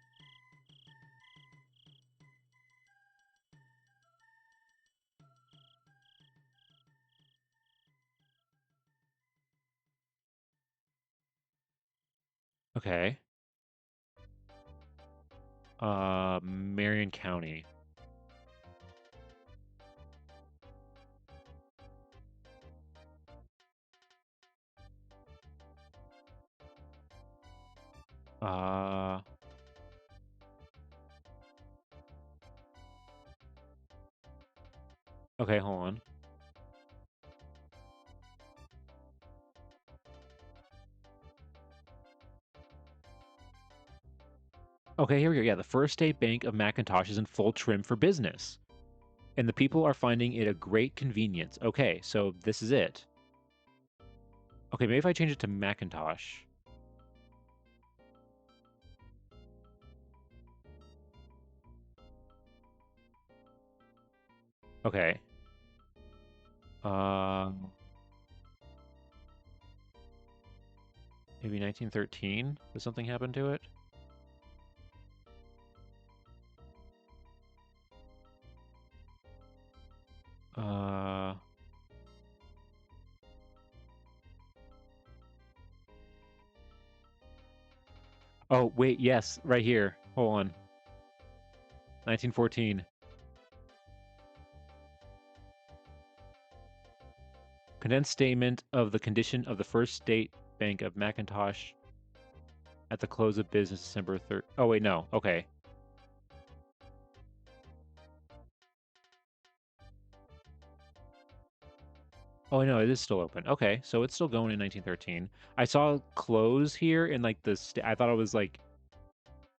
Okay. Marion County. Uh, okay, hold on. Okay, here we go. Yeah, the First State Bank of Macintosh is in full trim for business, and the people are finding it a great convenience. Okay, so this is it. Okay, maybe if I change it to Macintosh. Okay. Maybe 1913? Did something happen to it? Uh, oh, wait, yes, right here. Hold on. 1914. Condensed statement of the condition of the First State Bank of Macintosh at the close of business December 3rd. Oh, wait, no. Okay. Oh, no, it is still open. Okay, so it's still going in 1913. I saw close here in like the. I thought it was like.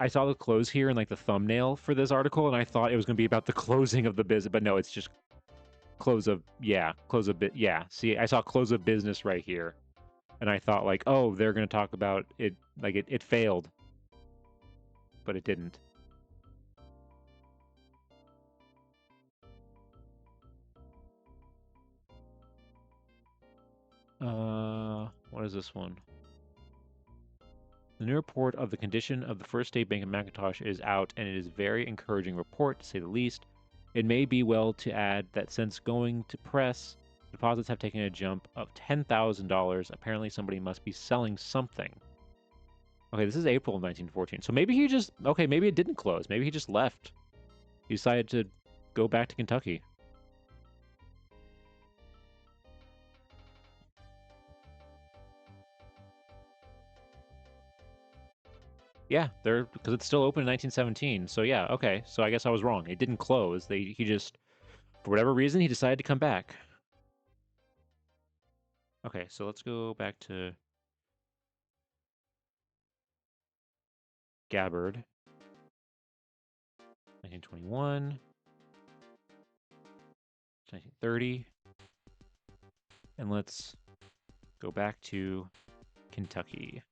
I saw the close here in like the thumbnail for this article, and I thought it was going to be about the closing of the business, but no, it's just close of bit. Yeah, see, I saw close of business right here, and I thought like, oh, they're going to talk about it, like it failed, but it didn't. What is this one? The new report of the condition of the First State Bank of Macintosh is out, and it is a very encouraging report, to say the least. It may be well to add that since going to press, deposits have taken a jump of $10,000. Apparently, somebody must be selling something. Okay, this is April of 1914. So maybe he just, okay, maybe it didn't close. Maybe he just left. He decided to go back to Kentucky. Yeah, they're because it's still open in 1917. So yeah, okay. So I guess I was wrong. It didn't close. He just for whatever reason he decided to come back. Okay, so let's go back to Gabbard, 1921, 1930, and let's go back to Kentucky.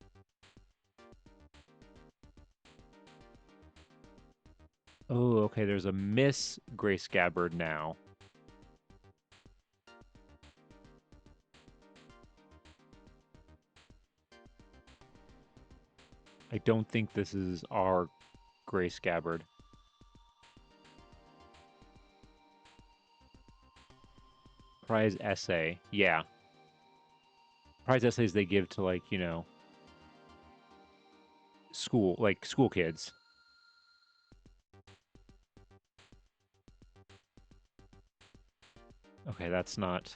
Oh, okay, there's a Miss Grace Gabbard now. I don't think this is our Grace Gabbard. Prize essay. Yeah. Prize essays they give to like, school kids. Okay, that's not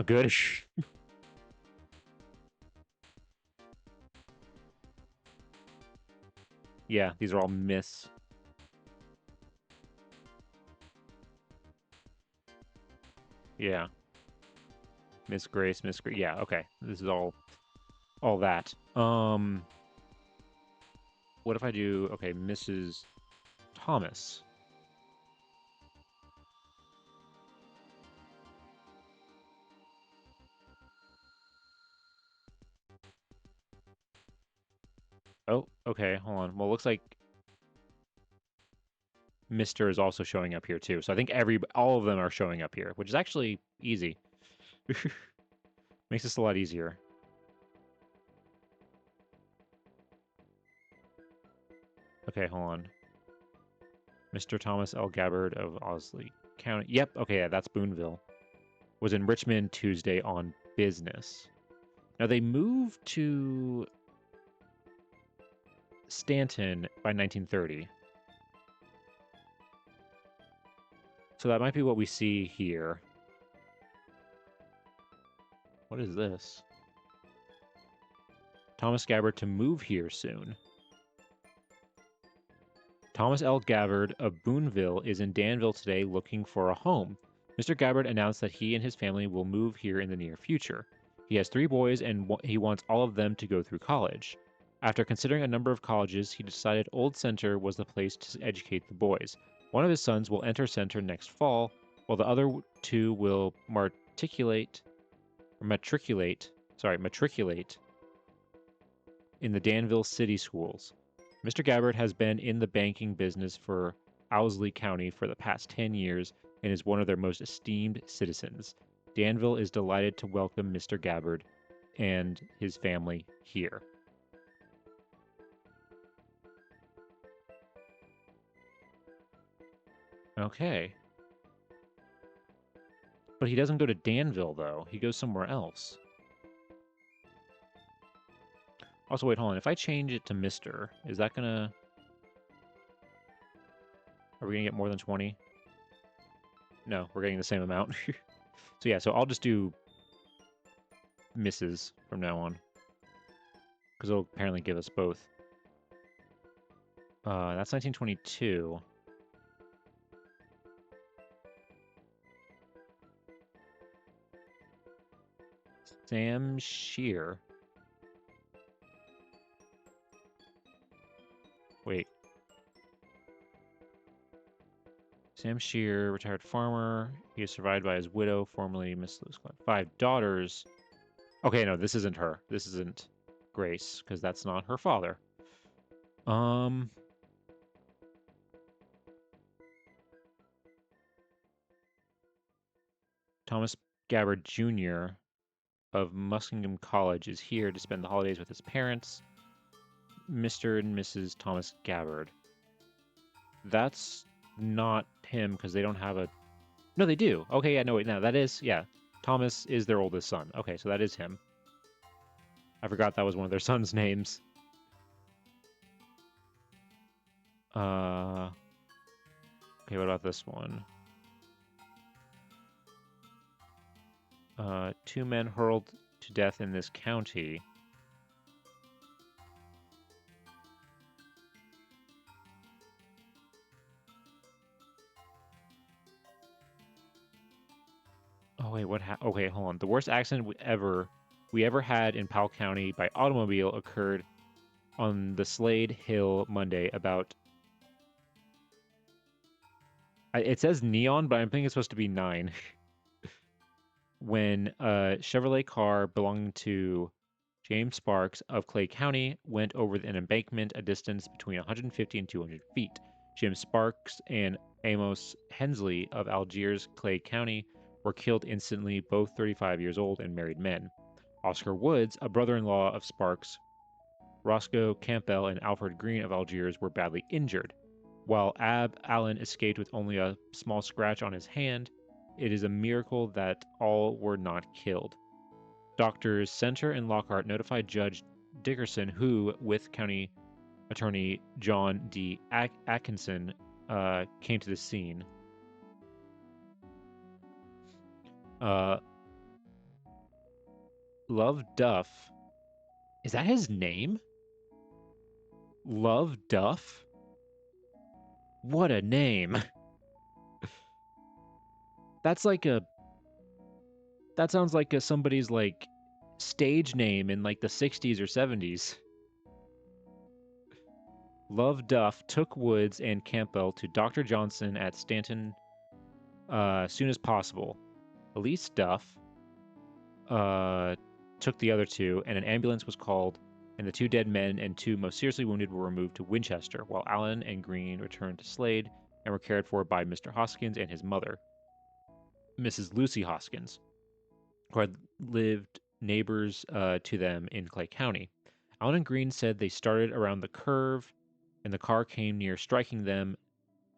good. Yeah, these are all Miss. Yeah. Miss Grace, Miss Grace. Yeah, okay. This is all that. What if I do okay, Mrs. Thomas? Oh, okay, hold on. Well, it looks like Mr. is also showing up here too. So I think all of them are showing up here, which is actually easy. Makes this a lot easier. Okay, hold on. Mr. Thomas L. Gabbard of Owsley County. Yep, okay, yeah, that's Boonville. Was in Richmond Tuesday on business. Now they moved to Stanton by 1930. So that might be what we see here. What is this? Thomas Gabbard to move here soon. Thomas L. Gabbard of Boonville is in Danville today looking for a home. Mr. Gabbard announced that he and his family will move here in the near future. He has 3 boys and he wants all of them to go through college. After considering a number of colleges, he decided Old Center was the place to educate the boys. One of his sons will enter Center next fall, while the other 2 will matriculate in the Danville City Schools. Mr. Gabbard has been in the banking business for Owsley County for the past 10 years and is one of their most esteemed citizens. Danville is delighted to welcome Mr. Gabbard and his family here. Okay. But he doesn't go to Danville, though. He goes somewhere else. Also, wait, hold on. If I change it to Mr., is that gonna... Are we gonna get more than 20? No, we're getting the same amount. So yeah, so I'll just do Mrs. from now on. Because it'll apparently give us both. That's 1922. Sam Shear. Wait. Sam Shear, retired farmer. He is survived by his widow, formerly Miss Lewis Clark. 5 daughters. Okay, no, this isn't her. This isn't Grace, because that's not her father. Thomas Gabbard Jr. of Muskingum College is here to spend the holidays with his parents, Mr. and Mrs. Thomas Gabbard. That's not him, because they don't have a... No, they do. Okay, yeah, no, wait, no, that is... Yeah, Thomas is their oldest son. Okay, so that is him. I forgot that was one of their sons' names. Okay, what about this one? 2 men hurled to death in this county. Oh wait, what? Okay, hold on. The worst accident we ever had in Powell County by automobile occurred on the Slade Hill Monday. About it says neon, but I'm thinking it's supposed to be 9. When a Chevrolet car belonging to James Sparks of Clay County went over an embankment a distance between 150 and 200 feet. Jim Sparks and Amos Hensley of Algiers, Clay County, were killed instantly, both 35 years old and married men. Oscar Woods, a brother-in-law of Sparks, Roscoe Campbell, and Alfred Green of Algiers were badly injured. While Ab Allen escaped with only a small scratch on his hand, it is a miracle that all were not killed. Doctors Center and Lockhart notified Judge Dickerson, who, with County Attorney John D. Atkinson, came to the scene. Love Duff. Is that his name? Love Duff? What a name. That's like a... That sounds like somebody's, like, stage name in, like, the 60s or 70s. Love Duff took Woods and Campbell to Dr. Johnson at Stanton soon as possible. Elise Duff took the other 2, and an ambulance was called, and the 2 dead men and 2 most seriously wounded were removed to Winchester, while Allen and Green returned to Slade and were cared for by Mr. Hoskins and his mother, Mrs. Lucy Hoskins, who had lived neighbors to them in Clay County. Allen and Green said they started around the curve, and the car came near striking them,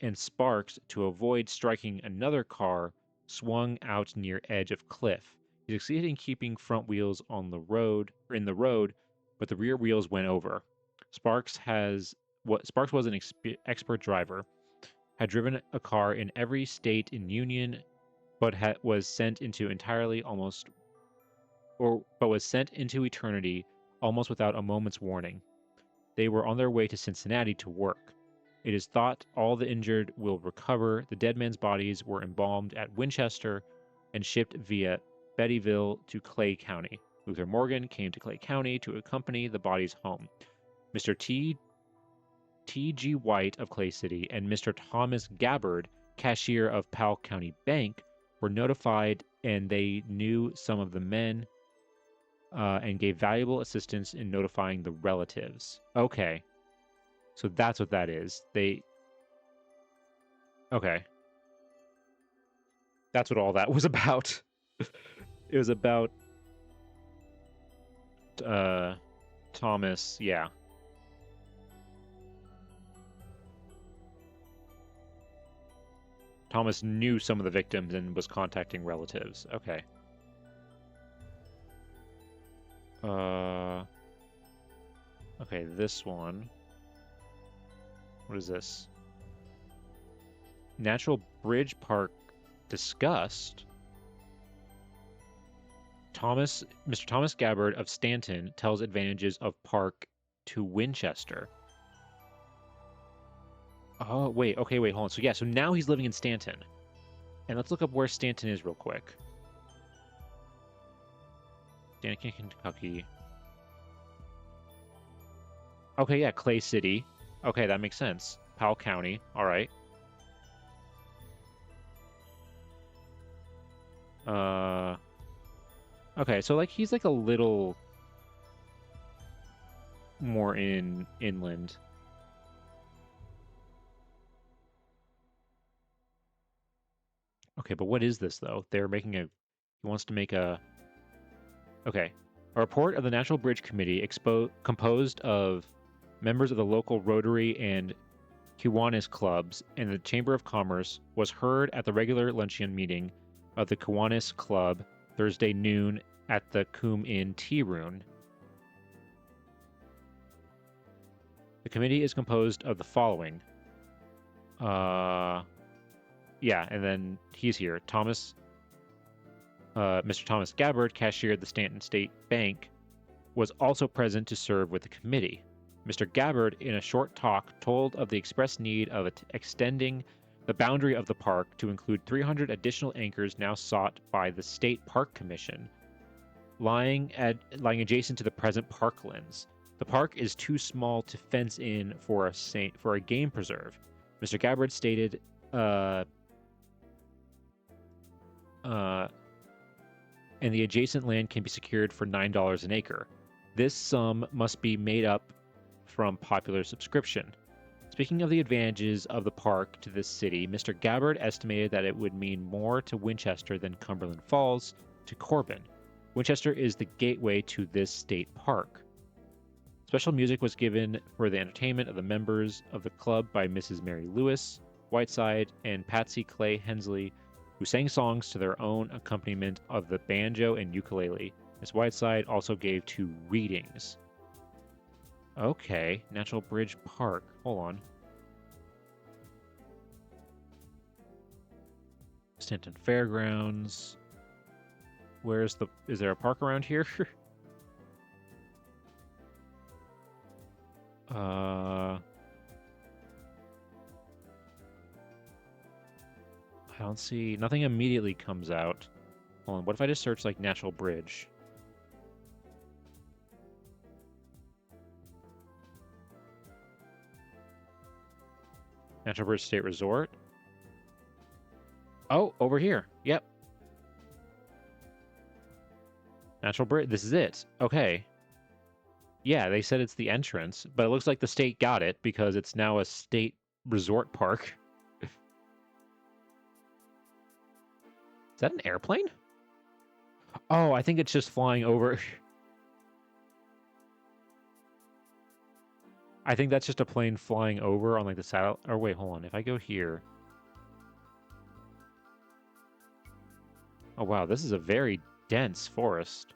and Sparks, to avoid striking another car, swung out near edge of cliff. He succeeded in keeping front wheels on the road, but the rear wheels went over. Sparks was an expert driver, had driven a car in every state in Union, but was sent into eternity almost without a moment's warning. They were on their way to Cincinnati to work. It is thought all the injured will recover. The dead men's bodies were embalmed at Winchester and shipped via Bettyville to Clay County. Luther Morgan came to Clay County to accompany the bodies home. Mr. T.G. White of Clay City and Mr. Thomas Gabbard, cashier of Powell County Bank, were notified, and they knew some of the men and gave valuable assistance in notifying the relatives. Okay. So that's what that is. Okay. That's what all that was about. It was about Thomas, yeah. Thomas knew some of the victims and was contacting relatives. Okay. Okay, this one. What is this? Natural Bridge Park discussed. Mr. Thomas Gabbard of Stanton tells advantages of park to Winchester. Oh, wait. Okay, wait, hold on. So, yeah, so now he's living in Stanton. And let's look up where Stanton is real quick. Stanton, Kentucky. Okay, yeah, Clay City. Okay, that makes sense. Powell County. All right. Okay, so, like, he's, like, a little more inland. Okay, but what is this, though? They're making a... He wants to make a... Okay. A report of the National Bridge Committee composed of members of the local Rotary and Kiwanis clubs and the Chamber of Commerce was heard at the regular luncheon meeting of the Kiwanis Club Thursday noon at the Coombe Inn Tea Room. The committee is composed of the following. Yeah, and then he's here. Mr. Thomas Gabbard, cashier at the Stanton State Bank, was also present to serve with the committee. Mr. Gabbard, in a short talk, told of the express need of extending the boundary of the park to include 300 additional acres now sought by the State Park Commission, lying adjacent to the present parklands. The park is too small to fence in for a game preserve. Mr. Gabbard stated, and the adjacent land can be secured for $9 an acre. This sum must be made up from popular subscription. Speaking of the advantages of the park to this city, Mr. Gabbard estimated that it would mean more to Winchester than Cumberland Falls to Corbin. Winchester is the gateway to this state park. Special music was given for the entertainment of the members of the club by Mrs. Mary Lewis, Whiteside, and Patsy Clay Hensley, who sang songs to their own accompaniment of the banjo and ukulele. Miss Whiteside also gave 2 readings. Okay, Natural Bridge Park. Hold on. Stanton Fairgrounds. Is there a park around here? I don't see... Nothing immediately comes out. Hold on, what if I just search, like, Natural Bridge? Natural Bridge State Resort? Oh, over here. Yep. Natural Bridge. This is it. Okay. Yeah, they said it's the entrance, but it looks like the state got it because it's now a state resort park. Is that an airplane? Oh, I think it's just flying over. I think that's just a plane flying over on like the satellite. Or wait, hold on. If I go here. Oh, wow. This is a very dense forest.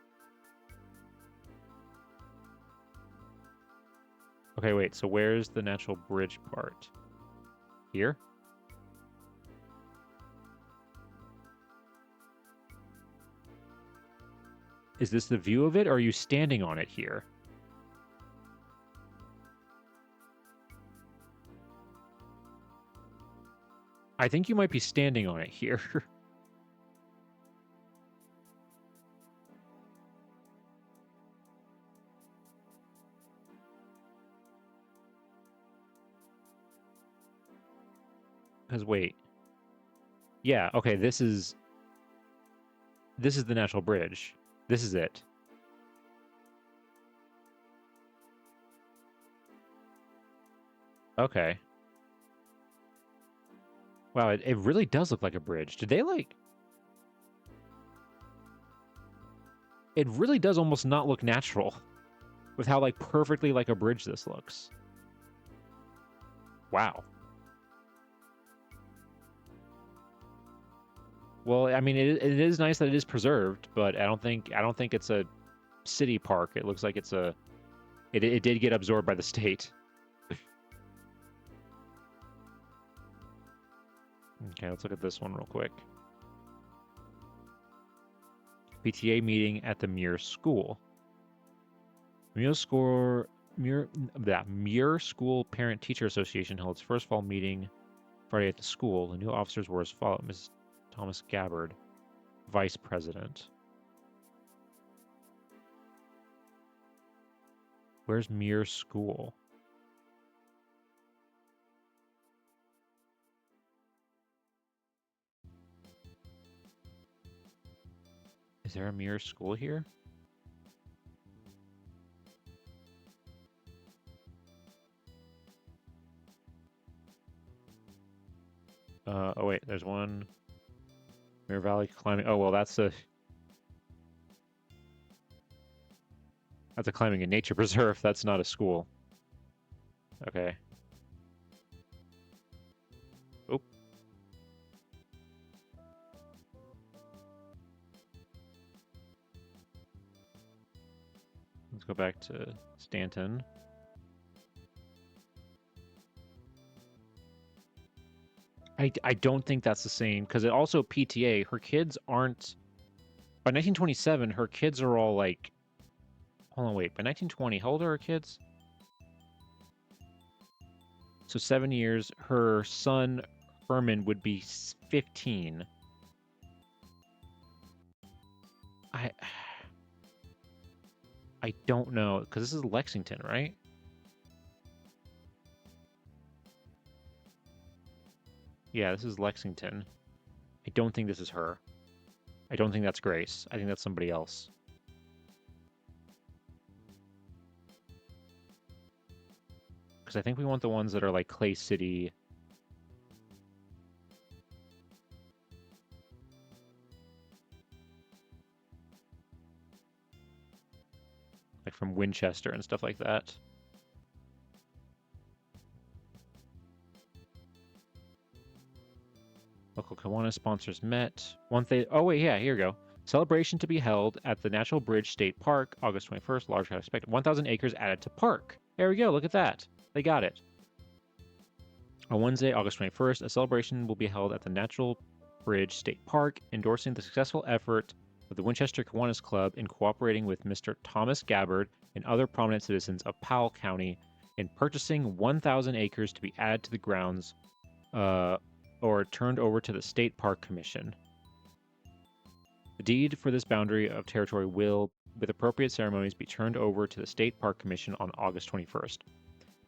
Okay, wait. So where's the natural bridge part? Here? Is this the view of it, or are you standing on it here? I think you might be standing on it here. Because wait. Yeah, okay, this is the National Bridge. This is it. Okay. Wow, it really does look like a bridge. Did they like... It really does almost not look natural with how like perfectly like a bridge this looks. Wow. Well, I mean, it is nice that it is preserved, but I don't think it's a city park. It looks like it's a... It did get absorbed by the state. Okay, let's look at this one real quick. PTA meeting at the Muir School. Muir School Parent Teacher Association held its first fall meeting Friday at the school. The new officers were as follows: Mrs. Thomas Gabbard, Vice President. Where's Muir School? Is there a Muir School here? Oh wait, there's one. Muir Valley climbing. Oh well, that's a climbing and nature preserve. That's not a school. Okay. Oop. Let's go back to Stanton. I don't think that's the same because it also PTA. Her kids aren't. By 1927, her kids are all like. Hold on, wait. By 1920, how old are her kids? So 7 years. Her son Herman would be 15. I don't know because this is Lexington, right? Yeah, this is Lexington. I don't think this is her. I don't think that's Grace. I think that's somebody else. Because I think we want the ones that are like Clay City. Like from Winchester and stuff like that. Local Kiwanis sponsors met. Oh wait, yeah, here we go. Celebration to be held at the Natural Bridge State Park, August 21st. Large crowd expected. 1,000 acres added to park. There we go. Look at that. They got it. On Wednesday, August 21st, a celebration will be held at the Natural Bridge State Park, endorsing the successful effort of the Winchester Kiwanis Club in cooperating with Mr. Thomas Gabbard and other prominent citizens of Powell County in purchasing 1,000 acres to be added to the grounds or turned over to the State Park Commission. The deed for this boundary of territory will, with appropriate ceremonies, be turned over to the State Park Commission on August 21st.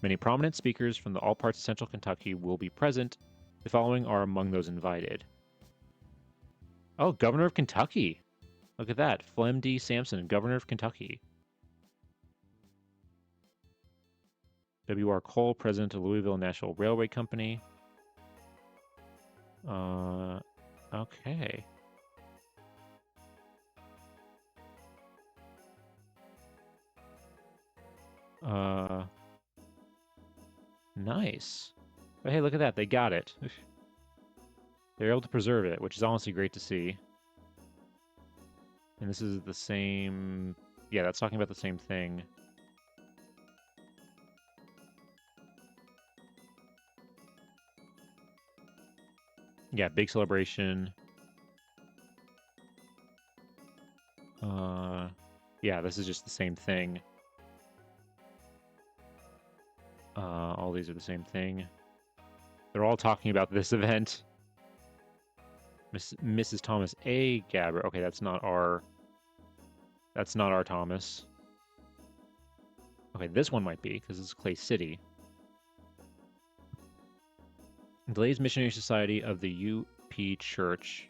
Many prominent speakers from all parts of central Kentucky will be present. The following are among those invited. Oh, Governor of Kentucky. Look at that. Flem D. Sampson, Governor of Kentucky. W.R. Cole, President of Louisville National Railway Company. Okay. Nice. But hey, look at that. They got it. They're able to preserve it, which is honestly great to see. And this is the same... Yeah, that's talking about the same thing. Yeah, big celebration. Yeah, this is just the same thing. All these are the same thing. They're all talking about this event. Mrs. Thomas A. Gabbard. Okay, that's not our Thomas. Okay, this one might be, because it's Clay City. The Ladies Missionary Society of the UP Church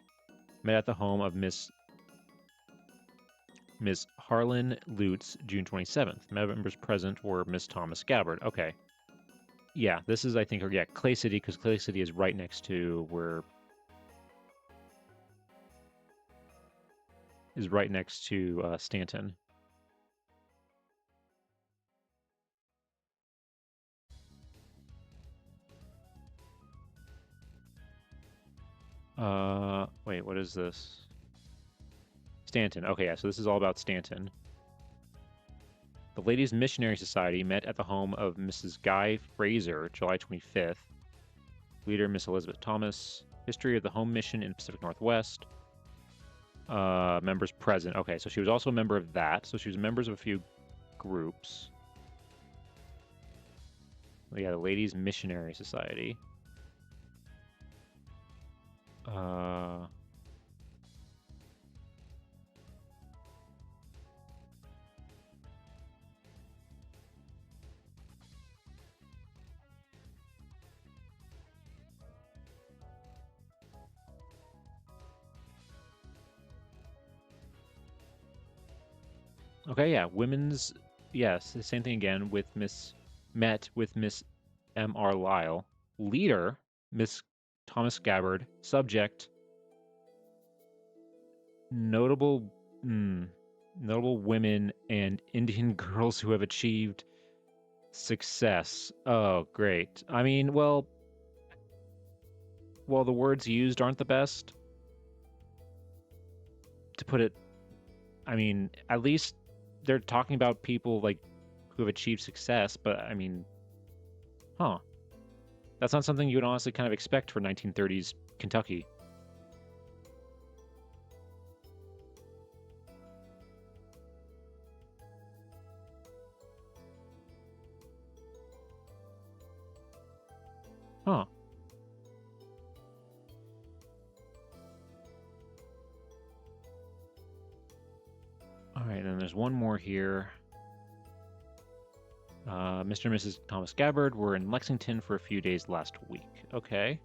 met at the home of Miss Harlan Lutz, June 27th. Members present were Miss Thomas Gabbard. Okay. Yeah, this is, I think, yeah, Clay City, because Clay City is right next to where... is right next to Stanton. Wait, what is this? Stanton. Okay, yeah, so this is all about Stanton. The Ladies Missionary Society met at the home of Mrs. Guy Fraser, July 25th. Leader, Miss Elizabeth Thomas. History of the Home Mission in Pacific Northwest. Members present. Okay, so she was also a member of that. So she was members of a few groups. Yeah, the Ladies Missionary Society. Okay, yeah, women's, yes, the same thing again with met with Miss M.R. Lyle. Leader, Miss Thomas Gabbard. Subject, notable, notable women and Indian girls who have achieved success. Oh, great. I mean, well, the words used aren't the best. To put it, I mean, at least they're talking about people like who have achieved success, but I mean, huh. That's not something you would honestly kind of expect for 1930s Kentucky. Huh. All right, and there's one more here. Mr. and Mrs. Thomas Gabbard were in Lexington for a few days last week. Okay.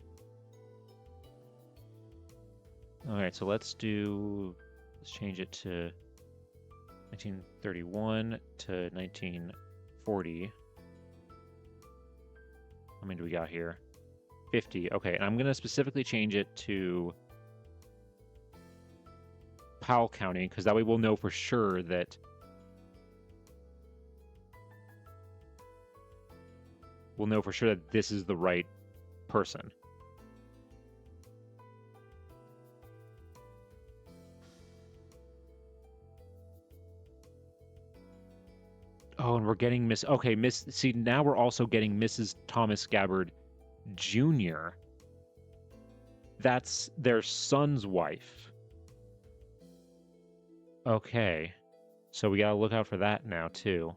All right, so let's change it to 1931 to 1940. How many do we got here? 50. Okay, and I'm going to specifically change it to Powell County, because that way we'll know for sure that this is the right person. Oh, and we're getting see, now we're also getting Mrs. Thomas Gabbard Jr. That's their son's wife. Okay. So we gotta look out for that now, too.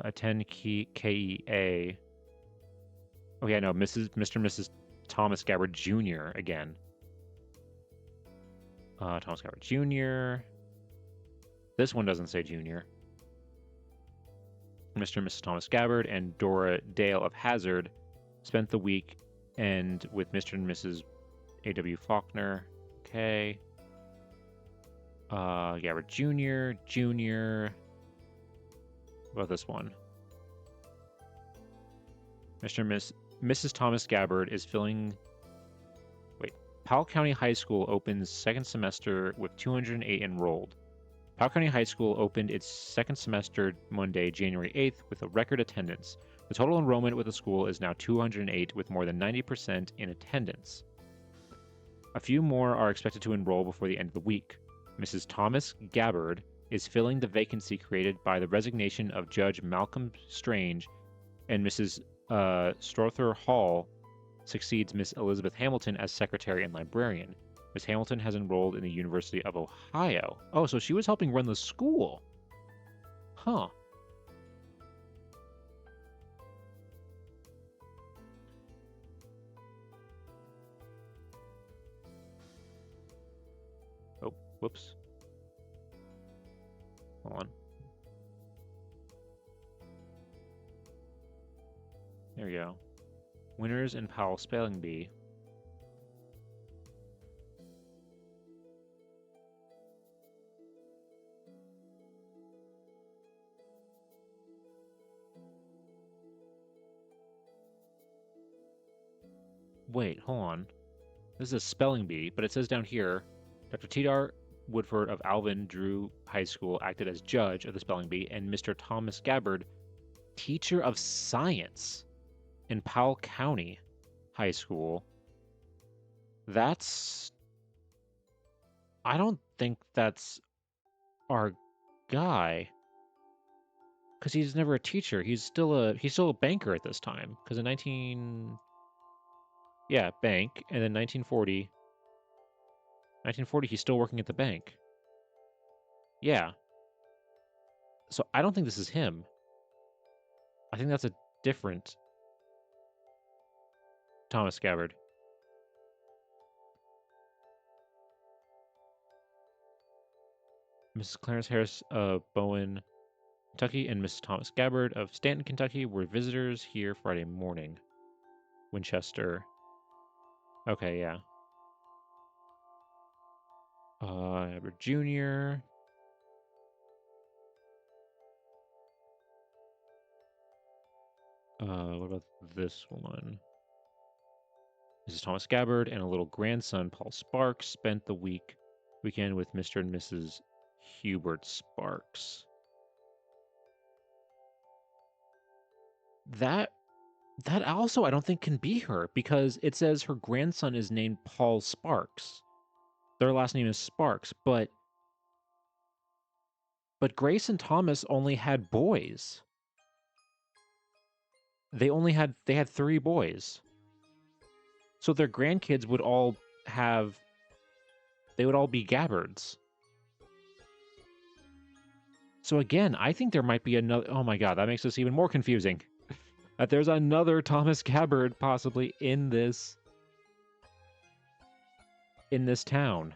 Attend KEA. Oh, yeah, no, Mr. and Mrs. Thomas Gabbard Jr. again. Thomas Gabbard Jr. This one doesn't say Jr. Mr. and Mrs. Thomas Gabbard and Dora Dale of Hazard spent the weekend with Mr. and Mrs. A.W. Faulkner. Okay. Gabbard Jr. What about this one? Mr. and Mrs. Thomas Gabbard is filling... Wait. Powell County High School opens second semester with 208 enrolled. Powell County High School opened its second semester Monday, January 8th, with a record attendance. The total enrollment with the school is now 208, with more than 90% in attendance. A few more are expected to enroll before the end of the week. Mrs. Thomas Gabbard is filling the vacancy created by the resignation of Judge Malcolm Strange, and Mrs. Strother Hall succeeds Miss Elizabeth Hamilton as secretary and librarian. Miss Hamilton has enrolled in the University of Ohio. Oh, so she was helping run the school. Huh. Whoops. Hold on. There we go. Winners in Powell Spelling Bee. Wait, hold on. This is a spelling bee, but it says down here, Dr. Tidar Woodford of Alvin Drew High School acted as judge of the spelling bee, and Mr. Thomas Gabbard, teacher of science in Powell County High School. That's... I don't think that's our guy. Because he's never a teacher. He's still a banker at this time. Because in 19... Yeah, bank. And then 1940... 1940, he's still working at the bank. Yeah. So I don't think this is him. I think that's a different Thomas Gabbard. Mrs. Clarence Harris of Bowen, Kentucky, and Mrs. Thomas Gabbard of Stanton, Kentucky were visitors here Friday morning. Winchester. Okay, yeah. Gabbard Jr. What about this one? Mrs. Thomas Gabbard and a little grandson, Paul Sparks, spent the weekend with Mr. and Mrs. Hubert Sparks. That also I don't think can be her, because it says her grandson is named Paul Sparks. Their last name is Sparks, but Grace and Thomas only had boys. They had 3 boys. So their grandkids would all be Gabbards. So again, I think there might be another... Oh my god, that makes this even more confusing. That there's another Thomas Gabbard possibly in this town.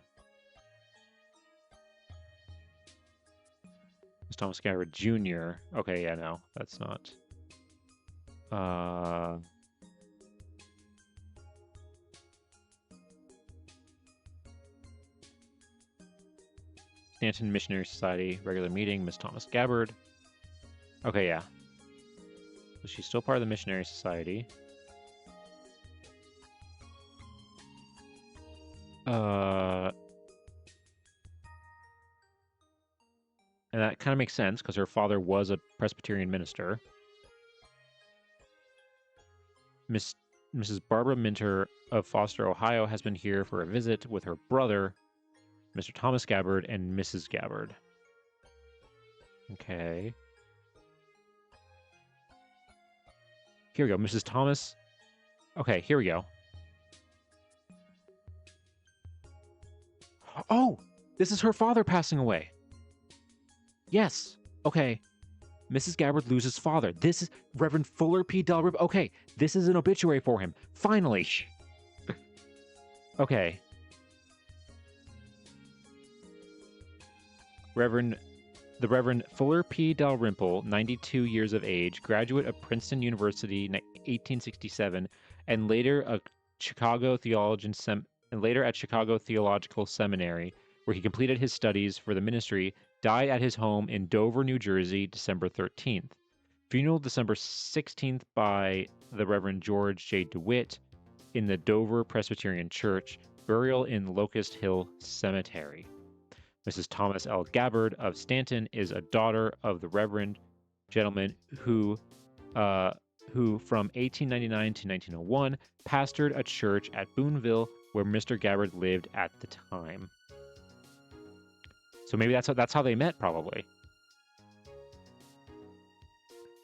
It's Thomas Gabbard Jr. Okay, yeah, no, that's not. Stanton Missionary Society, regular meeting, Miss Thomas Gabbard. Okay, yeah. So she's still part of the Missionary Society. And that kind of makes sense, because her father was a Presbyterian minister. Mrs. Barbara Minter of Foster, Ohio, has been here for a visit with her brother, Mr. Thomas Gabbard, and Mrs. Gabbard. Okay. Here we go, Mrs. Thomas. Okay, here we go. Oh! This is her father passing away. Yes. Okay. Mrs. Gabbard loses father. This is Reverend Fuller P. Dalrymple. Okay, this is an obituary for him. Finally. Okay. The Reverend Fuller P. Dalrymple, 92 years of age, graduate of Princeton University in 1867, and later at Chicago Theological Seminary, where he completed his studies for the ministry, died at his home in Dover, New Jersey, December 13th. Funeral December 16th by the Reverend George J. DeWitt in the Dover Presbyterian Church. Burial in Locust Hill Cemetery. Mrs. Thomas L. Gabbard of Stanton is a daughter of the Reverend gentleman who from 1899 to 1901 pastored a church at Boonville, where Mr. Gabbard lived at the time. So maybe that's how they met, probably.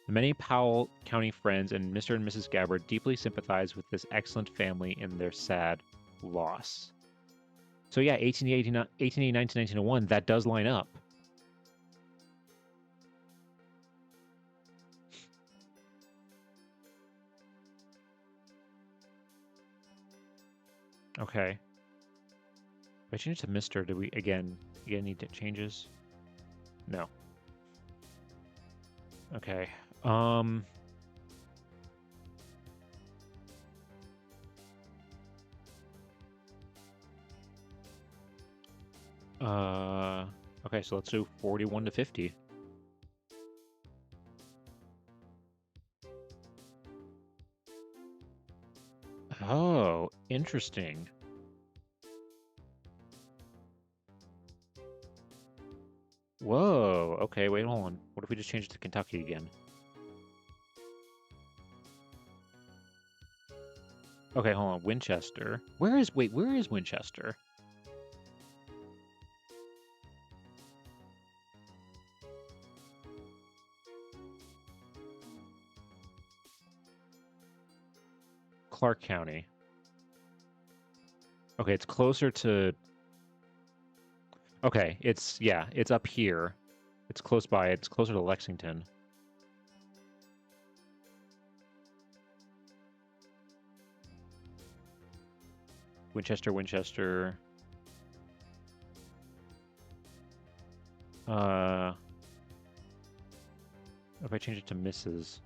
Many Powell County friends and Mr. and Mrs. Gabbard deeply sympathize with this excellent family in their sad loss. So yeah, 1889 to 1901, that does line up. Okay. If I change it to Mr., do we again need to changes? No. Okay. Okay, so let's do 41 to 50. Oh, interesting. Whoa. Okay, wait, hold on. What if we just change it to Kentucky again? Okay, hold on. Winchester. Where is Winchester? Clark County. Okay, it's closer to... Okay, it's up here. It's close by. It's closer to Lexington. Winchester. If I change it to Mrs.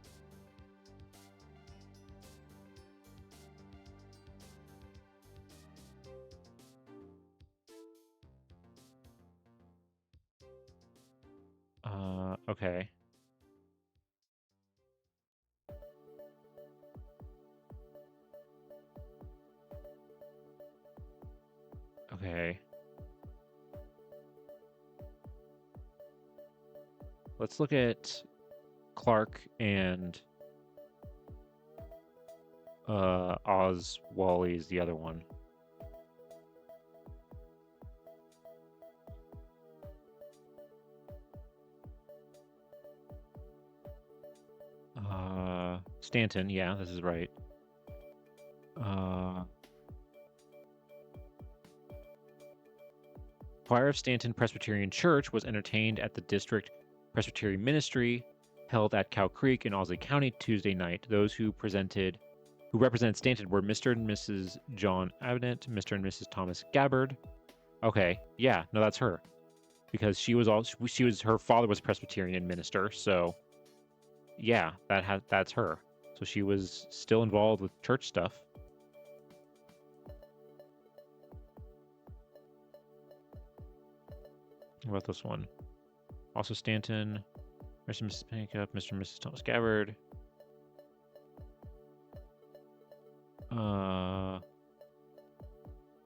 Okay. Okay. Let's look at Clark and Oswally is the other one. Stanton, yeah, this is right. Choir of Stanton Presbyterian Church was entertained at the District Presbyterian Ministry held at Cow Creek in Owsley County Tuesday night. Those who represented Stanton were Mr. and Mrs. John Abnett, Mr. and Mrs. Thomas Gabbard. Okay, yeah, no, that's her. Because her father was Presbyterian minister, so yeah, that's her. So she was still involved with church stuff. What about this one? Also Stanton, Mr. and Mrs. Pancake, Mr. and Mrs. Thomas Gabbard.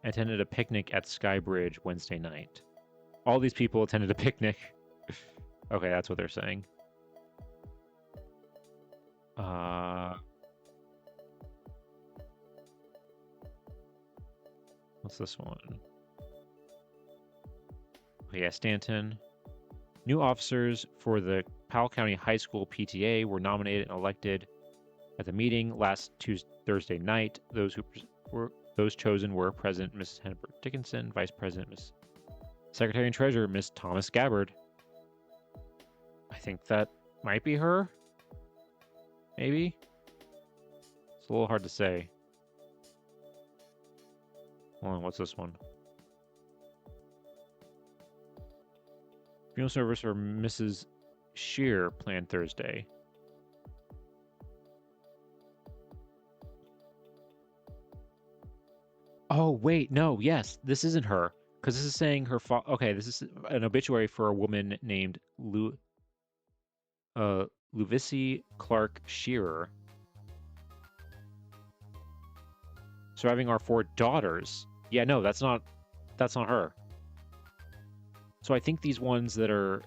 Attended a picnic at Skybridge Wednesday night. All these people attended a picnic. Okay, that's what they're saying. What's this one? Okay, yeah, Stanton. New officers for the Powell County High School PTA were nominated and elected at the meeting last Thursday night. Those chosen were President Mrs. Hennepin Dickinson, Vice President Miss Secretary and Treasurer Miss Thomas Gabbard. I think that might be her. Maybe. It's a little hard to say. Hold on, what's this one? Funeral service for Mrs. Shear planned Thursday. Oh, wait, no, yes, this isn't her. Because this is saying her okay, this is an obituary for a woman named Luvicie Clark Shearer. Surviving our 4 daughters. Yeah, no, that's not her. So I think these ones that are,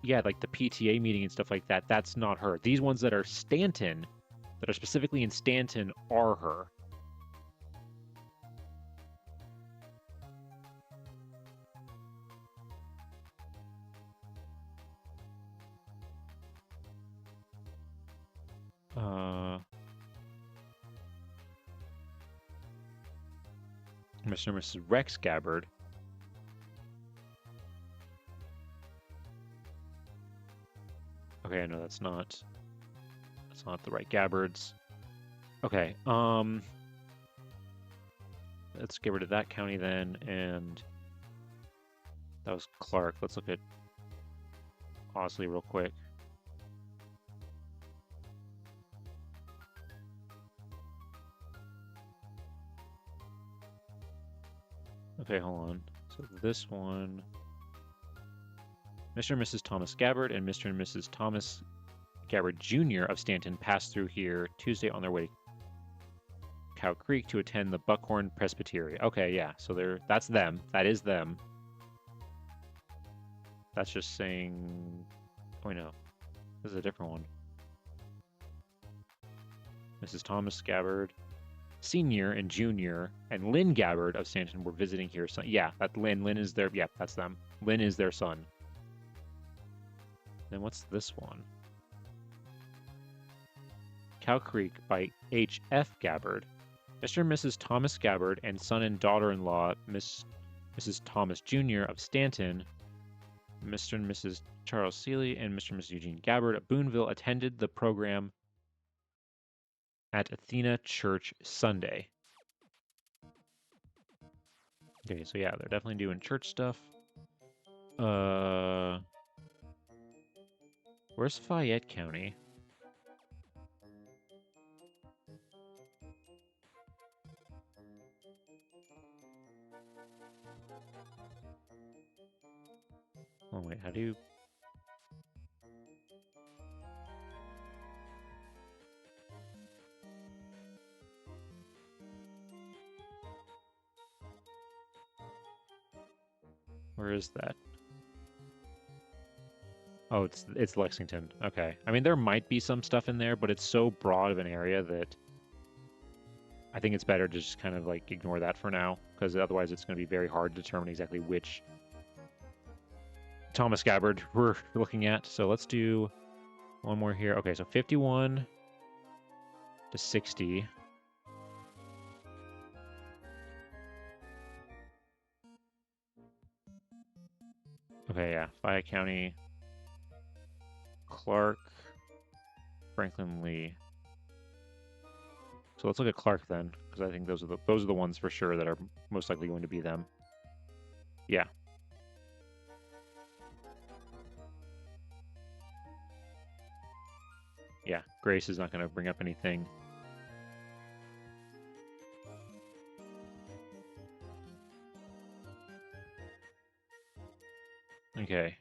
yeah, like the PTA meeting and stuff like that, that's not her. These ones that are Stanton, that are specifically in Stanton, are her. Mr. and Mrs. Rex Gabbard. Okay, no, that's not the right Gabbards. Okay, let's get rid of that county then, and that was Clark. Let's look at Osley real quick. Okay, hold on. So this one, Mr. and Mrs. Thomas Gabbard and Mr. and Mrs. Thomas Gabbard Jr. of Stanton passed through here Tuesday on their way to Cow Creek to attend the Buckhorn Presbytery. Okay, yeah, so that's them. That is them. That's just saying... Oh, no. This is a different one. Mrs. Thomas Gabbard Sr. and Jr. and Lynn Gabbard of Stanton were visiting here. So, yeah, that's Lynn. Lynn is their... Yeah, that's them. Lynn is their son. Then what's this one? Cow Creek by H.F. Gabbard. Mr. and Mrs. Thomas Gabbard and son and daughter-in-law, Mrs. Thomas Jr. of Stanton, Mr. and Mrs. Charles Seeley, and Mr. and Mrs. Eugene Gabbard of Boonville attended the program at Athena Church Sunday. Okay, so yeah, they're definitely doing church stuff. Where's Fayette County? Oh wait, how do you... Where is that? Oh, it's Lexington. Okay. I mean, there might be some stuff in there, but it's so broad of an area that I think it's better to just kind of like ignore that for now, because otherwise it's going to be very hard to determine exactly which Thomas Gabbard we're looking at. So let's do one more here. Okay, so 51 to 60. Okay, yeah. Fayette County, Clark, Franklin Lee. So let's look at Clark then, because I think those are the ones for sure that are most likely going to be them. Yeah. Yeah, Grace is not going to bring up anything. Okay.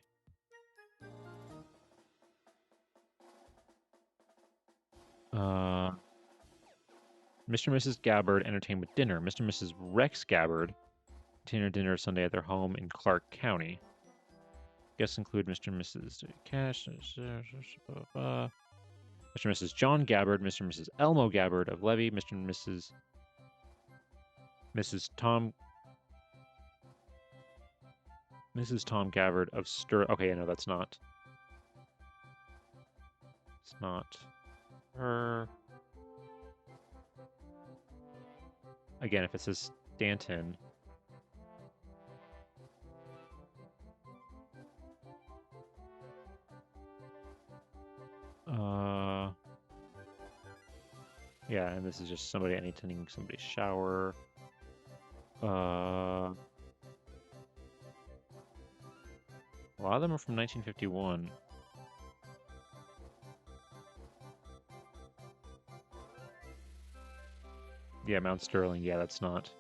Mr. and Mrs. Gabbard entertained with dinner. Mr. and Mrs. Rex Gabbard attended dinner Sunday at their home in Clark County. Guests include Mr. and Mrs. Cash, Mr. and Mrs. John Gabbard, Mr. and Mrs. Elmo Gabbard of Levy, Mr. and Mrs. Tom Gabbard of Stir. Okay, no, that's not. It's not her. Again, if it says Stanton. Yeah, and this is just somebody attending somebody's shower. A lot of them are from 1951. Yeah, Mount Sterling. Yeah, that's not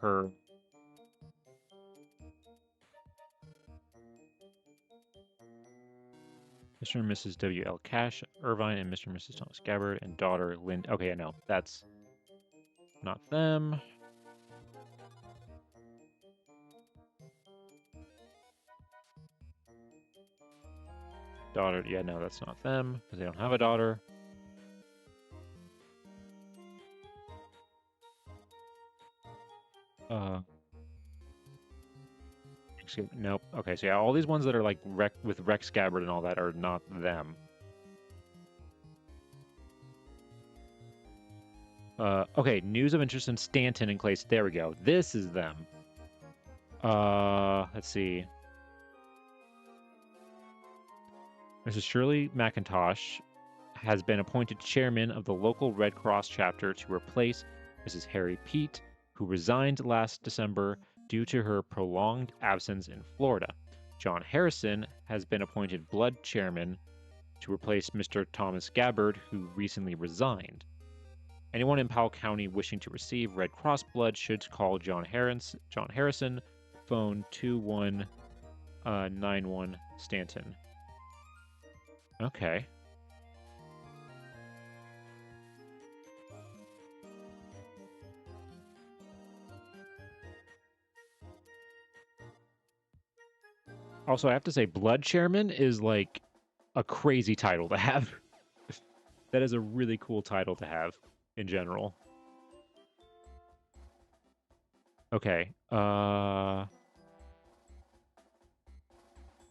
her. Mr. and Mrs. W.L. Cash, Irvine, and Mr. and Mrs. Thomas Gabbard, and daughter Lynn. Okay, I know. That's not them. Daughter, yeah, no, that's not them, because they don't have a daughter. Nope. Okay, so yeah, all these ones that are like with Rex Gabbard and all that are not them. Okay, news of interest in Stanton and Clace. There we go. This is them. Let's see. Mrs. Shirley McIntosh has been appointed chairman of the local Red Cross chapter to replace Mrs. Harry Pete, who resigned last December due to her prolonged absence in Florida. John Harrison has been appointed blood chairman to replace Mr. Thomas Gabbard, who recently resigned. Anyone in Powell County wishing to receive Red Cross blood should call John Harrison, phone 2191 Stanton. Okay. Also, I have to say, blood chairman is like a crazy title to have. That is a really cool title to have in general. Okay. What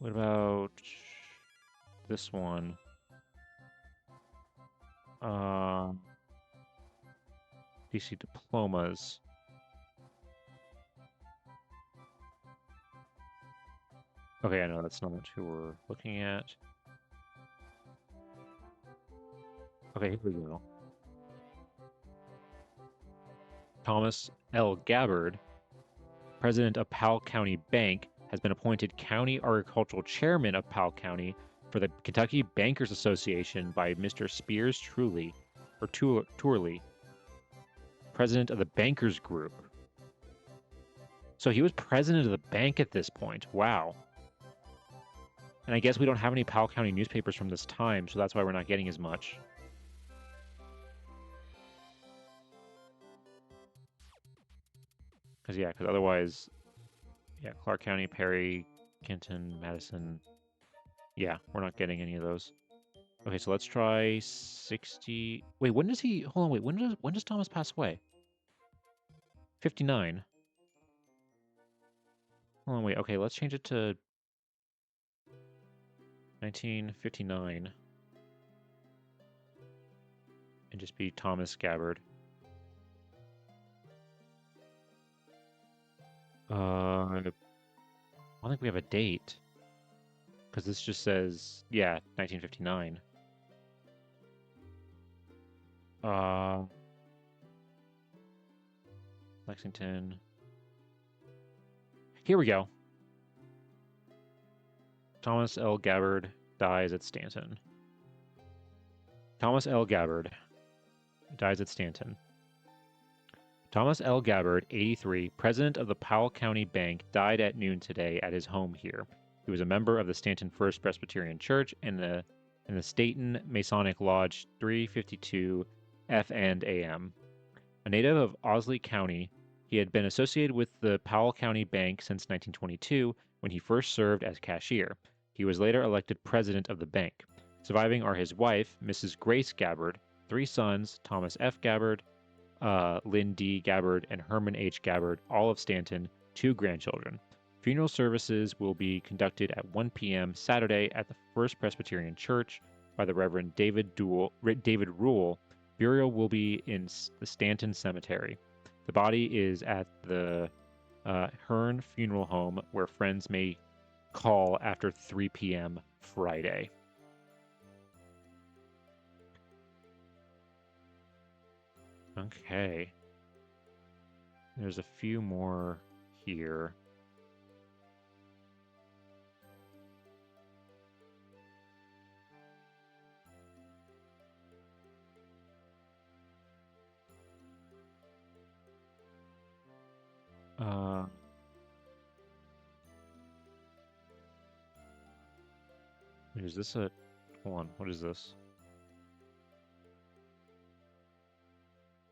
about this one? DC diplomas. Okay, I know that's not who we're looking at. Okay, here we go. Thomas L. Gabbard, president of Powell County Bank, has been appointed county agricultural chairman of Powell County for the Kentucky Bankers Association by Mr. Spears Truly, or Tourley, president of the Bankers Group. So he was president of the bank at this point. Wow. And I guess we don't have any Powell County newspapers from this time, so that's why we're not getting as much. Because otherwise, Clark County, Perry, Kenton, Madison. Yeah, we're not getting any of those. Okay, so let's try 60. Wait, when does he? Hold on, wait. When does Thomas pass away? 59. Hold on, wait. Okay, let's change it to 1959 and just be Thomas Gabbard. I don't think we have a date because this just says 1959. Lexington. Here we go. Thomas L. Gabbard dies at Stanton. Thomas L. Gabbard dies at Stanton. Thomas L. Gabbard, 83, president of the Powell County Bank, died at noon today at his home here. He was a member of the Stanton First Presbyterian Church and the Staten Masonic Lodge 352 F and AM. A native of Owsley County, he had been associated with the Powell County Bank since 1922 when he first served as cashier. He was later elected president of the bank. Surviving are his wife, Mrs. Grace Gabbard, 3 sons, Thomas F. Gabbard, Lynn D. Gabbard, and Herman H. Gabbard, all of Stanton, 2 grandchildren. Funeral services will be conducted at 1 p.m. Saturday at the First Presbyterian Church by the Reverend David Rule. Burial will be in the Stanton Cemetery. The body is at the Hearn Funeral Home, where friends may call after 3 p.m. Friday. Okay. There's a few more here. Is this a... Hold on, what is this?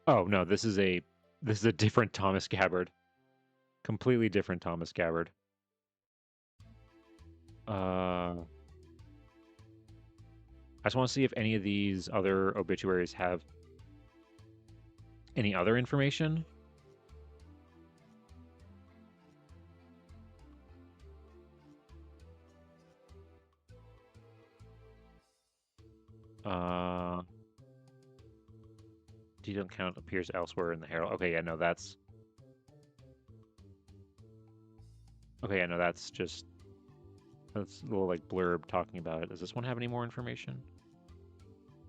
Oh, no, this is a different Thomas Gabbard. Completely different Thomas Gabbard. I just want to see if any of these other obituaries have any other information. Detailed count appears elsewhere in the Herald. Okay, yeah, no, that's... Okay, yeah, no, that's just... That's a little, like, blurb talking about it. Does this one have any more information?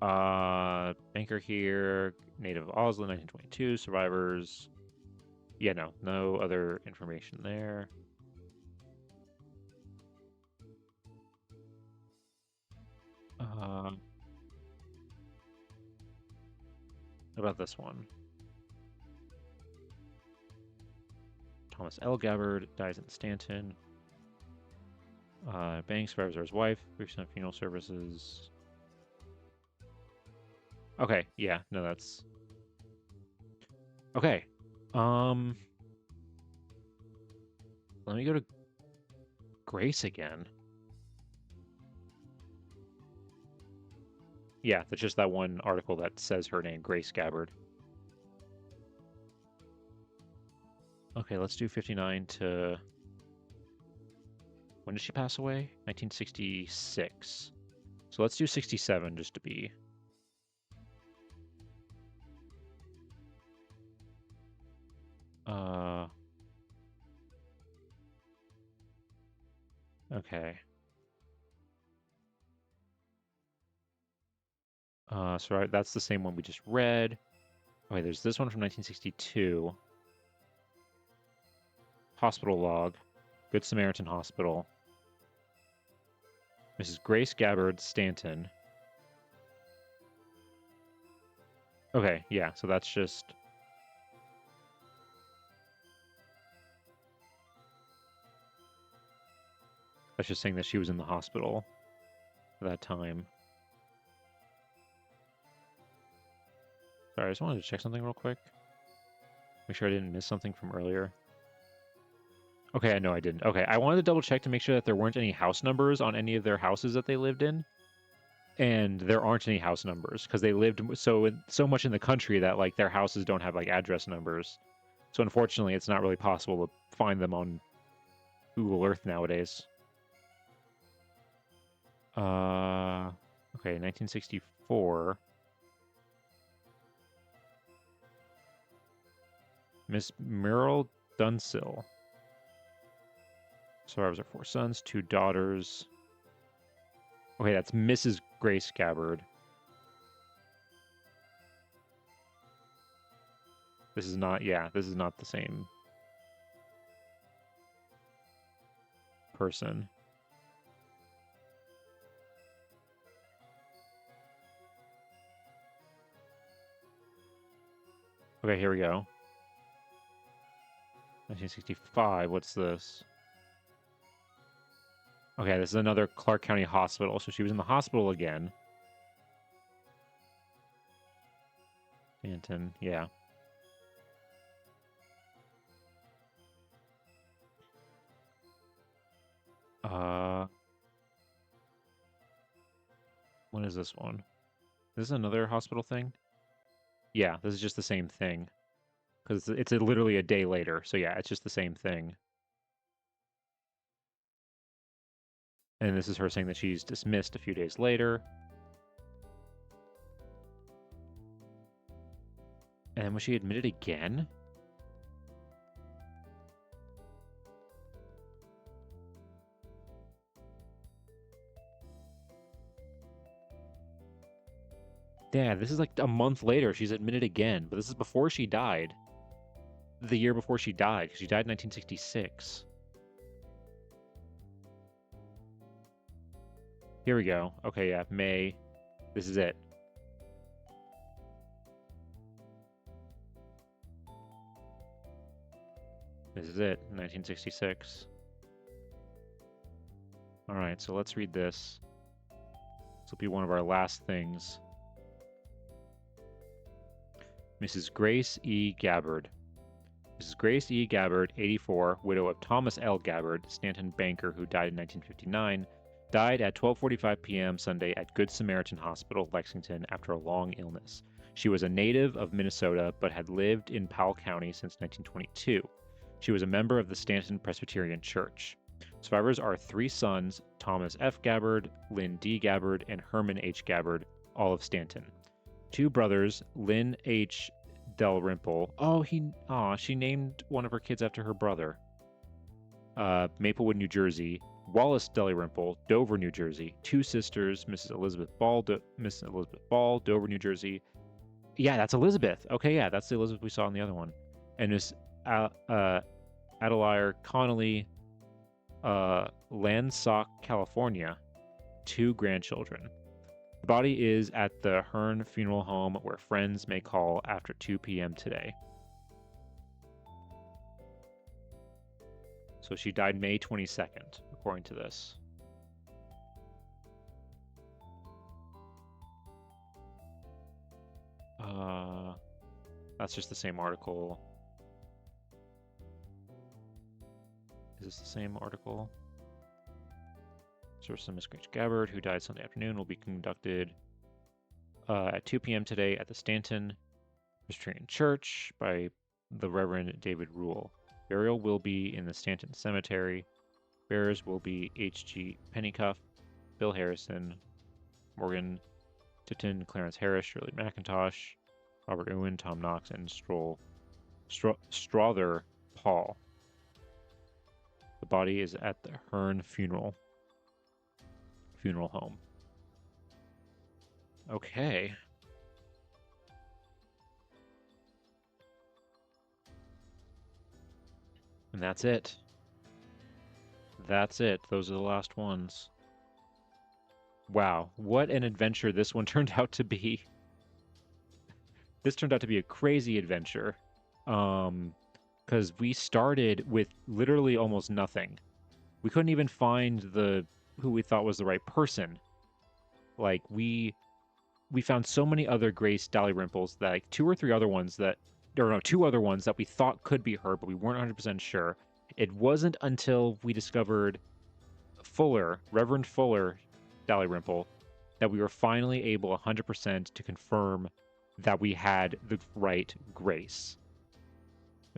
Banker here, native of Oslo, 1922, survivors. Yeah, no other information there. What about this one? Thomas L. Gabbard dies in Stanton. Banks survives his wife. 3% funeral services. Okay, yeah, no, that's okay. Let me go to Grace again. Yeah, that's just that one article that says her name, Grace Gabbard. Okay, let's do 59 to... When did she pass away? 1966. So let's do 67 just to be... Okay. So that's the same one we just read. Okay, there's this one from 1962. Hospital log. Good Samaritan Hospital. Mrs. Grace Gabbard Stanton. Okay, yeah, so that's just... That's just saying that she was in the hospital at that time. Sorry, I just wanted to check something real quick. Make sure I didn't miss something from earlier. Okay, no, I didn't. Okay, I wanted to double check to make sure that there weren't any house numbers on any of their houses that they lived in. And there aren't any house numbers because they lived so much in the country that like their houses don't have like address numbers. So unfortunately, it's not really possible to find them on Google Earth nowadays. Okay, 1964. Miss Merrill Dunsill. Survivors are 4 sons, 2 daughters. Okay, that's Mrs. Grace Gabbard. This is not, yeah, this is not the same person. Okay, here we go. 1965, what's this? Okay, this is another Clark County hospital, so she was in the hospital again. Stanton, yeah. What is this one? Is this another hospital thing? Yeah, this is just the same thing. Because it's literally a day later, so yeah, it's just the same thing. And this is her saying that she's dismissed a few days later. And was she admitted again? Yeah, this is like a month later. She's admitted again, but this is before she died. The year before she died, because she died in 1966. Here we go. Okay, yeah, May. This is it. This is it, 1966. All right, so let's read this. This will be one of our last things. Mrs. Grace E. Gabbard. Mrs. Grace E. Gabbard, 84, widow of Thomas L. Gabbard, Stanton banker who died in 1959, died at 12:45 p.m. Sunday at Good Samaritan Hospital, Lexington, after a long illness. She was a native of Minnesota but had lived in Powell County since 1922. She was a member of the Stanton Presbyterian Church. Survivors are 3 sons, Thomas F. Gabbard, Lynn D. Gabbard, and Herman H. Gabbard, all of Stanton. 2 brothers, Lynn H. Dalrymple. She named one of her kids after her brother. Maplewood, New Jersey. Wallace Dalrymple, Dover, New Jersey. Two sisters, Mrs. Elizabeth Ball, Miss Elizabeth Ball, Dover, New Jersey. Yeah, that's Elizabeth. Okay, yeah, that's the Elizabeth we saw in the other one. And Miss Adeline Connolly, Landsock, California. Two grandchildren. The body is at the Hearn Funeral Home, where friends may call after 2 p.m. today. So she died May 22nd, according to this. That's just the same article. Is this the same article? Source of Miss Grace Gabbard, who died Sunday afternoon, will be conducted at 2 p.m. today at the Stanton Presbyterian Church by the Reverend David Rule. Burial will be in the Stanton Cemetery. Bearers will be H.G. Pennycuff, Bill Harrison, Morgan Tipton, Clarence Harris, Shirley McIntosh, Robert Owen, Tom Knox, and Strother Paul. The body is at the Hearn Funeral Home. Okay. And that's it. That's it. Those are the last ones. Wow, what an adventure this one turned out to be. This turned out to be a crazy adventure. Because we started with literally almost nothing. We couldn't even find who we thought was the right person. Like, we found so many other Grace Dalrymples that, like, two other ones that we thought could be her, but we weren't 100% sure. It wasn't until we discovered Reverend Fuller Dalrymple, that we were finally able 100% to confirm that we had the right Grace.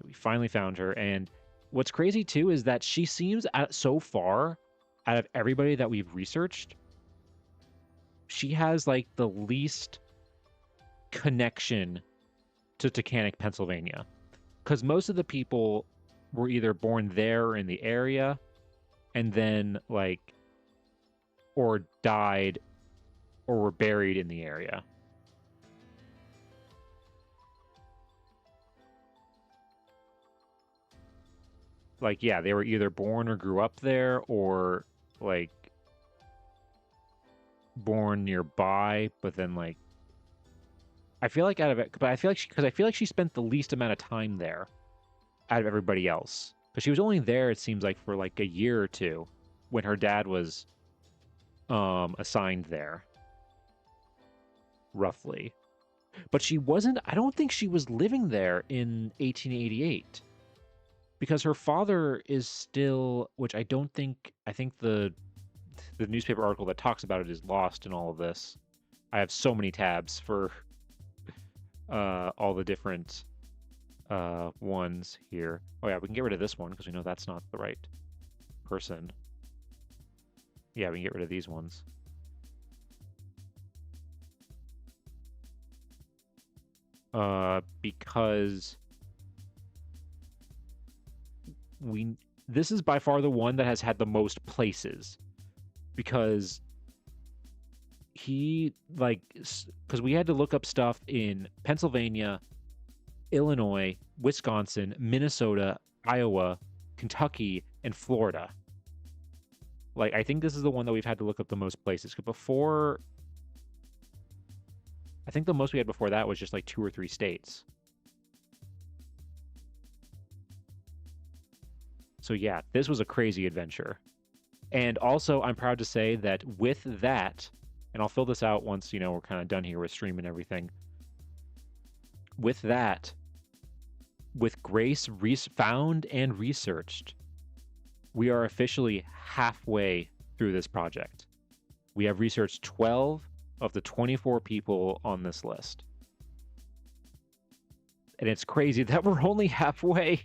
We finally found her, and what's crazy too is that she seems, so far, out of everybody that we've researched, she has like the least connection to Taconic, Pennsylvania. Because most of the people were either born there or in the area, and then like, or died, or were buried in the area. Like, yeah, they were either born or grew up there, or like born nearby, but then like, I feel like out of it, but I feel like she spent the least amount of time there out of everybody else, because she was only there, it seems like, for like a year or two when her dad was assigned there, roughly. But I don't think she was living there in 1888, because her father is still, which I think the newspaper article that talks about it is lost in all of this. I have so many tabs for all the different ones here. Oh yeah, we can get rid of this one because we know that's not the right person. Yeah, we can get rid of these ones. Because this is by far the one that has had the most places, because because we had to look up stuff in Pennsylvania, Illinois, Wisconsin, Minnesota, Iowa, Kentucky, and Florida. Like, I think this is the one that we've had to look up the most places. Before, I think the most we had before that was just like 2 or 3 states. So yeah, this was a crazy adventure. And also, I'm proud to say that with that, and I'll fill this out once, we're kind of done here with stream and everything. With that, with Grace found and researched, we are officially halfway through this project. We have researched 12 of the 24 people on this list. And it's crazy that we're only halfway.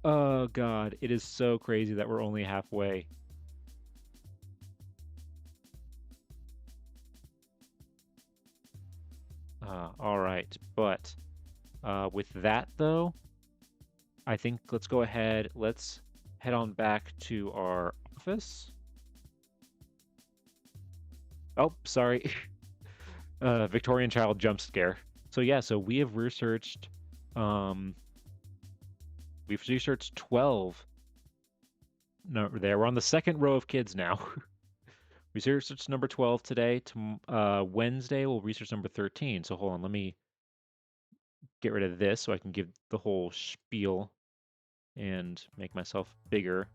Oh, God. It is so crazy that we're only halfway. All right. But with that, though, I think let's go ahead. Let's head on back to our office. Oh, sorry. Victorian child jump scare. So yeah, so we have researched, we've researched 12. No, there we're on the second row of kids now. We researched number 12 today. Wednesday we'll research number 13. So hold on, let me get rid of this so I can give the whole spiel and make myself bigger.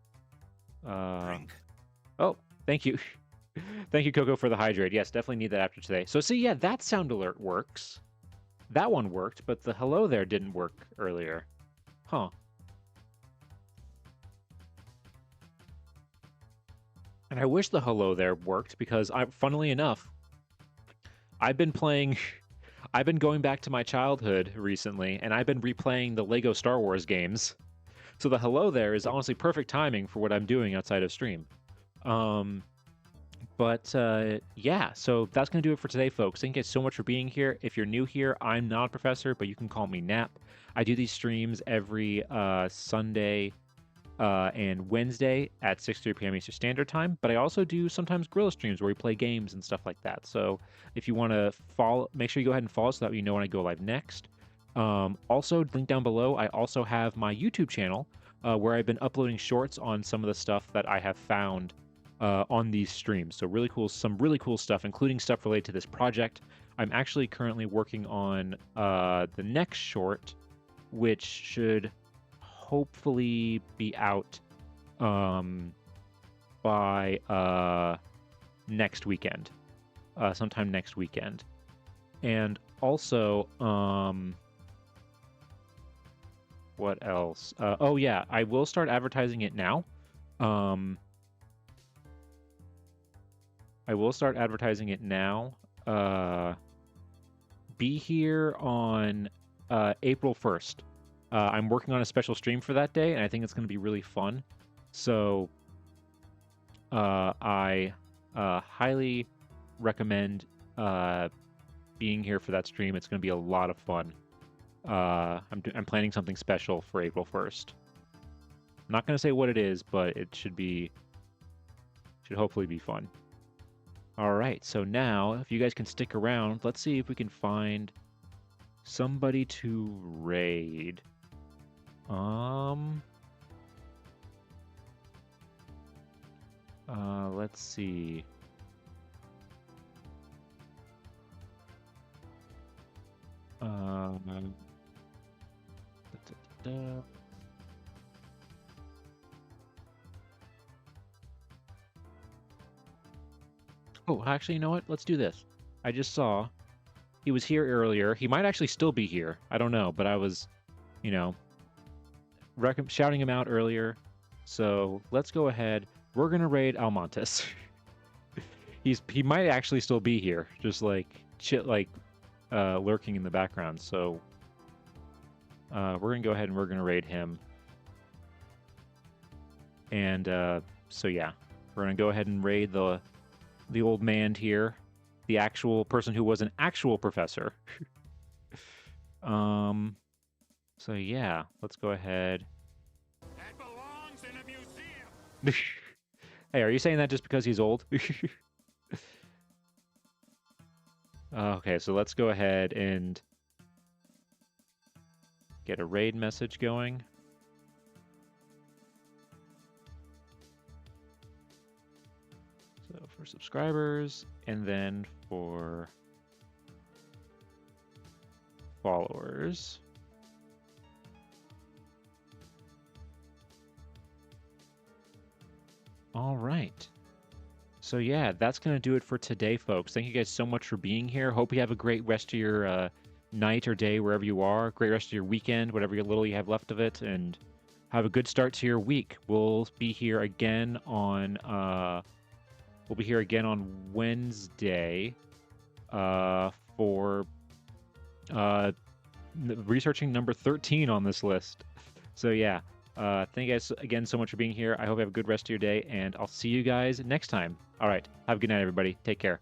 Oh, thank you. Thank you, Coco, for the hydrate. Yes, definitely need that after today. So see, yeah, that sound alert works. That one worked, but the hello there didn't work earlier. Huh. And I wish the hello there worked because funnily enough, I've been playing I've been going back to my childhood recently and I've been replaying the Lego Star Wars games. So the hello there is honestly perfect timing for what I'm doing outside of stream. Yeah, so that's going to do it for today, folks. Thank you guys so much for being here. If you're new here, I'm not a professor, but you can call me Nap. I do these streams every Sunday and Wednesday at 6:30 p.m. Eastern Standard Time, but I also do sometimes Gorilla streams where we play games and stuff like that. So if you want to follow, make sure you go ahead and follow so that you know when I go live next. Also, link down below, I also have my YouTube channel where I've been uploading shorts on some of the stuff that I have found on these streams. So some really cool stuff, including stuff related to this project. I'm actually currently working on the next short, which should hopefully be out by next weekend, sometime next weekend. And also, what else? Oh yeah, I will start advertising it now. I will start advertising it now. Be here on April 1st. I'm working on a special stream for that day, and I think it's going to be really fun. So I highly recommend being here for that stream. It's going to be a lot of fun. I'm planning something special for April 1st. I'm not going to say what it is, but it should hopefully be fun. All right, so now if you guys can stick around, let's see if we can find somebody to raid. Let's see. Oh, actually, you know what? Let's do this. I just saw he was here earlier. He might actually still be here. I don't know, but I was, shouting him out earlier. So let's go ahead. We're gonna raid Almontes. He might actually still be here, just like lurking in the background. So we're gonna go ahead and we're gonna raid him. And so yeah, we're gonna go ahead and raid the old man here, the actual person who was an actual professor. So yeah, let's go ahead. That belongs in a museum. Hey, are you saying that just because he's old? Okay, so let's go ahead and get a raid message going. So for subscribers, and then for followers. All right. So yeah, that's going to do it for today, folks. Thank you guys so much for being here. Hope you have a great rest of your night or day wherever you are. Great rest of your weekend, whatever little you have left of it, and have a good start to your week. We'll be here again on Wednesday for researching number 13 on this list. So yeah, thank you guys again so much for being here. I hope you have a good rest of your day, and I'll see you guys next time. All right, have a good night, everybody. Take care.